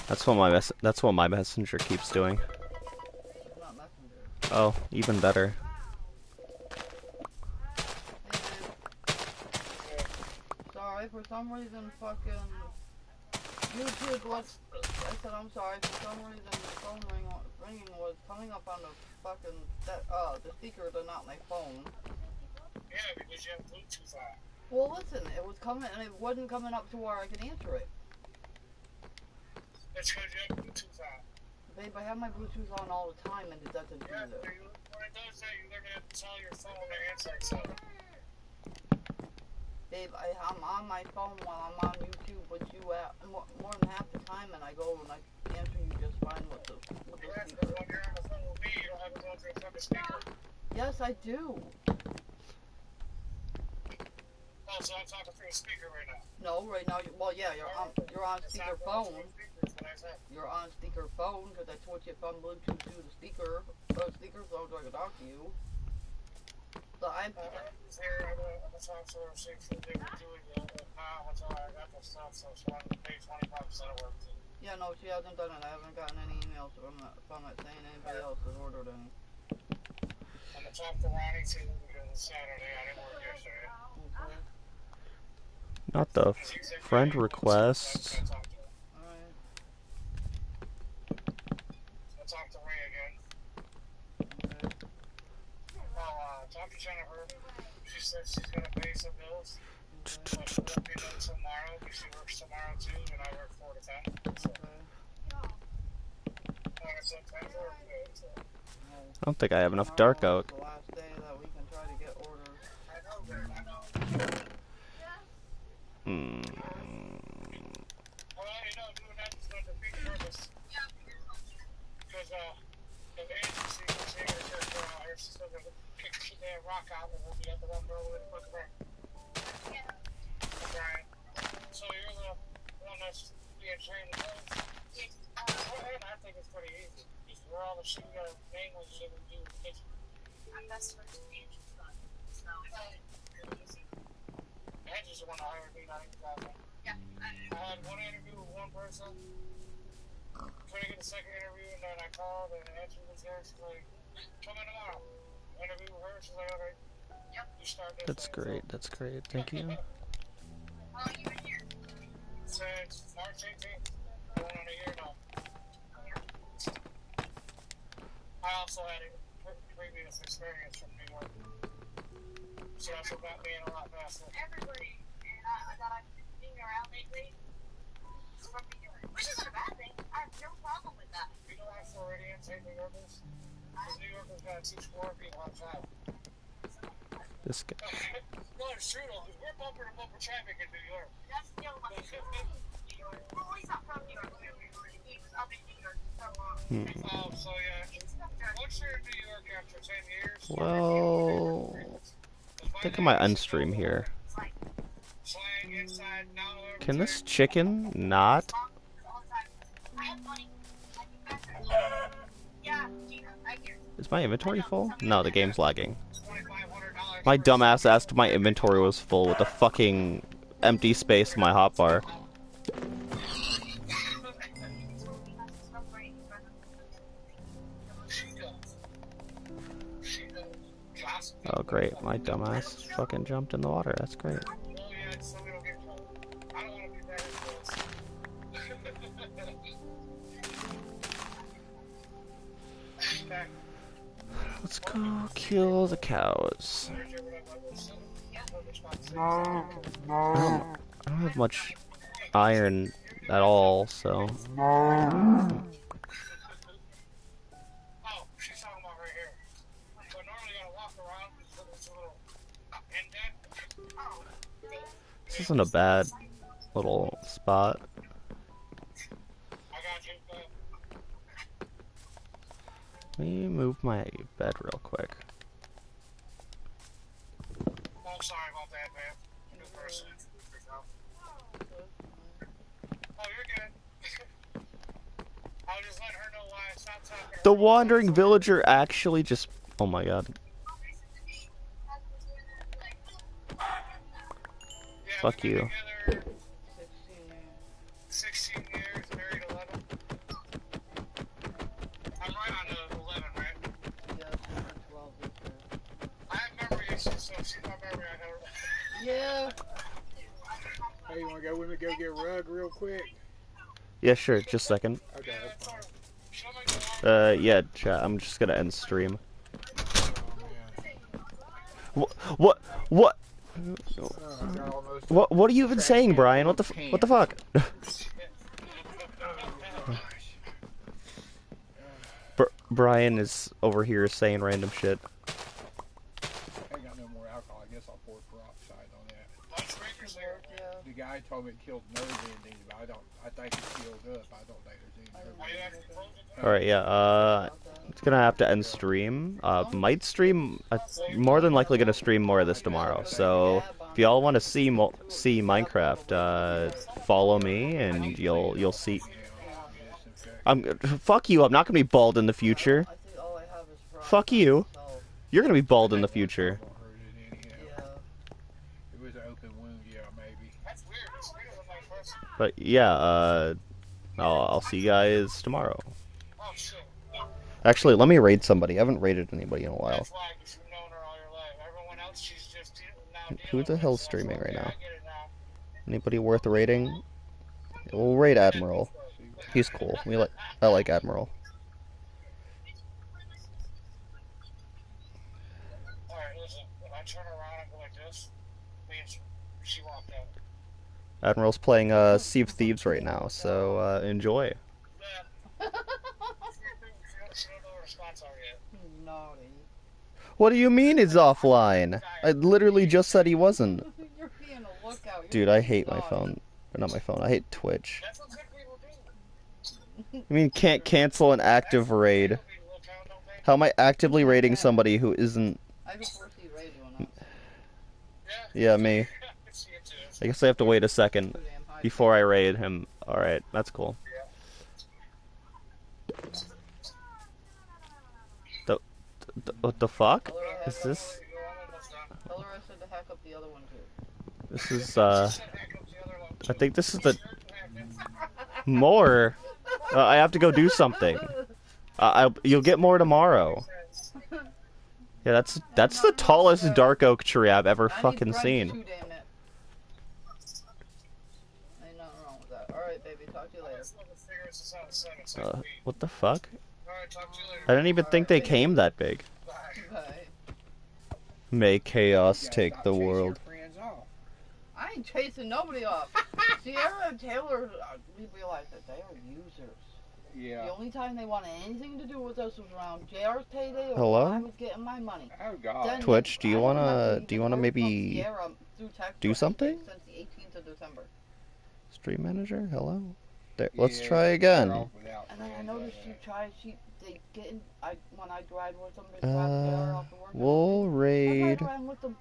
That's what my messenger keeps doing. Oh, even better. Sorry, for some reason fucking YouTube was, I said I'm sorry, for some reason the phone ringing was coming up on the fucking, the speaker but not my phone. Yeah, because you have Bluetooth on. Well listen, it was coming and it wasn't coming up to where I could answer it. That's because you have Bluetooth on. Babe, I have my Bluetooth on all the time and it doesn't do that. When it does that, you're going to have to tell your phone to answer itself. Babe, I'm on my phone while I'm on YouTube with you at more than half the time, and I go and I answer you just fine with the speaker. When you're on the phone with me, you don't have to go through a fucking speaker. Yes, I do. Oh, so I'm talking through a speaker right now. No, right now, you're on speakerphone. You're on speakerphone because I switch it from Bluetooth to the speakerphone so I can talk to you. So I'm here, I'm going to talk to her, see if they were doing it now until I got the stuff, so she wanted to pay 25% of work. Yeah, no, she hasn't done it. I haven't gotten any emails from it saying anybody else has ordered any. I'm going to talk to Ronnie too because it's Saturday. I didn't work yesterday. Okay. Not the friend request. Alright. I'll talk to Ray again. I'll talk to Jennifer. She said she's going to pay some bills. But she'll let me know tomorrow because she works tomorrow too, and I work 4 to 10. So. Like I said, 10 to 4 today, so. I don't think I have enough dark out. The last day that we can try to get orders. I know, babe, I know. Well, you know, doing that is not the big purpose. Because, the agency was here to her sister to kick that rock out and we'll be at the one girl with the fucking rock. Brian. So you're the one that's being trained to do it? I think it's pretty easy. We're all the shit we gotta mainly shit we do in the kitchen. I'm best friends with Angie's son. So Angie's the one that hired me, not even Gavin. Yeah. I had one interview with one person. Couldn't get a second interview, and then I called, and Angie was there. She's like, come in tomorrow. Interview with her. She's like, okay. Yep. You start this. That's great. That's great. Thank you. How long you been here? Since March 18th. Going on a year now. I also had a previous experience from New York. So that's what got me in a lot faster. Everybody that I've been seeing around lately is from New York. Which isn't a bad thing. I have no problem with that. You know how Floridians hate New Yorkers? Because New Yorkers gotta teach Florida people how to drive. This guy. No, it's true though, because we're bumper to bumper traffic in New York. That's still my New York. Well, he's not from New York. He was up in New York so long. So yeah. Once you're in New York after 10 years. Well, I think I might unstream here. Can this chicken not? Is my inventory full? No, the game's lagging. My dumbass asked my inventory was full with the fucking empty space in my hotbar. Oh great, my dumbass fucking jumped in the water. That's great. Let's go kill the cows. I don't have much iron at all, so. This isn't a bad little spot. Let me move my bed real quick. I'm sorry about that, man. New person. Oh, you're good. I'll just let her know why I stopped talking. The wandering villager actually just... Oh my god. Yeah, Fuck you. 16 years, married 11. I'm right on the 11, right? I have memory issues, so she's my memory on her. Yeah. Hey, you wanna go with me? Go get Rug real quick. Yeah, sure. Just a second. Okay, that's fine. Yeah, chat. I'm just gonna end stream. Oh, What? What? man. What are you even saying, Brian? What the fuck? Brian is over here saying random shit. I ain't got no more alcohol. I guess I'll pour peroxide on that. The guy told me it killed nerve endings, but I think it's healed up. I don't think there's any nerve endings. Alright, yeah, it's gonna have to end stream. Might stream, more than likely gonna stream more of this tomorrow. So, if y'all want to see Minecraft, follow me and you'll see. Fuck you, I'm not gonna be bald in the future. Fuck you. You're gonna be bald in the future. It was an open wound, yeah, maybe. But yeah, I'll see you guys tomorrow. Actually, let me raid somebody. I haven't raided anybody in a while. Who the hell's streaming right now? Anybody worth raiding? We'll raid Admiral. He's cool. I like Admiral. Alright, listen. If I turn around and go like this, means she walked out. Admiral's playing Sea of Thieves right now, so enjoy. What do you mean it's offline? I literally just said he wasn't. Dude, I hate my phone. Or not my phone, I hate Twitch. I mean, can't cancel an active raid. How am I actively raiding somebody who isn't... Yeah, me. I guess I have to wait a second before I raid him. Alright, that's cool. What the fuck? Is this? This is, I think this is the... More? I have to go do something. You'll get more tomorrow. Yeah, that's the tallest dark oak tree I've ever fucking seen. What the fuck? I didn't even think they came that big. May chaos take the world. I ain't chasing nobody off. Sierra and Taylor, we realize that they are users. Yeah. The only time they wanted anything to do with us was around JR's payday or Hello? when I was getting my money. Oh God. Then Twitch, do you wanna maybe Sierra through text do something? since the 18th of December. Stream manager, hello. There, let's try again. And then I noticed they get in, when I drive with them, they drive JR off the work. We'll raid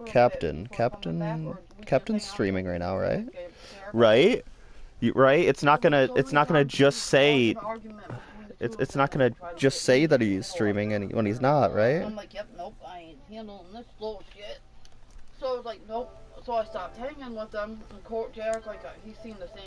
Captain. Captain's streaming right now, right? Right? Right? It's not gonna just say. It's not gonna just say that he's streaming when he's not, right? I'm like, yep, nope, I ain't handling this slow shit. So I was like, nope. So I stopped hanging with them. And JR's like, he's seen the same.